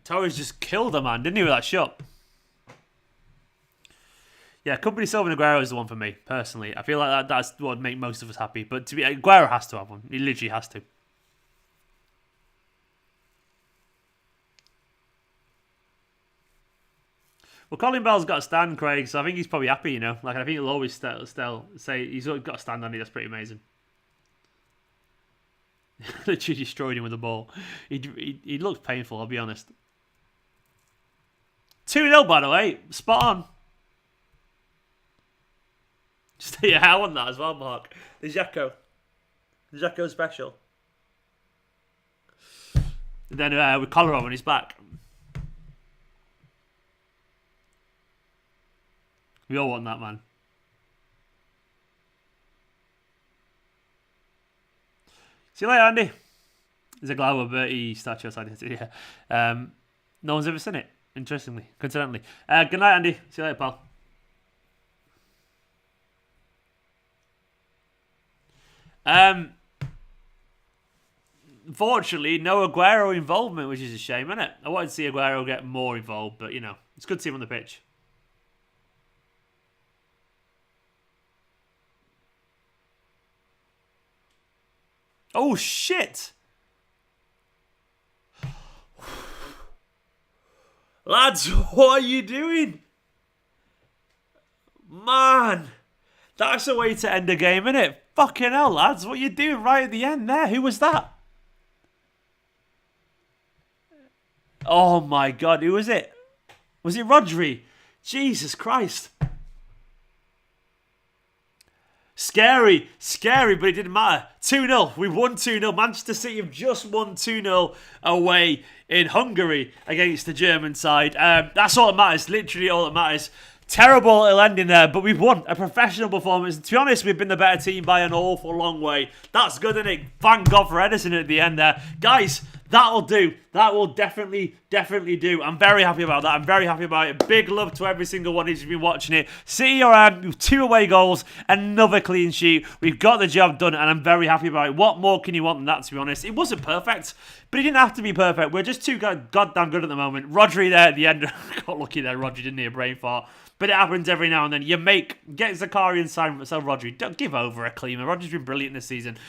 Torres just killed a man, didn't he, with that shot? Yeah, Kompany, Silva and Aguero is the one for me, personally. I feel like that's what would make most of us happy. But Aguero has to have one. He literally has to. Well, Colin Bell's got a stand, Craig, so I think he's probably happy, you know. Like, I think he'll always still say he's got a stand on it. That's pretty amazing. Literally destroyed him with the ball. He looks painful, I'll be honest. 2-0, by the way. Spot on. Yeah, I want that as well, Mark. The Xhaka special. And then with Kolarov on his back. We all want that, man. See you later, Andy. There's a Glauber Bertie statue outside here. Yeah. No one's ever seen it, interestingly, coincidentally. Good night, Andy. See you later, pal. Unfortunately, no Aguero involvement, which is a shame, isn't it? I wanted to see Aguero get more involved, but, you know, it's good to see him on the pitch. Oh, shit! Lads, what are you doing? Man! That's a way to end a game, innit? Fucking hell, lads. What are you doing right at the end there? Who was that? Oh, my God. Who was it? Was it Rodri? Jesus Christ. Scary, but it didn't matter. 2-0. We won 2-0. Manchester City have just won 2-0 away in Hungary against the German side. That's all that matters. Literally all that matters. Terrible little ending there, but we've won a professional performance. To be honest, we've been the better team by an awful long way. That's good, isn't it? Thank God for Edison at the end there. Guys, That'll do. That will definitely do. I'm very happy about that. I'm very happy about it. Big love to every single one who's been watching it. City are 2 away goals, another clean sheet. We've got the job done, and I'm very happy about it. What more can you want than that, to be honest? It wasn't perfect, but it didn't have to be perfect. We're just too goddamn good at the moment. Rodri there at the end. Got lucky there. Rodri didn't need a brain fart. But it happens every now and then. You get Zakaria inside, so Rodri. Don't give over a Klima. Rodri's been brilliant this season.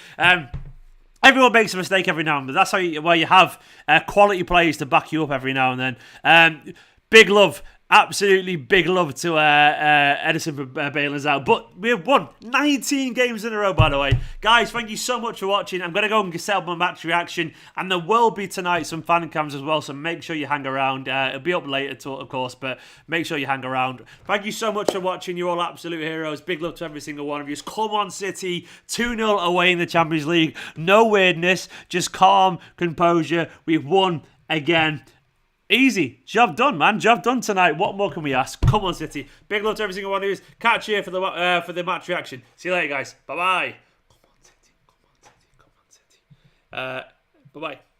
Everyone makes a mistake every now and then. That's where you have quality players to back you up every now and then. Big love. Absolutely big love to Edison for bailing us out. But we have won 19 games in a row, by the way. Guys, thank you so much for watching. I'm going to go and set up my match reaction. And there will be tonight some fan cams as well. So make sure you hang around. It'll be up later, of course. But make sure you hang around. Thank you so much for watching. You're all absolute heroes. Big love to every single one of you. Come on, City. 2-0 away in the Champions League. No weirdness. Just calm, composure. We've won again. Easy. Job done, man. Job done tonight. What more can we ask? Come on, City. Big love to every single one of you. Catch you here for the match reaction. See you later, guys. Bye-bye. Come on, City. Come on, City. Come on, City. Bye-bye.